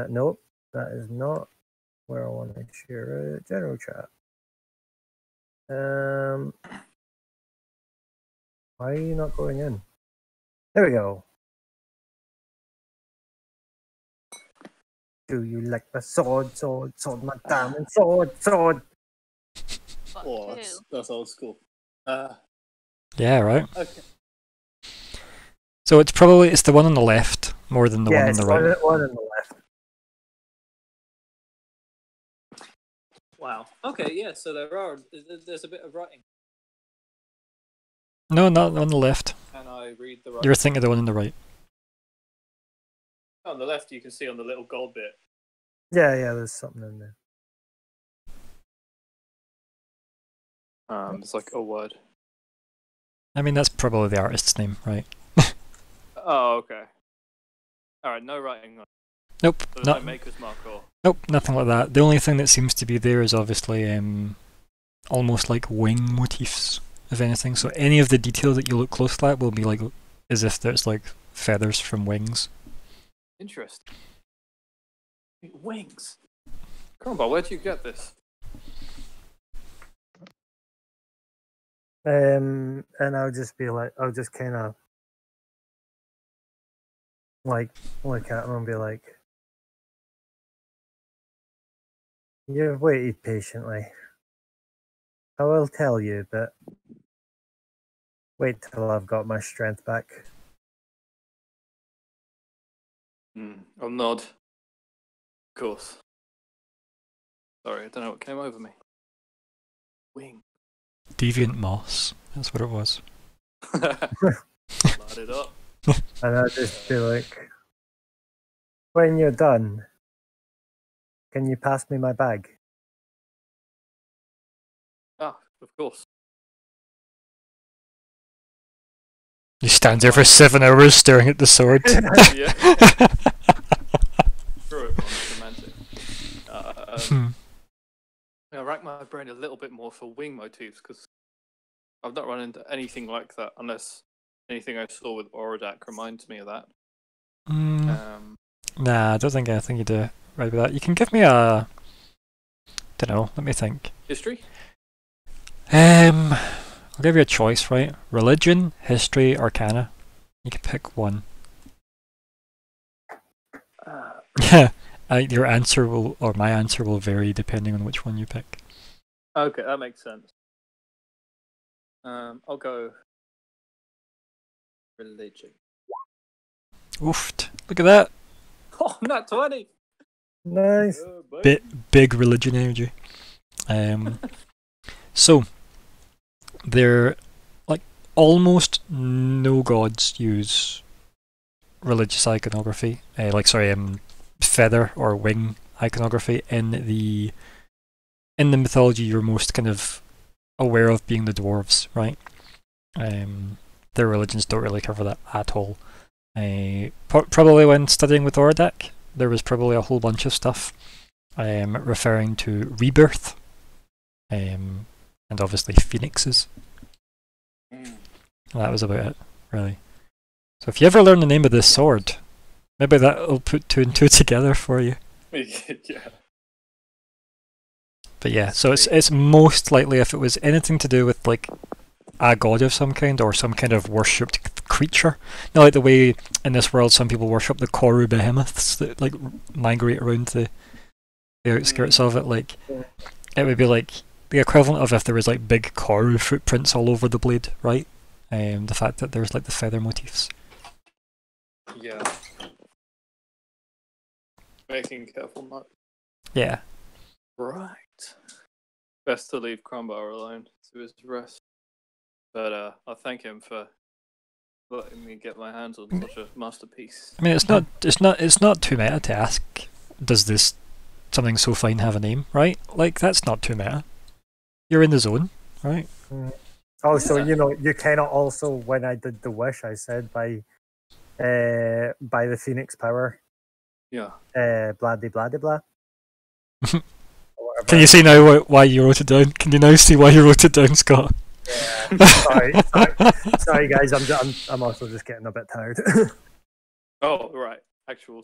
Nope, that is not where I want to share it. General chat. Why are you not going in? There we go. Do you like my sword, my diamond sword? Fuck Oh, you. that's old school. Yeah, right. Okay. So it's the one on the left more than the one on the right. Yeah, one on the left. Wow. Okay, yeah, so there's a bit of writing. No, not on the left. Can I read the right? You're thinking of the one on the right. On the left, you can see on the little gold bit. Yeah, there's something in there. It's like a word. I mean, that's probably the artist's name, right? Oh, okay. Alright, no writing. Nope, So there's no maker's mark or... Nope, nothing like that. The only thing that seems to be there is obviously almost like wing motifs, if anything. So any of the detail that you look close at will be like as if there's like feathers from wings. Interesting. Wings. Come on, where'd you get this? And I'll just be like, I'll just kind of like look at him and be like, "You've waited patiently. I will tell you, but wait till I've got my strength back." I'll nod. Of course. Sorry, I don't know what came over me. Wing. Deviant moss. That's what it was. Light it up. And I'll just be like, "When you're done, can you pass me my bag?" Ah, of course. You stand there for 7 hours staring at the sword. Yeah. Screw it, I'm romantic. I rack my brain a little bit more for wing motifs because I've not run into anything like that unless anything I saw with Orodak reminds me of that. Nah, I don't think anything you do right with that. You can give me a... don't know, let me think. History? I'll give you a choice, right? Religion, history, arcana. You can pick one. Yeah, your answer will, or my answer will vary depending on which one you pick. Okay, that makes sense. I'll go religion. Oofed. Look at that. Oh, not 20. Nice. Big religion energy. So there, like, almost no gods use religious iconography. Feather or wing iconography in the mythology you're most kind of aware of being the dwarves, right? Their religions don't really cover that at all. Probably when studying with Orodak, there was probably a whole bunch of stuff referring to rebirth, and obviously phoenixes. That was about it, really. So if you ever learn the name of this sword, maybe that'll put 2 and 2 together for you. Yeah. But yeah, so it's most likely if it was anything to do with like a god of some kind or some kind of worshipped creature. You know, like the way in this world some people worship the Koru behemoths that like migrate around the outskirts of it. Like it would be like the equivalent of if there was like big Koru footprints all over the blade, right? The fact that there's like the feather motifs. Yeah. Making careful note. Yeah. Right. Best to leave Crumbar alone to his rest. But I thank him for letting me get my hands on such a masterpiece. I mean, it's not too meta to ask, does this something so fine have a name, right? Like that's not too meta. You're in the zone, right? Also, you know, you cannot also, when I did the wish, I said by the Phoenix power. Yeah. Blah de blah de blah. Can you see now why you wrote it down? Can you now see why you wrote it down, Scott? Yeah. Sorry, guys. I'm also just getting a bit tired. Oh, right. Actual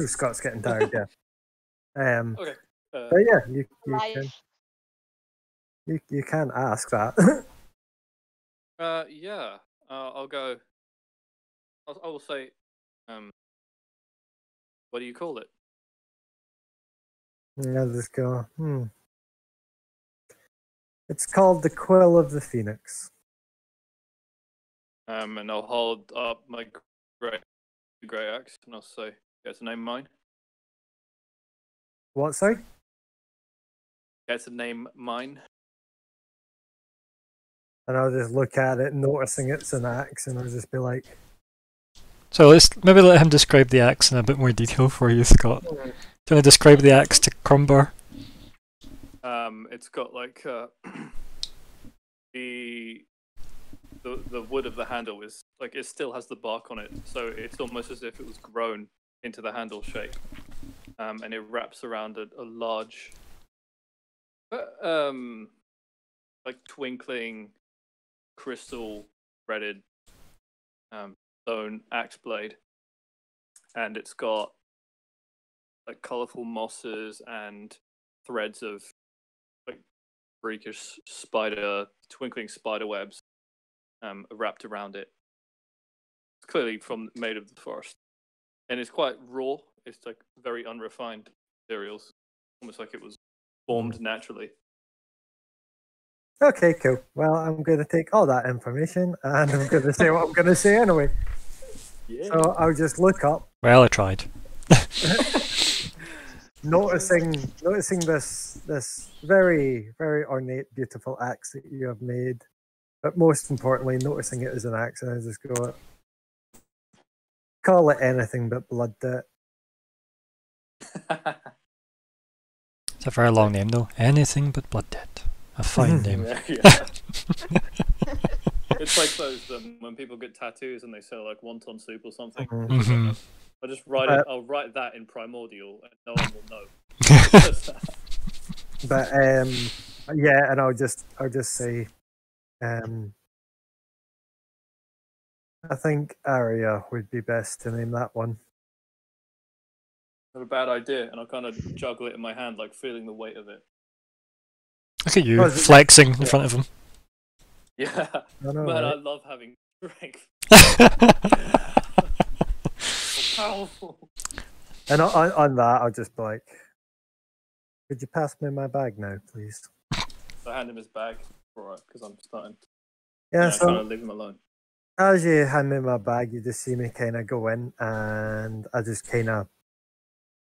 Scott's getting tired. Yeah. Okay. But yeah, you Life. can ask that. Yeah. I'll go. I will say. What do you call it? Yeah, let's go. It's called the Quill of the Phoenix. And I'll hold up my grey axe, and I'll say, "Get to name mine." What? Sorry. Get to name mine. And I'll just look at it, noticing it's an axe, and I'll just be like, So let's maybe let him describe the axe in a bit more detail for you, Scott. Do you want to describe the axe to Crumbar? It's got like the wood of the handle is like it still has the bark on it, so it's almost as if it was grown into the handle shape, and it wraps around a large, like twinkling crystal threaded stone axe blade, and it's got like colorful mosses and threads of like freakish spider, twinkling spider webs wrapped around it. It's clearly made of the forest, and it's quite raw. It's like very unrefined materials, almost like it was formed naturally. Okay, cool. Well, I'm going to take all that information and I'm going to say what I'm going to say anyway. Yeah. So I'll just look up, Well, I tried. noticing this very, very ornate, beautiful axe that you have made, but most importantly, noticing it as an axe, and I just go, call it anything but blood debt. It's a very long name, though. Anything but Blood Debt. A fine name. Yeah. It's like those when people get tattoos and they say like wonton soup or something. Mm-hmm. I just write it. I'll write that in primordial, and no one will know. But yeah, and I'll just say, I think Arya would be best to name that one. Not a bad idea, and I'll kind of juggle it in my hand, like feeling the weight of it. Look at you, Oh, is it- flexing in front of him. Yeah, I know, man, I right? love having strength. Powerful. And on that, I'll just be like, could you pass me my bag now, please? So I hand him his bag, alright, because I'm starting. Yeah, I so kind of leave him alone. as you hand me my bag, you just see me kind of go in, and I just kind of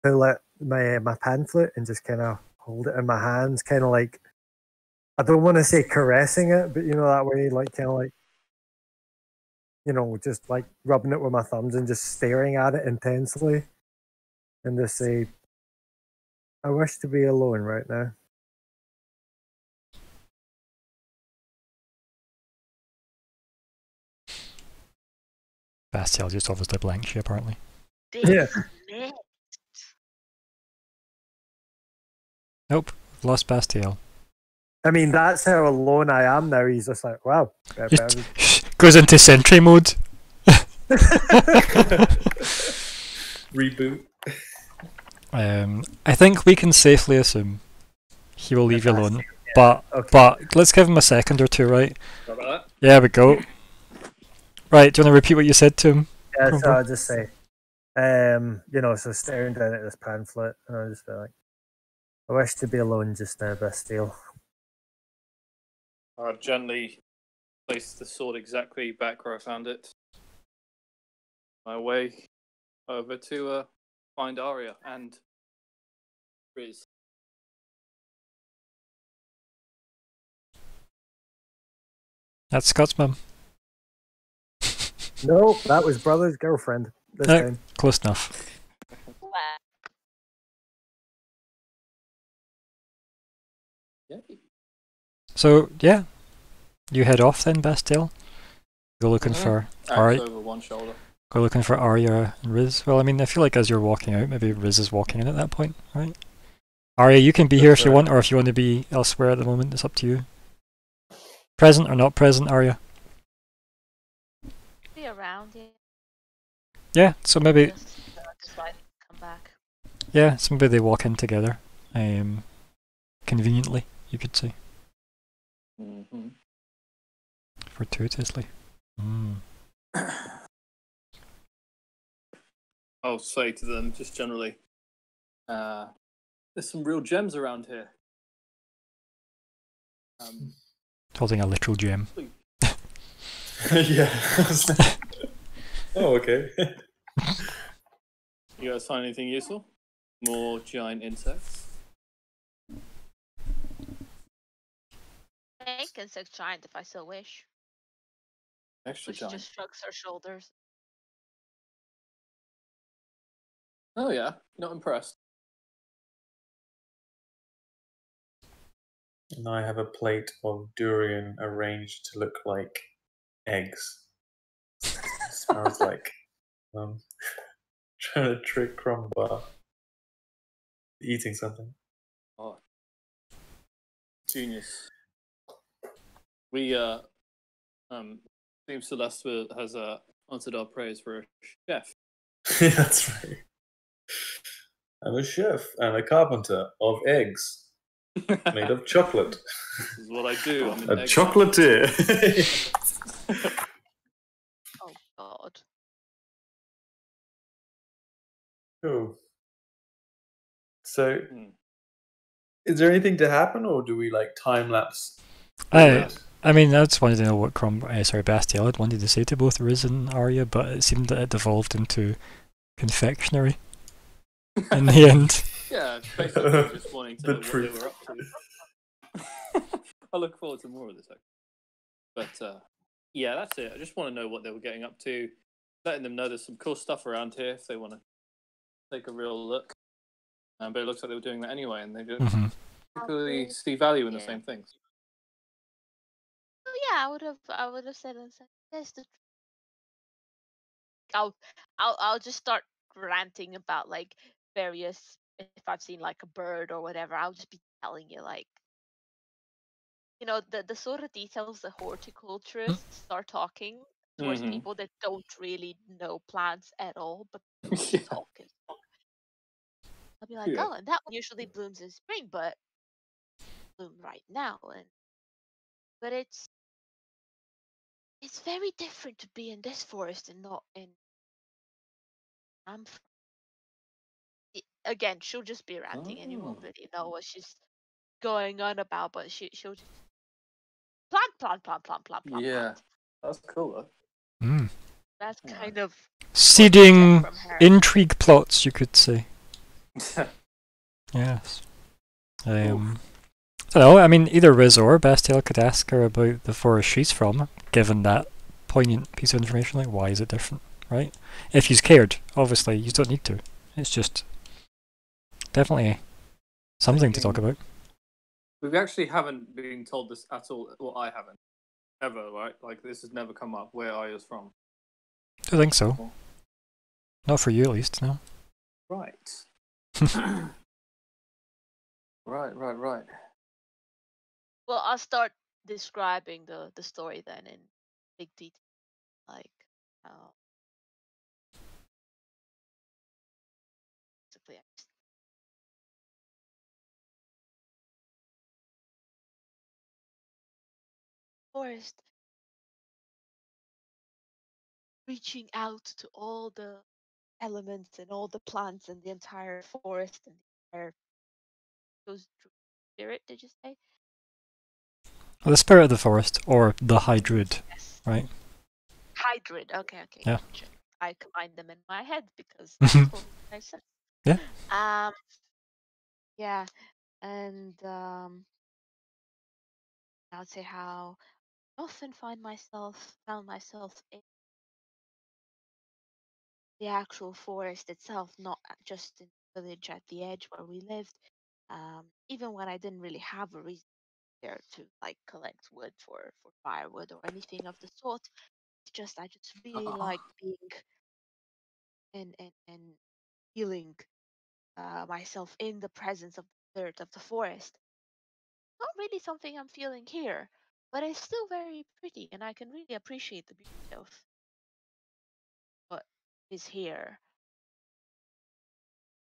pull out my pan flute and just kind of hold it in my hands, kind of like, I don't want to say caressing it, but you know that way, like kind of like, you know, just like rubbing it with my thumbs and just staring at it intensely, and just say, I wish to be alone right now. Bastiel just obviously blanks you, apparently. Yeah. Dismissed. Nope, we've lost Bastiel. I mean, that's how alone I am now. He's just like, wow. Just goes into sentry mode. Reboot. I think we can safely assume he will leave you alone. But Okay. but let's give him a second or two, right? How about Yeah, we go. Right, do you want to repeat what you said to him? Yeah, so I'll just say, you know, so staring down at this pamphlet, and I'll just be like, I wish to be alone just now, Bastille. that? I'll gently place the sword exactly back where I found it. My way over to find Arya and Riz. That's Scott's mum. No, that was brother's girlfriend this No. time. Close enough. Well, Yay. So, yeah. You head off then, Bastiel. Go looking Mhm. for Axe Arya. over one shoulder. Go looking for Arya and Riz. Well, I mean, I feel like as you're walking out, maybe Riz is walking in at that point, right? Arya, you can be here if you right. want, or if you want to be elsewhere at the moment, it's up to you. Present or not present, Arya? Be around, yeah. Yeah, so maybe Just decide to come back. yeah, so maybe they walk in together. Conveniently, you could say. Mm-hmm. Fortuitously. Mm. I'll say to them just generally, there's some real gems around here. Holding a literal gem. Yeah. Oh, okay. You guys find anything useful? More giant insects? I can sex giant if I so wish. Extra But she giant. just shrugs her shoulders. Oh yeah, not impressed. And I have a plate of durian arranged to look like eggs. Smells like trying to trick Crumbar eating something. Oh, genius. We Team Celeste has answered our praise for a chef. That's right. I'm a chef and a carpenter of eggs. Made of chocolate. This is what I do. I'm A an egg chocolatier. Oh God. Cool. So, Hmm. is there anything to happen, or do we like time lapse? I mean, I just wanted to know what Bastiel had wanted to say to both Riz and Arya, but it seemed that it devolved into confectionery in the end. Yeah, it's basically just wanting to The know what truth. they were up to. I look forward to more of this. But yeah, that's it. I just want to know what they were getting up to, letting them know there's some cool stuff around here if they want to take a real look. But it looks like they were doing that anyway, and they didn't Mhm. particularly see value in the Yeah. same things. Oh yeah, I would have said that's the. I'll just start ranting about like various. If I've seen like a bird or whatever, I'll just be telling you like, the sort of details the horticulturists are talking towards Mhm. people that don't really know plants at all, but Yeah. talk and talk. I'll be like, Yeah. oh, and that one usually blooms in spring, but bloom right now, but it's very different to be in this forest and not in. Again, she'll just be ranting, and you won't Oh. really know what she's going on about, but she'll just plant. Yeah, that's cool though. Mm. That's Yeah. kind of Seeding from her. intrigue plots, you could say. Yes. I don't know, I mean, either Riz or Bastiel could ask her about the forest she's from, given that poignant piece of information, like why is it different, right? If he's cared, obviously, you don't need to. It's just definitely something to talk about. We actually haven't been told this at all. Well, I haven't. Ever, right? Like, this has never come up where Arya's from. I think so. Not for you, at least, no. Right. Right. Well, I'll start describing the story then in big detail, like basically. Forest reaching out to all the elements and all the plants and the entire forest and the entire goes spirit, did you say? Well, the spirit of the forest, or the High Druid, Yes. right? Hydrid. Okay. Yeah. Gotcha. I combined them in my head because that totally makes sense. Yeah. Yeah, and I would say how I often found myself in the actual forest itself, not just in the village at the edge where we lived. Even when I didn't really have a reason there to like collect wood for firewood or anything of the sort. It's just I just really like being and feeling myself in the presence of the spirit of the forest. Not really something I'm feeling here, but it's still very pretty, and I can really appreciate the beauty of what is here.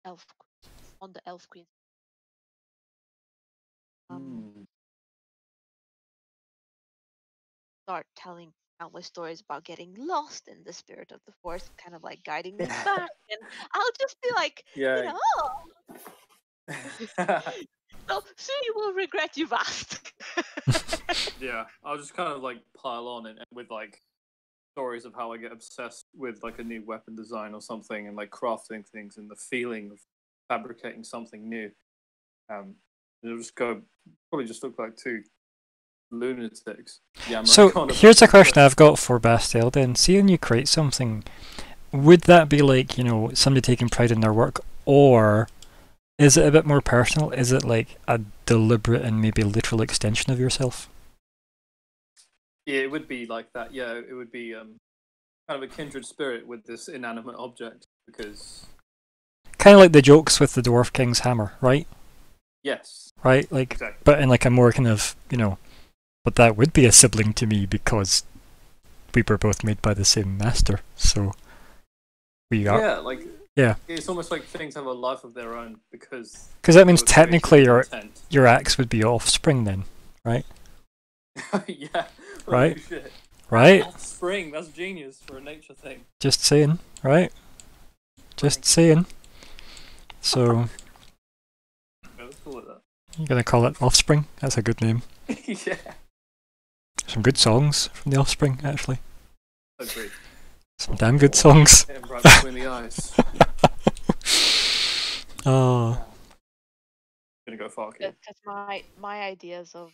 On the Elf Queen. Start telling countless stories about getting lost in the spirit of the forest, kind of like guiding me back, and I'll just be like, Yeah. So soon you will regret you've asked. Yeah, I'll just kind of like pile on and with like stories of how I get obsessed with like a new weapon design or something, and like crafting things and the feeling of fabricating something new. It'll just probably just look like two lunatics. Yeah. So here's a question I've got for Bastiel then. See when you create something, would that be like, somebody taking pride in their work, or is it a bit more personal? Is it like a deliberate and maybe literal extension of yourself? Yeah, it would be like that. Yeah, it would be kind of a kindred spirit with this inanimate object, because kind of like the jokes with the Dwarf King's hammer, right? Yes. Right, like, exactly. But in like a more kind of, but that would be a sibling to me because we were both made by the same master. So we are. Yeah, like It's almost like things have a life of their own because that means they were created technically with intent. your axe would be offspring then, right? Yeah. Right. Holy shit. Right? Offspring, that's genius for a nature thing. Just saying, right? Just saying. So Yeah, let's call it you're gonna call it Offspring? That's a good name. that. Yeah. Some good songs from the Offspring, actually. Agreed. Some damn good songs. Hit him right between the eyes. Oh, Gonna go far, kid. Because my ideas of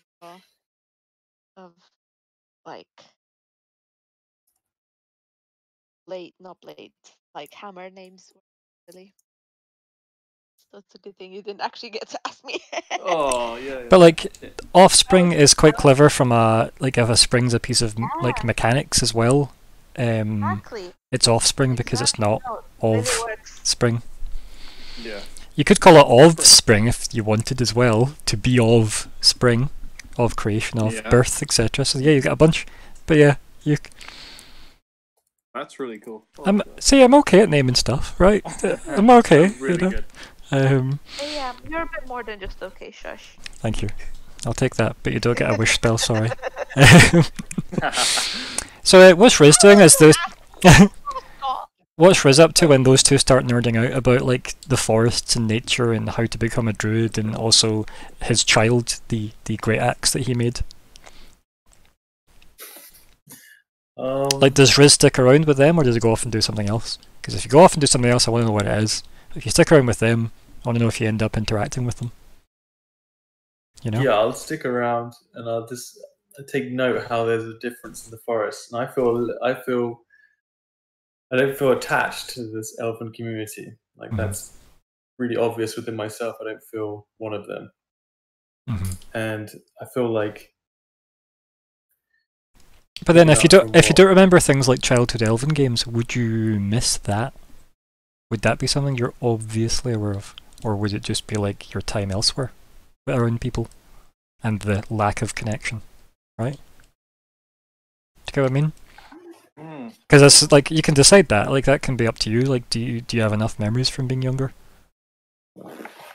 like not blade, like hammer names were really. So it's a good thing you didn't actually get to ask me. Oh, yeah. but like Offspring is quite clever from a like if a spring's a piece of like Yeah. mechanics as well. Exactly. It's Offspring because it's not No, it really of works. spring. Yeah. You could call it of spring if you wanted as well, to be of spring, of creation, of Yeah. birth, etc. So yeah, you got a bunch. But yeah, you. That's really cool. I like that. See, I'm okay at naming stuff, right? I'm okay. That's really you know? good. Yeah, you're a bit more than just okay, shush. Thank you. I'll take that, but you don't get a wish spell. Sorry. So what's Riz doing? Is those Oh, what's Riz up to when those two start nerding out about like the forests and nature and how to become a druid, and also his child, the great axe that he made? Like, does Riz stick around with them, or does he go off and do something else? Because if you go off and do something else, I want to know what it is. If you stick around with them, I want to know if you end up interacting with them. You know? Yeah, I'll stick around and I'll just take note how there's a difference in the forest, and I don't feel attached to this elven community. Like Mhm. that's really obvious within myself. I don't feel one of them, Mhm. and I feel like. But then, Yeah, if you for don't what? remember things like childhood elven games, would you miss that? Would that be something you're obviously aware of, or would it just be like your time elsewhere, around people, and the lack of connection, right? Do you get what I mean? Because it's like you can decide that. Like that can be up to you. Like, do you have enough memories from being younger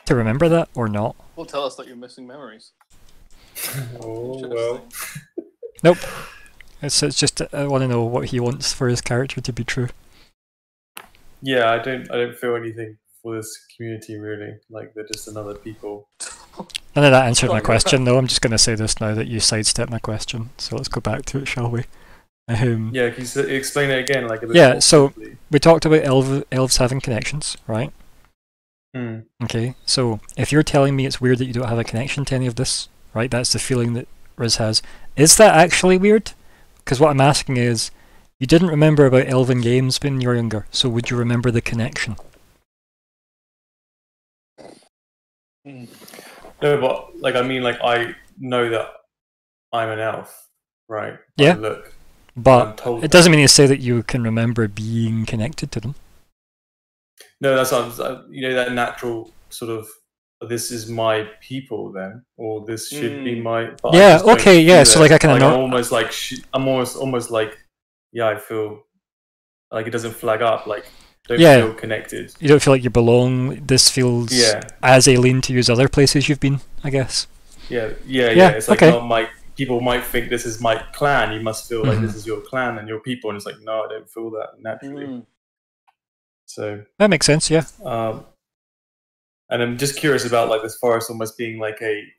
to remember that or not? Well, tell us that you're missing memories. Oh well. Interesting. Nope. It's just I want to know what he wants for his character to be true. Yeah, I don't feel anything for this community really. Like they're just another people. None of that answered my Sorry. question, though. I'm just going to say this now that you sidestepped my question. So let's go back to it, shall we? Yeah, can you explain it again, like a bit Yeah, more so- simply? We talked about elves having connections, right? Hmm. Okay, so if you're telling me it's weird that you don't have a connection to any of this, right? That's the feeling that Riz has. Is that actually weird? Because what I'm asking is, you didn't remember about elven games when you were younger, so would you remember the connection? No, but like I mean, like I know that I'm an elf, right? Yeah. I look. I'm But told. it doesn't mean to say that you can remember being connected to them. No, that's not. You know that natural sort of. This is my people, then, or this should be my. But I Yeah, just don't okay, yeah, feel so it. like I kinda I'm know- almost like I'm almost like, yeah, I feel like it doesn't flag up. Like don't Yeah. feel connected. You don't feel like you belong. This feels Yeah, as alien to you as other places you've been, I guess. yeah. Yeah, It's like okay. not my. People might think this is my clan. You must feel like Mhm. this is your clan and your people, and it's like no, I don't feel that naturally. So. That makes sense, yeah. And I'm just curious about like this forest almost being like an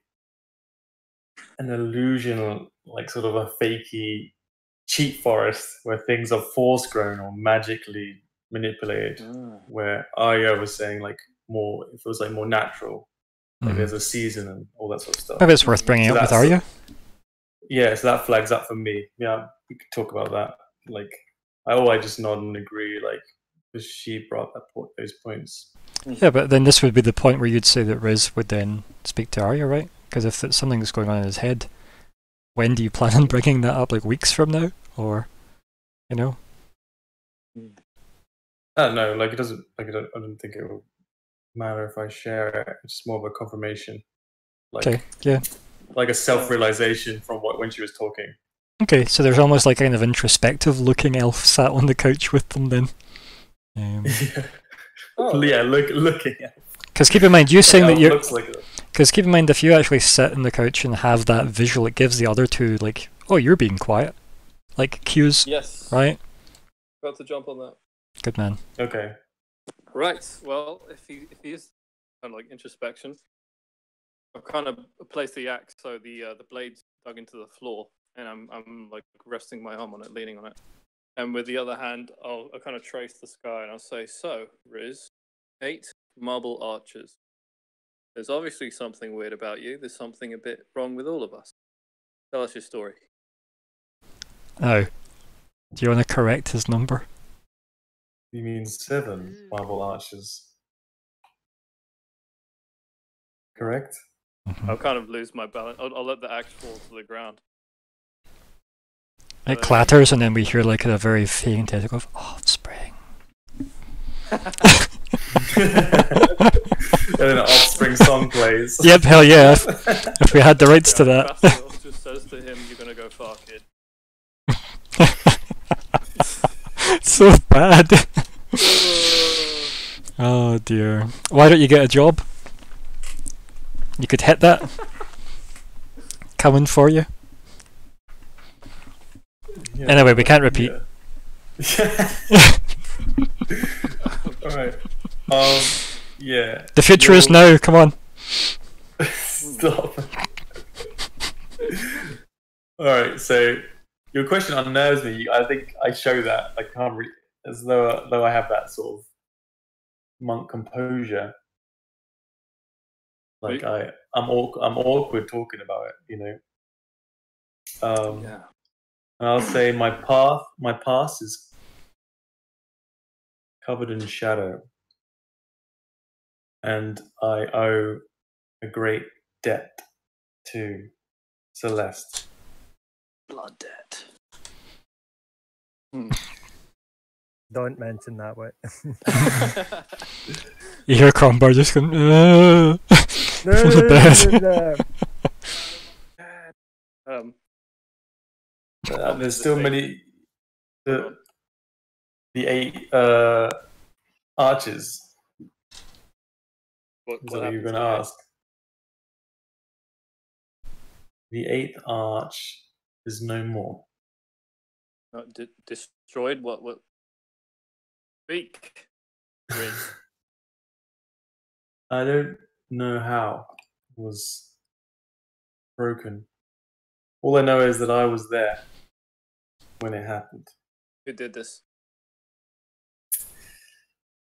illusion, like sort of a fakey, cheap forest where things are force grown or magically manipulated. Where Arya was saying like more, it feels like more natural, like Mhm. there's a season and all that sort of stuff. Maybe it's worth bringing So up with that's- Arya. Yeah, so that flags up for me. Yeah, we could talk about that. Like, I just nod and agree. Like, because she brought those points. Yeah, but then this would be the point where you'd say that Riz would then speak to Arya, right? Because if it's something that's going on in his head, when do you plan on bringing that up? Like weeks from now? Or, you know? I don't know. Like, it doesn't. Like, I don't think it will matter if I share it. It's more of a confirmation. Like, Okay, yeah. like a self-realization from when she was talking. Okay, so there's almost like kind of introspective looking elf sat on the couch with them then. Yeah. Oh, Yeah, looking at Because keep in mind, you saying it. that you're. Looks like it. Because keep in mind, if you actually sit on the couch and have that visual, it gives the other two, like, oh, you're being quiet. Like, cues, yes. right? Got to jump on that. Good man. Okay. Right. Well, if he is kind of like introspection, I've kind of placed the axe so the blade's dug into the floor, and I'm like resting my arm on it, leaning on it, and with the other hand, I'll kind of trace the sky, and I'll say, "So, Riz, 8 marble archers. There's obviously something weird about you. There's something a bit wrong with all of us. Tell us your story." Now, do you want to correct his number? You mean 7 marble archers? Correct. Mhm. I'll kind of lose my balance. I'll let the axe fall to the ground. It clatters, and then we hear like a very faint echo of offspring. And then an Offspring song plays. Yep, hell yeah. If we had the rights to that. Bastos just says to him, "You're gonna go far, kid." So bad. Oh dear. Why don't you get a job? You could hit that. Coming for you. Yeah, Anyway, we can't repeat. Yeah. Alright. Yeah. The future is now, come on. Stop. Alright, so your question unnerves me. I think I show that. I can't really, as though I have that sort of monk composure. Like I'm awkward talking about it, you know. Yeah. And I'll say my past is covered in shadow, and I owe a great debt to Celeste. Blood debt. Don't mention that word. You hear Crombar just going, No, from the bed. There's still many. The 8 archers. What Is that what you're happened going to to you? ask? The 8th arch is no more. Destroyed? What? Speak. Riz. I don't know how it was broken. All I know is that I was there when it happened. Who did this?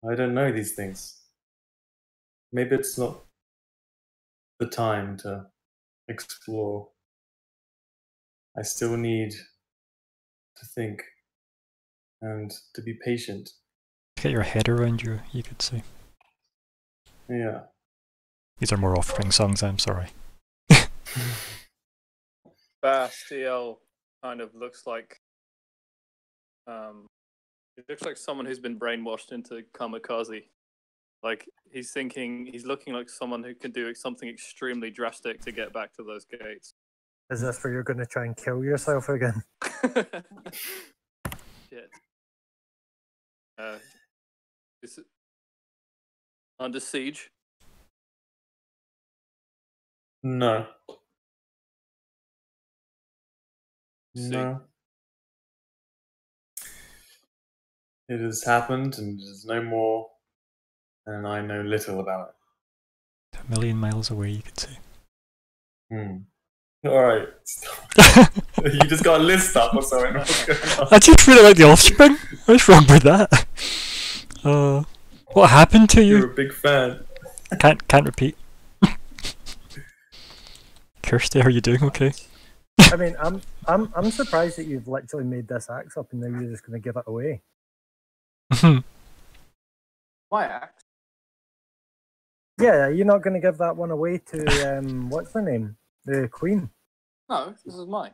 I don't know these things. Maybe it's not the time to explore. I still need to think and to be patient. Get your head around you, you could say. Yeah. These are more Offspring songs, I'm sorry. Bastiel kind of looks like it looks like someone who's been brainwashed into kamikaze. Like he's looking like someone who can do something extremely drastic to get back to those gates. Is this where you're going to try and kill yourself again? Shit. Is it under siege? No. See. No. It has happened and it is no more, and I know little about it. A million miles away, you could say. Alright. You just got a list up or something. What's going on? I just really like the Offspring. What's wrong with that? What happened to You're you? a big fan. Can't repeat. Kirsty, are you doing okay? I mean, I'm surprised that you've literally made this axe up and now you're just going to give it away. My axe. Yeah, you're not going to give that one away to what's her name, the Queen. No, this is mine.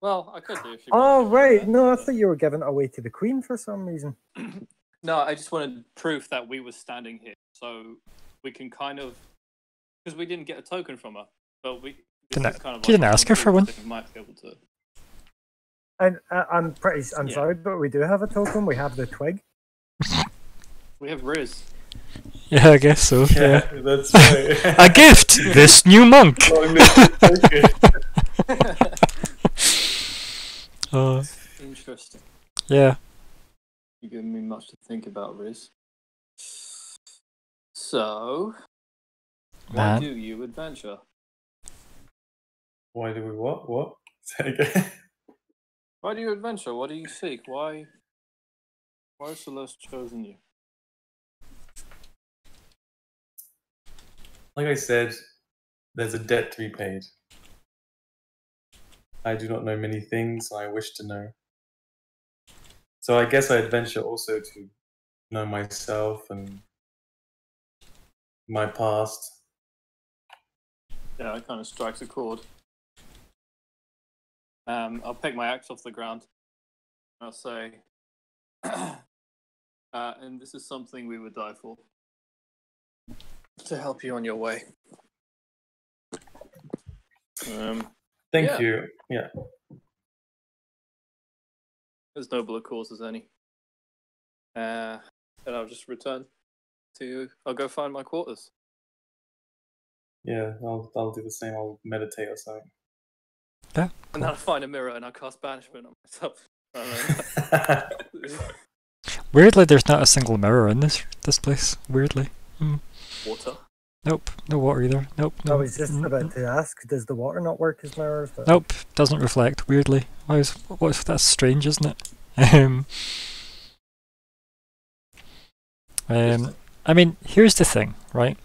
Well, I could do if you Oh want. right, no, I thought you were giving it away to the Queen for some reason. No, I just wanted proof that we were standing here, so we can kind of, because we didn't get a token from her, but we. Didn't this is kind of you didn't ask her for one? We might be able to. I'm Yeah. sorry, but we do have a token. We have the twig. We have Riz. Yeah, I guess so. Yeah. That's right. A gift! This new monk! Uh, Interesting. yeah. You're giving me much to think about, Riz. So, why Man. do you adventure? Why do we what? What? Say again. Why do you adventure? What do you seek? Why has Celeste chosen you? Like I said, there's a debt to be paid. I do not know many things I wish to know. So I guess I adventure also to know myself and my past. Yeah, it kind of strikes a chord. I'll pick my axe off the ground. I'll say, and this is something we would die for. To help you on your way. Thank Yeah. you. Yeah. As noble a cause as any. And I'll just return to. I'll go find my quarters. Yeah, I'll do the same. I'll meditate or something. Yeah. And then I find a mirror and I cast banishment on myself. Weirdly, there's not a single mirror in this place. Weirdly. Water. Nope. No water either. Nope. I No. was just about to ask, does the water not work as mirrors? But Nope. Doesn't reflect. Weirdly. That's strange, isn't it? I mean, here's the thing, right?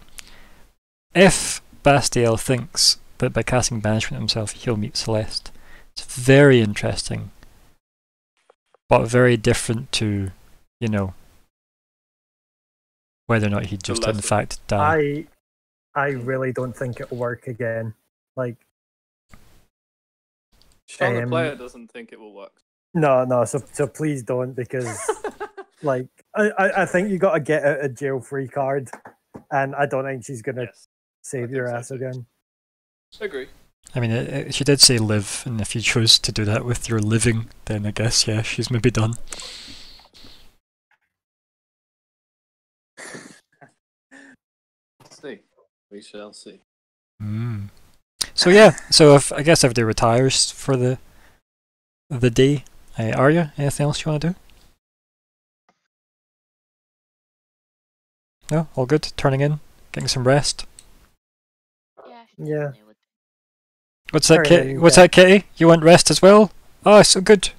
If Bastiel thinks that by casting banishment himself he'll meet Celeste, it's very interesting, but very different to, you know, whether or not he'd just in lesson. fact die. I really don't think it'll work again. Like, Sean, the Um, player doesn't think it will work. no, so please don't, because like I think you got to get out a jail free card, and I don't think she's gonna Yes. save I your think ass so too. again. Agree. I mean, she did say live, and if you chose to do that with your living, then I guess, yeah, she's maybe done. See. We shall see. So yeah, so I guess everybody retires for the day. Arya, anything else you want to do? No, all good. Turning in, getting some rest. Yeah. Yeah. definitely would. What's that, Alright, Kitty? then, What's yeah. that, Kitty? You want rest as well? Oh, so good,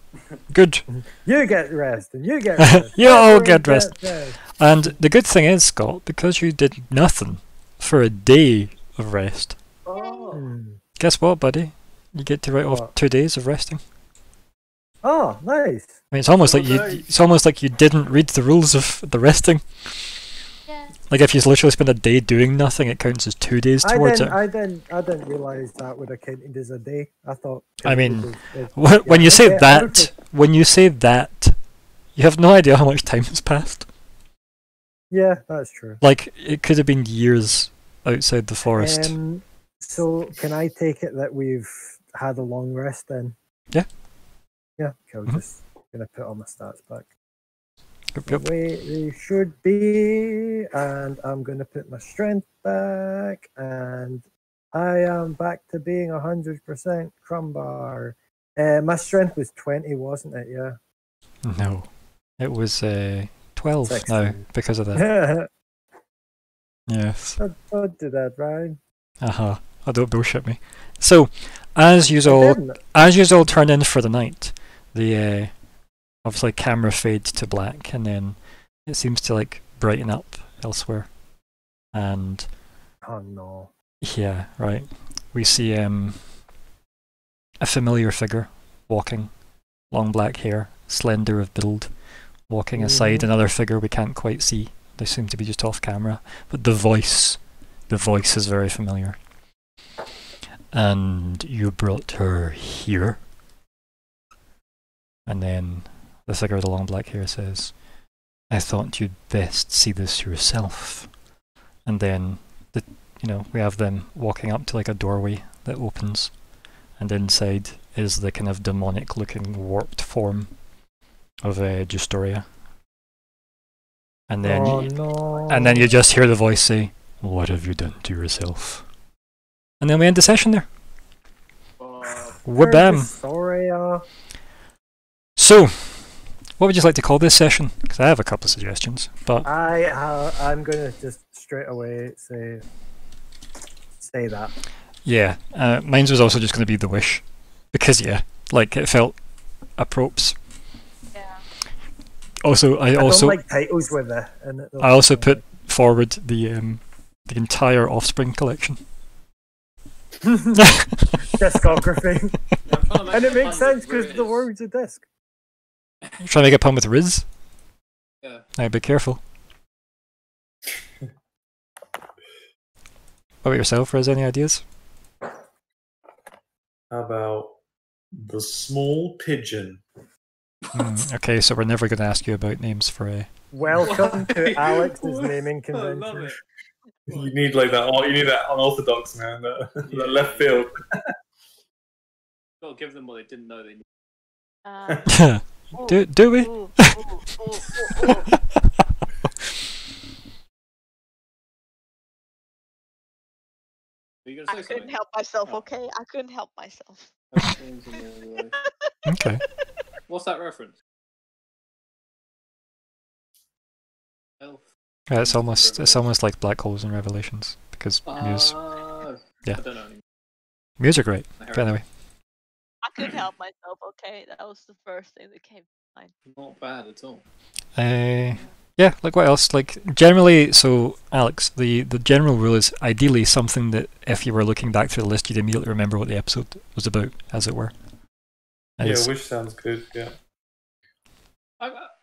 good. You get rest, and you get rest. You all Everyone get rest. gets rest. And the good thing is, Scott, because you did nothing for a day of rest. Oh. Guess what, buddy? You get to write off What? 2 days of resting. Oh, nice. I mean, it's almost like Okay. it's almost like you didn't read the rules of the resting. Yeah. Like if you literally spend a day doing nothing, it counts as 2 days towards it. I didn't realize that would have counted as a day. I thought. I mean, it- When yeah, you say okay, that, okay. when you say that, you have no idea how much time has passed. Yeah, that's true. Like it could have been years outside the forest. So can I take it that we've had a long rest then? Yeah. Yeah. Okay, I'm Mhm. just gonna put all my stats back. Yep, The yep. way they should be, and I'm gonna put my strength back, and I am back to being 100% Crumbar. My strength was 20, wasn't it? Yeah. No, it was 12 now 16. because of that. Yes. Don't do that, Ryan. Oh, don't bullshit me. So, as you I all didn't. turn in for the night, the obviously camera fades to black, and then it seems to like brighten up elsewhere. And Oh no. yeah, right. We see a familiar figure walking, long black hair, slender of build, walking aside Mhm. another figure we can't quite see. They seem to be just off camera, but the voice is very familiar. And you brought her here? And then the figure with the long black hair says, I thought you'd best see this yourself. And then we have them walking up to like a doorway that opens, and inside is the kind of demonic looking warped form of Justoria. And then Oh you, no. and then you just hear the voice say, "What have you done to yourself?" And then we end the session there. Wabam! Sorry. So, what would you like to call this session? Because I have a couple of suggestions, but I'm gonna just straight away say that. yeah, mine was also just going to be the wish, because yeah, like it felt appropriate. Yeah. Also, I don't also like titles with it. In it though. I also put forward the entire Offspring collection. Discography. I'm trying to make And a it makes pun sense with because the Riz. word's a disc. Trying to make a pun with Riz. Yeah. Now be careful. What about yourself, Riz? Any ideas? How about the small pigeon? Okay, so we're never going to ask you about names for Welcome to Why? Alex's Why? naming I love convention. it. You need like that. You need that unorthodox, man. That Yeah. left field. Gotta give them what they didn't know they needed. Ooh, do we? ooh, ooh, ooh, ooh, ooh. Are you I gonna say couldn't something? help myself, Oh. okay? I couldn't help myself. Okay. What's that reference? Elf. Yeah, it's almost like Black Holes and Revelations, because Muse Yeah. I don't know anymore. are great. I But heard anyway, I couldn't help myself, okay? That was the first thing that came to mind. Not bad at all. yeah, like what else? Like generally, so Alex, the general rule is ideally something that if you were looking back through the list, you'd immediately remember what the episode was about, as it were. And Yeah, it's- wish sounds good. Yeah.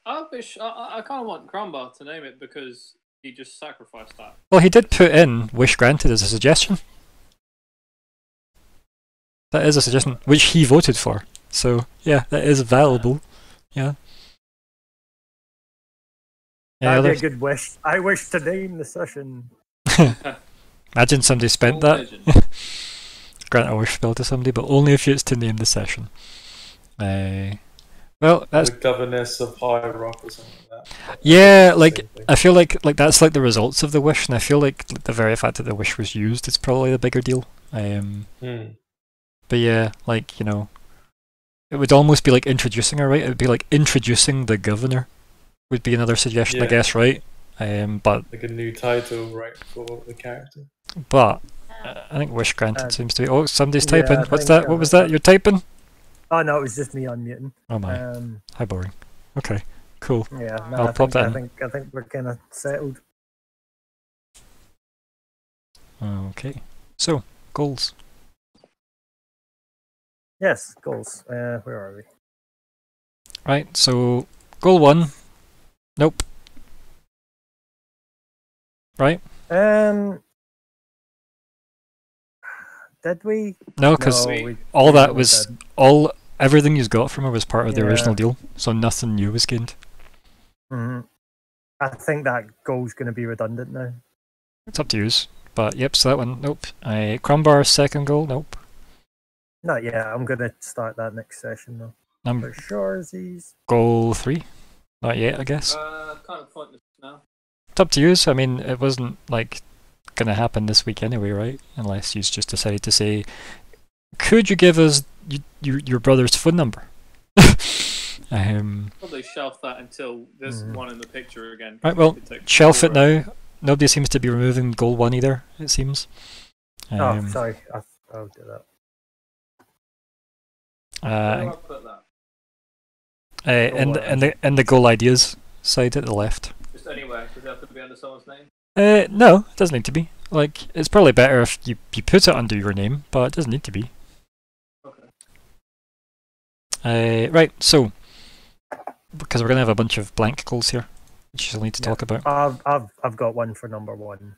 I wish I kind of want Crumbar to name it because he just sacrificed that. well, he did put in "Wish Granted" as a suggestion. That is a suggestion, which he voted for. So yeah, that is valuable. Yeah. Any That'd be others? a good wish. I wish to name the session. Imagine somebody spent Small that. pigeon. Grant a wish spell to somebody, but only if it's to name the session. Well, that's The governess of High Rock or something like that. yeah. Same Like thing. I feel like that's like the results of the wish, and I feel like the very fact that the wish was used is probably the bigger deal. But yeah, like you know, it would almost be like introducing her, right? It would be like introducing the governor. Would be another suggestion, I Yeah. guess, right? But Like a new title, right, for the character. I think wish granted Uh, seems to be. Oh, somebody's yeah, typing. I What's think, that? What was that? You're typing? Oh no, it was just me unmuting. Oh my, how boring. Okay, cool. Yeah, no, I'll pop that I in. think we're kind of settled. Okay, so goals. Yes, goals. Where are we? Right, so goal 1. Nope. Right? Did we? No, because No, we- all we that never was did. everything you got from her was part of the Yeah. original deal, so nothing new was gained. Mhm. I think that goal's going to be redundant now. It's up to yous. But yep, so that one, nope. Crumbar's second goal, nope. Not yet. I'm going to start that next session though. For sure, Z's. Goal 3, not yet, I guess. Kind of pointless now. It's up to yous. I mean, it wasn't like gonna happen this week anyway, right? Unless you just decided to say, could you give us your brother's phone number? Probably shelf that until this Mhm. one in the picture again. Right, well, It takes shelf it forever. now. Nobody seems to be removing goal 1 either, it seems. Oh, sorry. I'll do that. Where do I put that? In the goal ideas side at the left. Just anywhere. Does it have to be under someone's name? No, it doesn't need to be. Like, it's probably better if you put it under your name, but it doesn't need to be. Okay. Right, so because we're gonna have a bunch of blank goals here, which you'll need to talk about. I've got one for number 1.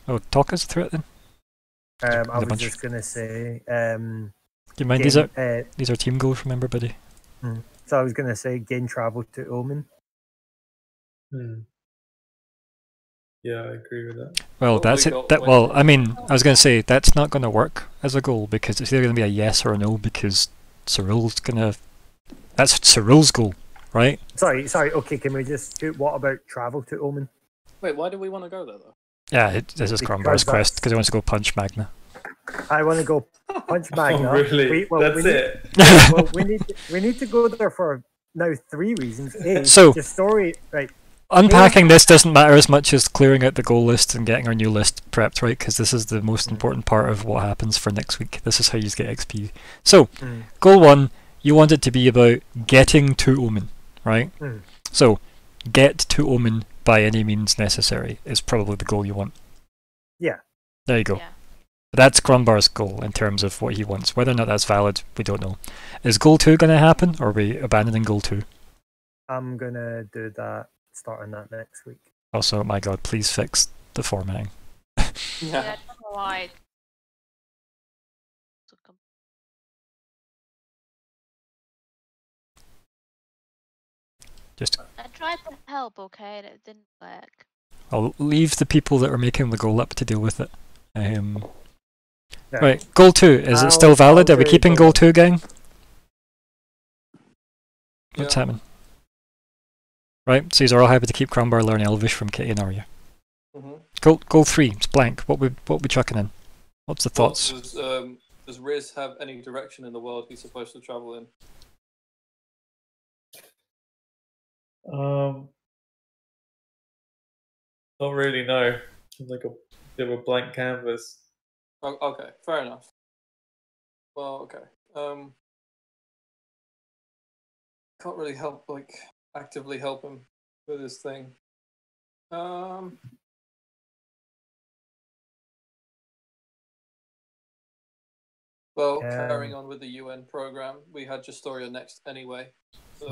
Oh, talk us through it then. I a was bunch. just going to say. Do you mind? These are team goals, remember, buddy? So I was going to say gain travel to Omen. Yeah, I agree with that. Well, What that's we it. got That when- well, I mean, I was gonna say that's not gonna work as a goal because it's either gonna be a yes or a no because Cyril's gonna. That's Cyril's goal. right? Sorry. Okay, can we just what about travel to Omen? Wait, why do we want to go there though? Yeah, this is Because Crombar's quest that's- because he wants to go punch Magna. I want to go punch Magna. Oh, really? That's we need, it. well, we need to go there for now 3 reasons. A, So- the story, right? Unpacking this doesn't matter as much as clearing out the goal list and getting our new list prepped, right? Because this is the most important part of what happens for next week. This is how you get XP. So, Mm. goal 1, you want it to be about getting to Omen, right? Mm. So, get to Omen by any means necessary is probably the goal you want. Yeah. There you go. Yeah. That's Crombar's goal in terms of what he wants. Whether or not that's valid, we don't know. Is goal 2 going to happen, or are we abandoning goal 2? I'm gonna do that, starting that next week. Also, my god, please fix the formatting. Yeah, I don't know why. So Just, I tried to help, okay, and it didn't work. I'll leave the people that are making the goal up to deal with it. Yeah. Right, goal 2, is it still I'll valid? Are we do keeping goal- goal 2, gang? What's Yeah. happening? Right, so you're all happy to keep Crombar learn Elvish from Kitty and Arya. Mm-hmm. Goal 3, it's blank. What we chucking in? What's the thoughts? Does Riz have any direction in the world he's supposed to travel in? Don't really know. It's like a bit of a blank canvas. Oh, okay, fair enough. Well, okay. Can't really actively help him with his thing. Well, carrying on with the UN program, we had Justoria next anyway, so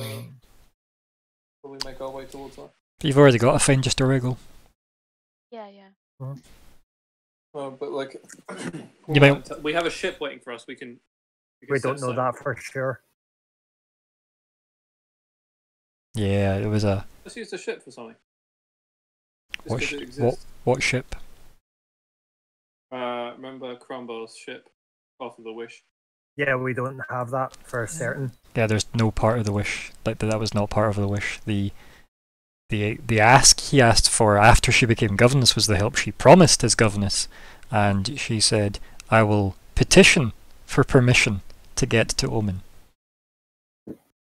will we make our way towards that? You've already got a find just a wriggle. Yeah. But like, You might- we have a ship waiting for us. We can We set don't know sail. that for sure. Yeah, it was a Let's use the ship for something. Just what? 'cause it exists. What ship? Remember Crombo's ship off of the Wish? Yeah, we don't have that for certain. Yeah, there's no part of the wish. Like that was not part of the wish. The ask he asked for after she became governess was the help she promised as governess, and she said, "I will petition for permission to get to Omen,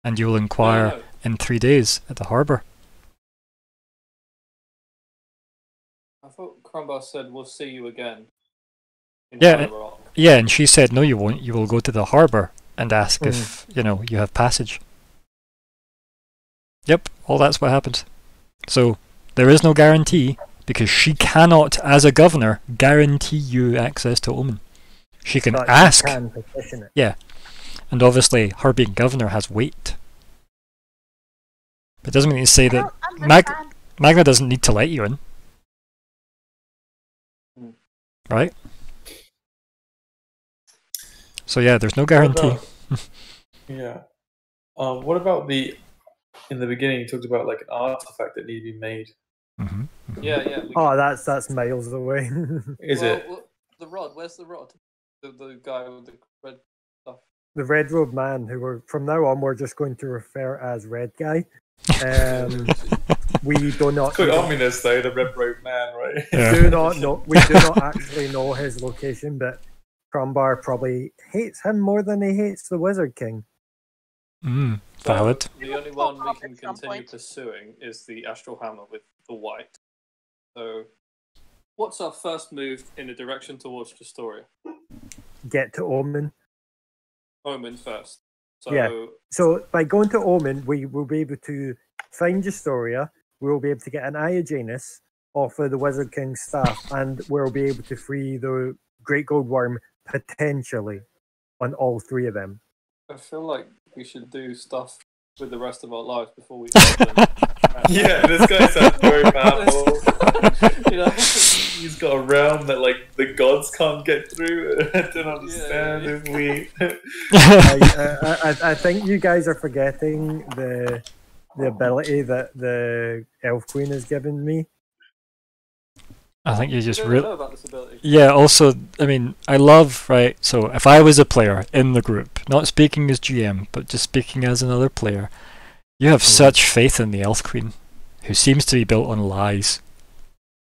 and you will inquire No. in 3 days at the harbour." I thought Crombo said we'll see you again. In Yeah, High Rock. Yeah, and she said, "No, you won't. You will go to the harbour and ask if you have passage." Yep, all that's what happened. So there is no guarantee because she cannot, as a governor, guarantee you access to Omen. She can But ask, you can petition it. and obviously her being governor has weight. But it doesn't mean to say I that don't Mag- understand. Magna doesn't need to let you in. Hmm. Right? So yeah, there's no What guarantee. about- yeah. What about in the beginning you talked about like an artifact that needed to be made. hmm Yeah. Oh, that's miles away. Is it? Well, the rod. Where's the rod? The guy with the red stuff. The Red Robe Man, who from now on we're just going to refer as Red Guy. We do not Quite ominous though, the red robe man, right? Yeah. do not know. We do not actually know his location, but Crombar probably hates him more than he hates the Wizard King. Mm, So valid. The only Pop one we up can at some continue point. pursuing is the Astral Hammer with the white. So, what's our first move in the direction towards Justoria? Get to Omen. Omen first. So, Yeah. So by going to Omen, we will be able to find Justoria. We will be able to get an Eye of Janus off of the Wizard King's staff, and we'll be able to free the Great Gold Worm potentially on all 3 of them. I feel like we should do stuff with the rest of our lives before we fight them. Yeah, this guy sounds very powerful. You know? He's got a realm that like the gods can't get through. I don't understand Yeah. if we. I think you guys are forgetting the ability that the Elf Queen has given me. I think you I just don't really. know about this ability. Yeah, also, I mean, I love, right, so if I was a player in the group, not speaking as GM, but just speaking as another player, You have such faith in the Elf Queen, who seems to be built on lies.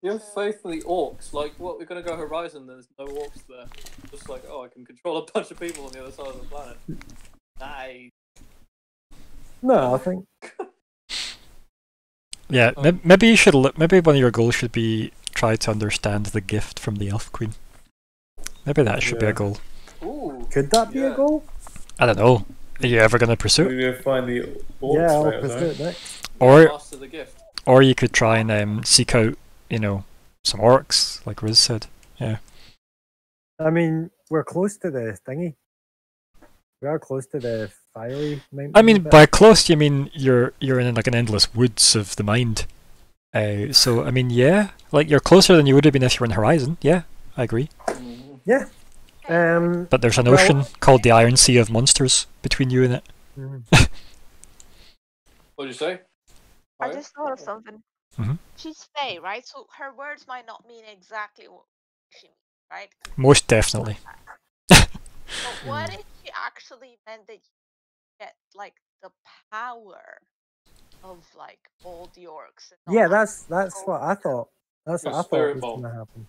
You have faith in the orcs. Like, what? We're gonna go Horizon. There's no orcs there. Just like, oh, I can control a bunch of people on the other side of the planet. Nice. No, I think Yeah, maybe you should. Maybe one of your goals should be try to understand the gift from the Elf Queen. Maybe that should be a Yeah. goal. Ooh. could that be a Yeah. goal? I don't know. Are you ever going to pursue it? We're gonna find the orcs. Yeah, I'll right, pursue it next. Or- Master the gift. Or you could try and seek out, some orcs, like Riz said. I mean, we're close to the thingy. We are close to the fiery mountain. I mean, bit. by close, you mean you're in like an endless woods of the mind. So I mean, yeah, like you're closer than you would have been if you were in Horizon. Yeah, I agree. Mhm. But there's an Well- ocean called the Iron Sea of Monsters between you and it. mm, What did you say? I Fire? just thought of something. Mhm. She's Fae, right? So her words might not mean exactly what she means, right? Most definitely. But what if she actually meant that you get like the power of like all the orcs? And all yeah, that? that's what I thought. That's what Your I thought spirit was bomb. going to happen.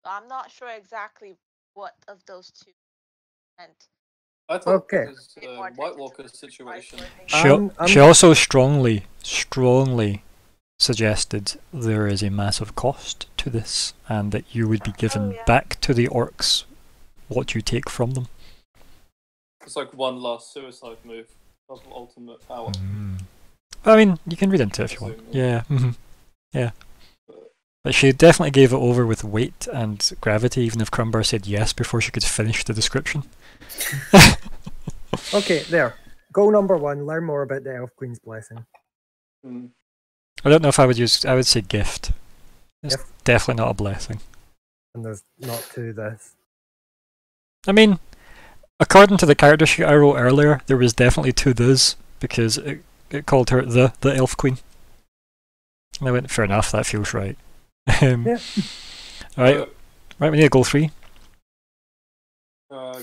I'm not sure exactly what of those two meant. I thought Okay. it was Bit more White attention to Walker's the situation. precise wording. She, she I'm- also strongly suggested there is a massive cost to this, and that you would be given yeah. back to the orcs what you take from them. It's like one last suicide move of ultimate power. I mean, you can read into it if you want. Assuming. Yeah, yeah. But she definitely gave it over with weight and gravity, even if Crumbar said yes before she could finish the description. Okay, there. Goal number 1, learn more about the Elf Queen's blessing. Mm. I don't know if I would say gift. It's Gift. definitely not a blessing. And there's not to this. I mean, according to the character sheet I wrote earlier, there was definitely two this, because it called her the Elf Queen. And I went, fair enough, that feels right. Yeah. Alright, right, we need a goal 3.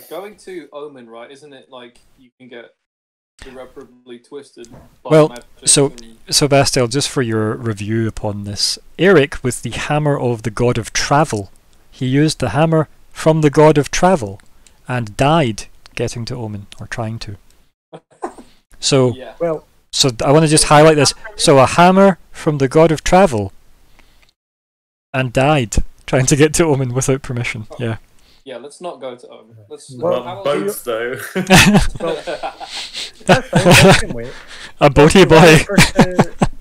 Going to Omen, right? Isn't it like you can get irreparably twisted by Well, magic so- and- So Bastel, just for your review upon this, Eric, with the hammer of the god of travel, he used the hammer from the god of travel and died getting to Omen, or trying to. So, yeah. Well, I want to just highlight this. So a hammer from the god of travel and died trying to get to Omen without permission. Yeah. Yeah, let's not go to Omen. Let's Well, how Well, about boats though. that's fine, I can wait. A boaty boy.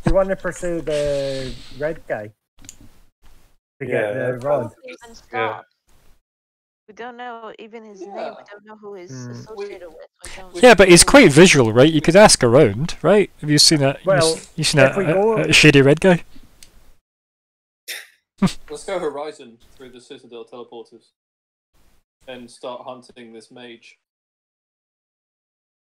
You want to pursue the red guy? To get Yeah, the that's rod? Even stop. We don't know even his name. Yeah. We don't know who he's Hmm. associated with. We don't Yeah, but he's quite visual, right? You could ask around, right? Have you seen that? Well, you seen if we go- a shady red guy? Let's go Horizon through the Citadel teleporters and start hunting this mage.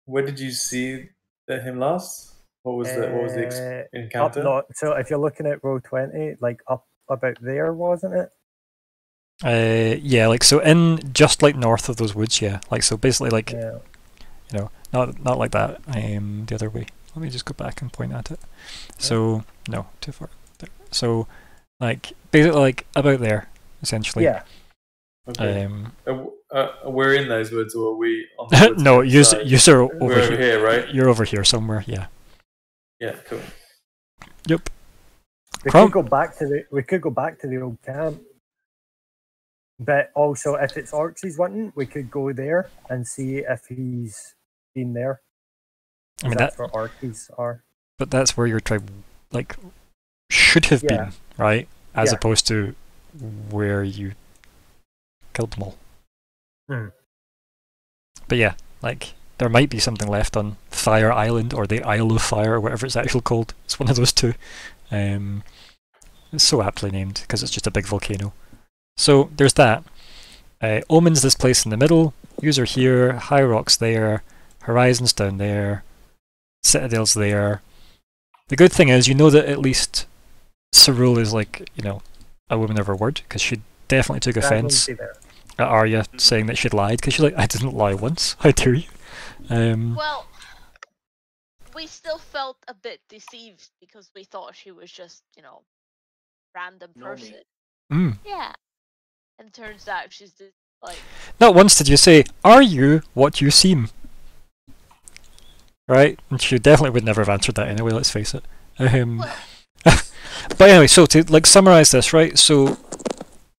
Where did you see him last? What was the Up encounter? not. So if you're looking at row 20, like up about there, wasn't it? Yeah, like so in just like north of those woods, yeah. Like so basically like Yeah. not like that. The other way. Let me just go back and point at it. So no, too far. There. So like basically like about there, essentially. Yeah. Okay. We're in those woods, or are we on the woods No, you're side? over We're over here. here, right? You're over here somewhere. Yeah. Yeah, cool. Yep. We Crumb- could go back to the old camp. But also, if it's orcs he's wanting, we could go there and see if he's been there. I mean that's that, where orcs are. but that's where your tribe like should have Yeah. been, right? As Yeah. opposed to where you killed them all. Hmm. But yeah, like there might be something left on Fire Island or the Isle of Fire or whatever it's actually called. It's one of those two. It's so aptly named because it's just a big volcano. So there's that. Omen's this place in the middle. User here. High Rock's there. Horizon's down there. Citadel's there. The good thing is, you know that at least Cerule is like, a woman of her word, because she definitely took That offence won't be there. at Arya saying that she'd lied, because she's like, I didn't lie once, how dare you? Well, we still felt a bit deceived because we thought she was just, random Normie. person. mm. Yeah. And turns out she's this, like, Not once did you say, "Are you what you seem?" Right? And she definitely would never have answered that anyway. Let's face it. well, But anyway, so to like summarize this, right? So,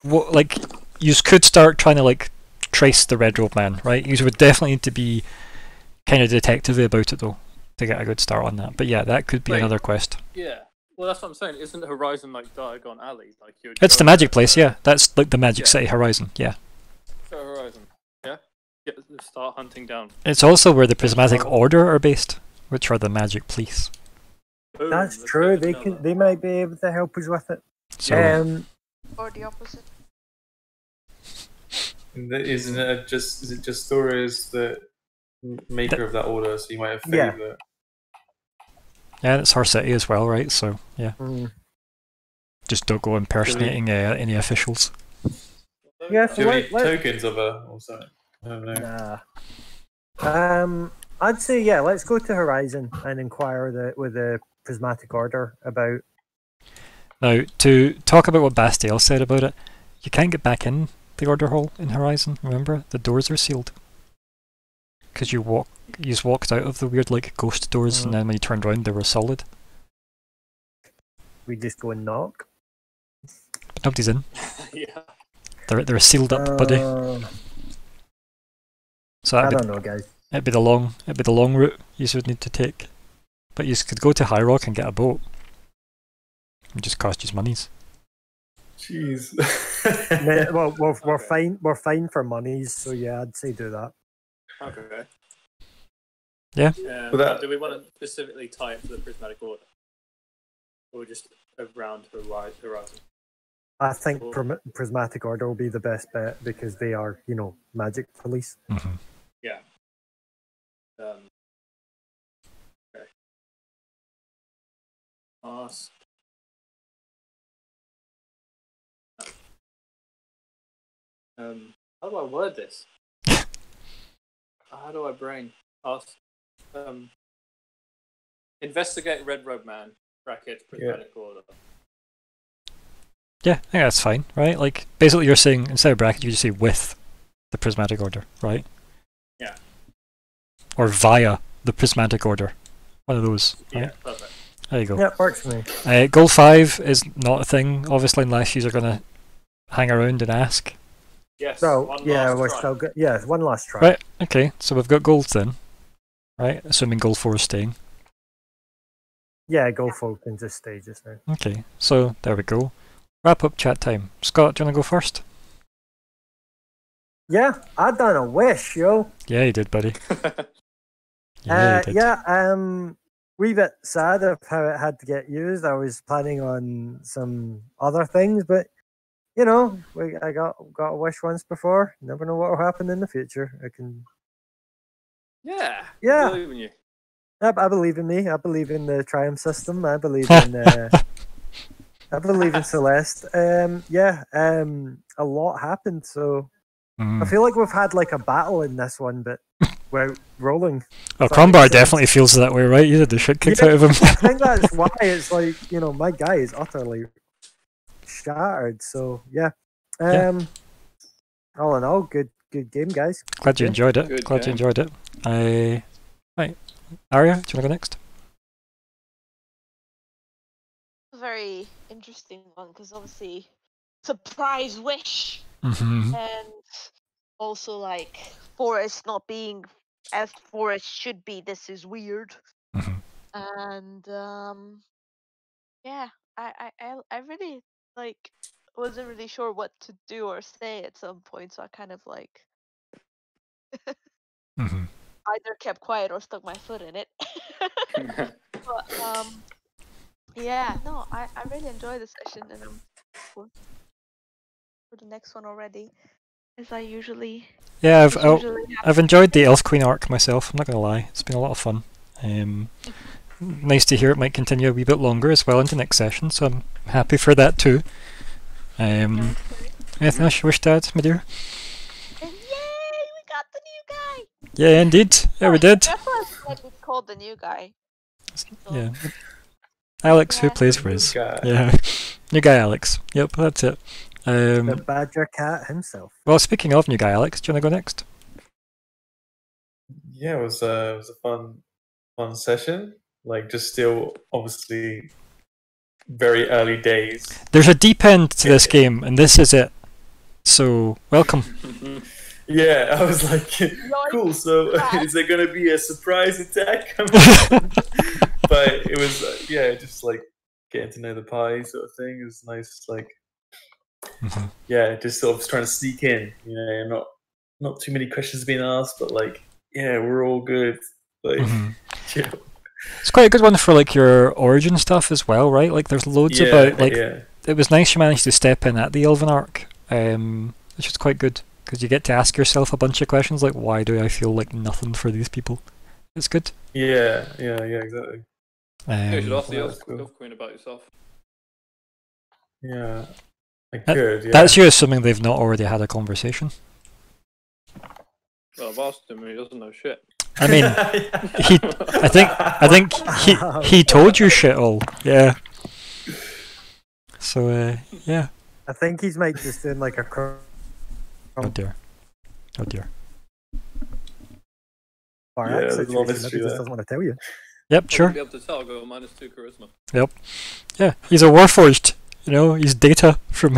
what like you could start trying to like trace the Red Robe Man, right? You would definitely need to be kind of detective-y about it though to get a good start on that. But yeah, that could be Wait. another quest. Yeah. Well, that's what I'm saying. Isn't Horizon like Diagon Alley? Like you. It's the magic place, yeah. That's like the Magic City Horizon, yeah. So Horizon. Yeah. Start hunting down. It's also where the Prismatic Order are based, which are the Magic Police. Boom, That's let's true. go to know They might be able to help us with it. So or the opposite. Isn't it just? Is it just Thora is the maker of that order? So you might have Yeah. favour. yeah, it's her city as well, right? So yeah, Mm. just don't go impersonating any officials. Yeah, Do so you have any let's tokens of her or something? I don't know. Nah. I'd say yeah. Let's go to Horizon and inquire with the Prismatic Order about. Now, to talk about what Bastiel said about it, you can't get back in the Order Hall in Horizon. Remember, the doors are sealed because you just walked out of the weird like ghost doors, and then when you turned around, they were solid. We just go and knock. But nobody's in. yeah. They're sealed up, buddy. So I that'd don't know, guys. be the long route you would need to take. But you could go to High Rock and get a boat. It just cost you monies. Jeez. Nah, well, we're Okay. fine. We're fine for monies, so yeah, I'd say do that. Okay. Yeah. But that- Do we want to specifically tie it to the Prismatic Order, or just around Horizon? I think Cool. Prismatic Order will be the best bet because they are, magic police. Mm-hmm. Yeah. Okay. Ask. How do I word this? How do I brain? Ask. Investigate Red Robe Man. Bracket Prismatic Order. Yeah, I think that's fine, right? Like, basically you're saying, instead of bracket, you just say with the Prismatic Order, right? Yeah. Or via the Prismatic Order. One of those, Yeah. right? Perfect. There you go. Yeah, works for me. Goal 5 is not a thing, obviously, unless you're going to hang around and ask. Yes. So one yeah, last we're try. still good. Yeah, one last try. Right, okay, so we've got goals then, right? Assuming goal 4 is staying. Yeah, go for can just stay just now. Okay, so there we go. Wrap up chat time. Scott, do you want to go first? Yeah, I done a wish, yo. Yeah, you did, buddy. Yeah, you did. Yeah, wee bit sad of how it had to get used. I was planning on some other things, but I got a wish once before. Never know what will happen in the future. Yeah. Yeah. I believe in you. I believe in me. I believe in the Triumph system. I believe in. I believe in Celeste. A lot happened, so I Mm. feel like we've had like a battle in this one, but we're rolling. Oh, If that Crombar makes sense. definitely feels that way, right? You had the shit kicked Yeah. out of him. I think that's why it's like my guy is utterly shattered. So yeah. Yeah. All in all, good game, guys. Glad you Yeah. enjoyed it. Good Glad you game. enjoyed it. Right. Arya, do you want to go next? A very interesting one because obviously, surprise wish. Mm-hmm. And also like forest not being as forest should be. This is weird. Mhm. And yeah, I really like wasn't really sure what to do or say at some point, so I kind of like Mm-hmm. either kept quiet or stuck my foot in it. But yeah, no, I really enjoyed the session, and I'm for the next one already, as I usually Yeah, as usually I've enjoyed the Elf Queen arc myself. I'm not gonna lie, it's been a lot of fun. Nice to hear it might continue a wee bit longer as well into next session, so I'm happy for that too. Anything else you wish to add, my dear? And yay, we got the new guy. Yeah, indeed. Yeah, we did. That's why like it's called the new guy. So, Yeah. Alex, who Yeah. plays The new Riz? guy. Yeah. New guy Alex. Yep, that's it. The Badger Cat himself. Well, speaking of new guy Alex, do you want to go next? Yeah, it was a fun session. Like, just still obviously very early days. There's a deep end to this game, and this is it. So, welcome. Yeah, I was like, cool. So, Yeah. is there going to be a surprise attack coming? But it was, yeah, just like getting to know the party sort of thing. It was nice, like, Mhm. yeah, just sort of trying to sneak in. You know, not too many questions being asked, but like, yeah, we're all good. Like, Mhm. chill. It's quite a good one for like your origin stuff as well, right? Like, there's loads about like. yeah. It was nice you managed to step in at the Elven Arc, which is quite good because you get to ask yourself a bunch of questions like, why do I feel like nothing for these people? It's good. Yeah, exactly. You should ask the Yeah, elf, that's cool. elf queen about yourself. Yeah, I That- could. Yeah. That's you assuming they've not already had a conversation. Well, I've asked him and he doesn't know shit. I mean, I think he told you shit all. Yeah. So yeah. I think he's might just doing like a Oh dear. Oh dear. bar Yeah, there's a lot of situation. Maybe history he just there. doesn't want to tell you. Yep, I sure. wouldn't be able to tell. I got a -2 charisma. Yeah, he's a Warforged. You know, he's Data from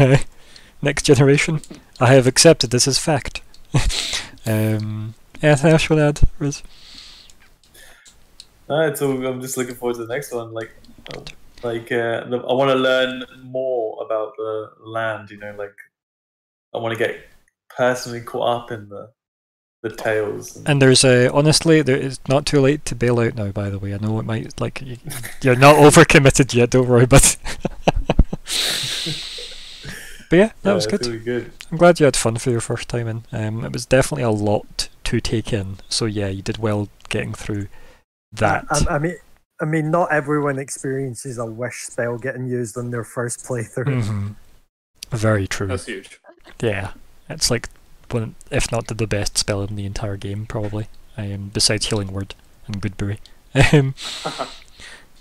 Next Generation. I have accepted this as fact. Anything else you want to add, Riz? Alright, so I'm just looking forward to the next one. I want to learn more about the land. You know, like I want to get personally caught up in the tales. And there's honestly, it's not too late to bail out now. By the way, I know it might like you're not overcommitted yet. Don't worry, but but yeah, that was it's good. really good. I'm glad you had fun for your first time in. It was definitely a lot to take in. So yeah, you did well getting through that. I mean, not everyone experiences a wish spell getting used on their first playthrough. Mhm. Very true. That's huge. Yeah, it's like one, if not the best spell in the entire game, probably. Besides Healing Word and Goodberry.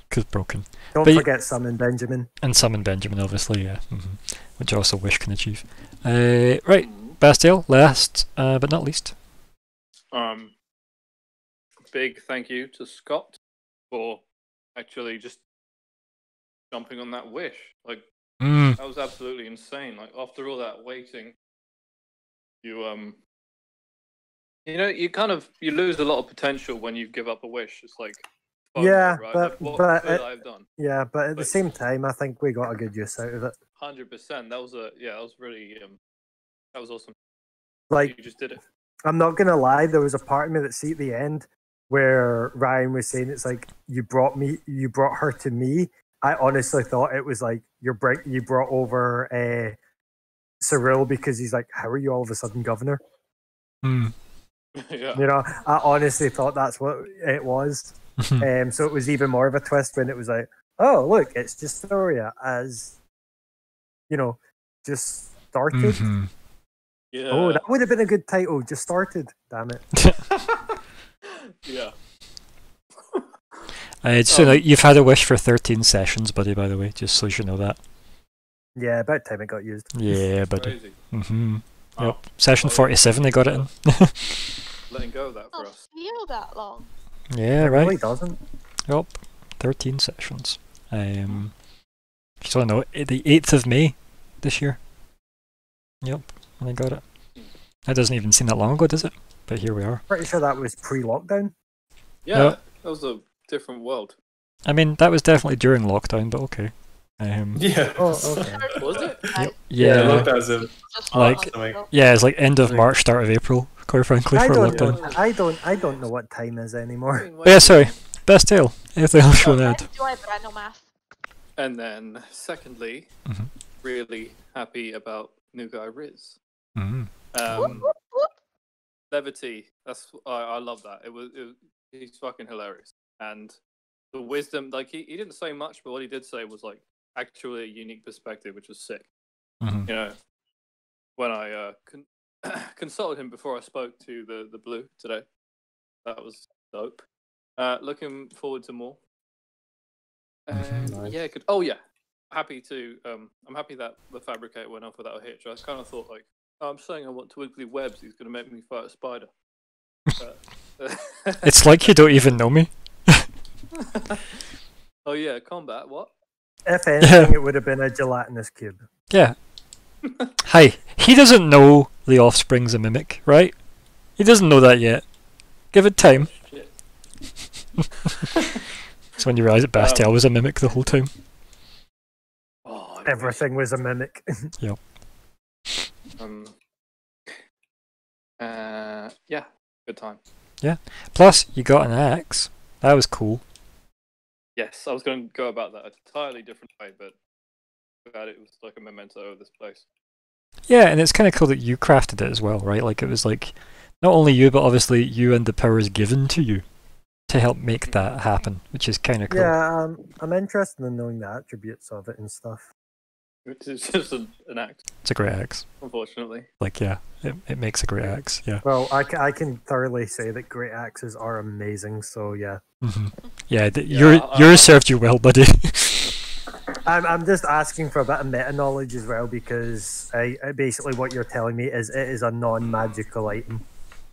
Because broken. Don't But forget Summon Benjamin. And Summon Benjamin, obviously, yeah. Which also Wish can achieve. Right, Bastiel, last but not least. Big thank you to Scott for actually just jumping on that wish. Like, Mm. that was absolutely insane. Like, after all that waiting, you know, you lose a lot of potential when you give up a wish. It's like, fuck, Yeah, right? but- Like, what but could it- I have done? Yeah, but at the But- same time, I think we got a good use out of it. 100%. That was really that was awesome. Like, You just did it. I'm not gonna lie, there was a part of me that see at the end where Ryan was saying it's like you brought her to me. I honestly thought it was like you brought over Cyril because he's like, how are you all of a sudden governor? Mm. Yeah. You know, I honestly thought that's what it was. So it was even more of a twist when it was like, oh look, it's just Storia as you know, just started. Mhm. Yeah. Oh, that would have been a good title. Just started. Damn it. Yeah. So you've had a wish for 13 sessions, buddy, by the way, just so you know that. Yeah, about time it got used. Yeah, buddy. Crazy. Mm-hmm. Wow. Yep. Session 47, they got it in. Letting go of that for Not us. feel that long. Yeah, It right. really doesn't. Yep. 13 sessions. Just want to know, the 8th of May this year. Yep, and I got it. That doesn't even seem that long ago, does it? But here we are. Pretty sure that was pre-lockdown. Yeah. Yep. That was a different world. I mean, that was definitely during lockdown, but okay. Yeah. Oh, okay. Was it? Yeah, lockdown's a Just Like- hospital. yeah, it's like end of March, start of April, quite frankly, I for don't lockdown. know. I don't know what time is anymore. But yeah, sorry. Best tale. Anything else you want to I add? enjoy it, but I know math. And then, secondly, Mhm. really happy about new guy Riz. Mm. Whoop, whoop, whoop. Levity. I love that. He's fucking hilarious. And the wisdom, like he didn't say much, but what he did say was like actually a unique perspective, which was sick. Mhm. You know, when I consulted him before I spoke to the Blue today, That was dope. Looking forward to more. Nice. Yeah, good. Oh yeah, happy to. I'm happy that the fabricator went off without a hitch. I kind of thought like, oh, I'm saying I want twiggly webs. He's gonna make me fight a spider. It's like you don't even know me. Oh yeah, combat. What? If anything, it would have been a gelatinous cube. Yeah. Hi. He doesn't know the offspring's a mimic, right? He doesn't know that yet. Give it time. Shit. It's when you realise that Bastial was a mimic the whole time. Oh, Everything was a mimic. Yeah, good time. Plus, you got an axe. That was cool. Yes, I was going to go about that an entirely different way, but glad it was like a memento of this place. Yeah, and it's kind of cool that you crafted it as well, right? Like, it was like, not only you, but obviously you and the powers given to you to help make that happen, which is kind of cool. Yeah, I'm interested in knowing the attributes of it and stuff. It's just an act, It's a great axe. unfortunately. Like, yeah, it makes a great axe, yeah. Well, I can thoroughly say that great axes are amazing, so yeah. Yeah, yours served you well, buddy. I'm just asking for a bit of meta knowledge as well, because I basically what you're telling me is it is a non-magical item.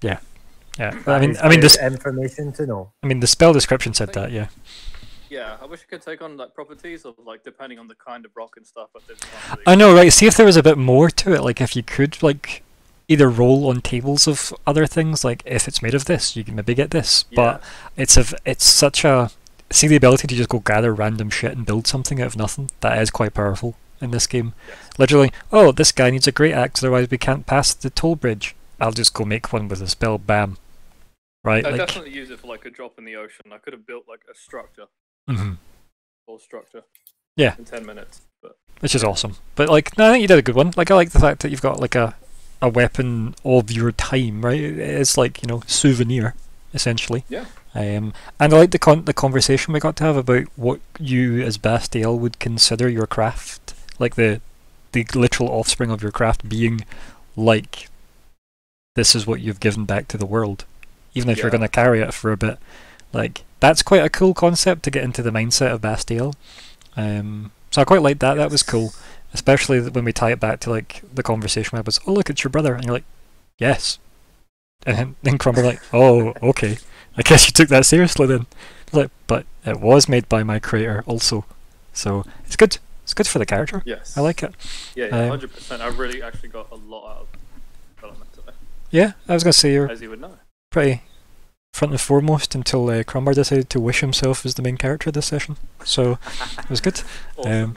Yeah. That is this good information to know. I mean, the spell description said that, yeah. Yeah, I wish I could take on like properties of like depending on the kind of rock and stuff, but there's not really. I know, right? See if there was a bit more to it. Like, if you could, like, either roll on tables of other things, like if it's made of this, you can maybe get this. But it's such a see the ability to just go gather random shit and build something out of nothing. That is quite powerful in this game. Yes. Literally, oh, this guy needs a great axe, otherwise we can't pass the toll bridge. I'll just go make one with a spell. Bam. Right? I like, definitely use it for like a drop in the ocean. I could have built like a structure, full structure. Yeah. In 10 minutes, but. Which is awesome. But like, no, I think you did a good one. Like, I like the fact that you've got like a weapon of your time, right? It's like, you know, souvenir, essentially. Yeah. And I like the conversation we got to have about what you as Bastiel would consider your craft, like the literal offspring of your craft being like, this is what you've given back to the world, even if you're going to carry it for a bit. Like, that's quite a cool concept to get into the mindset of Bastiel. So I quite liked that. That was cool, especially when we tie it back to like the conversation where it was, oh look, it's your brother, and you're like, yes, and then Crumble like, oh okay, I guess you took that seriously then. Like, but it was made by my creator also, so it's good. It's good for the character. Yes. I like it. Yeah, 100%. I really actually got a lot out of development today. Yeah, I was gonna say you're as you would know. pretty front and foremost until Crumbar decided to wish himself as the main character this session. So it was good. Awesome.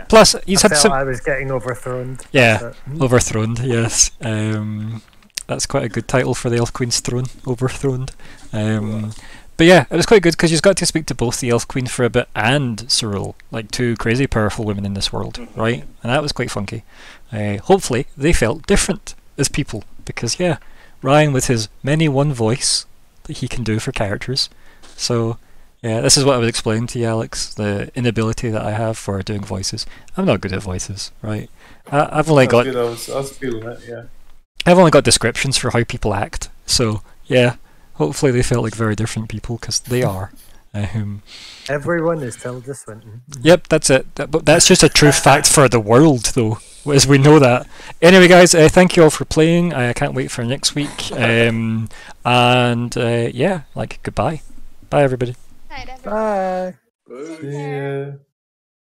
Plus, he's had some. I was getting overthrown. Yeah, overthrown. Yes, that's quite a good title for the Elf Queen's throne. Overthrown. But yeah, it was quite good because you've got to speak to both the Elf Queen for a bit and Cyril, like two crazy powerful women in this world, right? And that was quite funky. Hopefully, they felt different as people because yeah, Ryan with his many one voice that he can do for characters. So yeah, this is what I was explaining to you, Alex, the inability that I have for doing voices. I'm not good at voices, right? I've only got. Good. I was feeling it. Yeah. I've only got descriptions for how people act. So yeah, hopefully they felt like very different people because they are. Everyone is Tilda Swinton. Yep, that's it. But that's just a true fact for the world, though, as we know that. Anyway, guys, thank you all for playing. I can't wait for next week. And yeah, like goodbye. Bye, everybody. Night, everyone. Bye. See ya.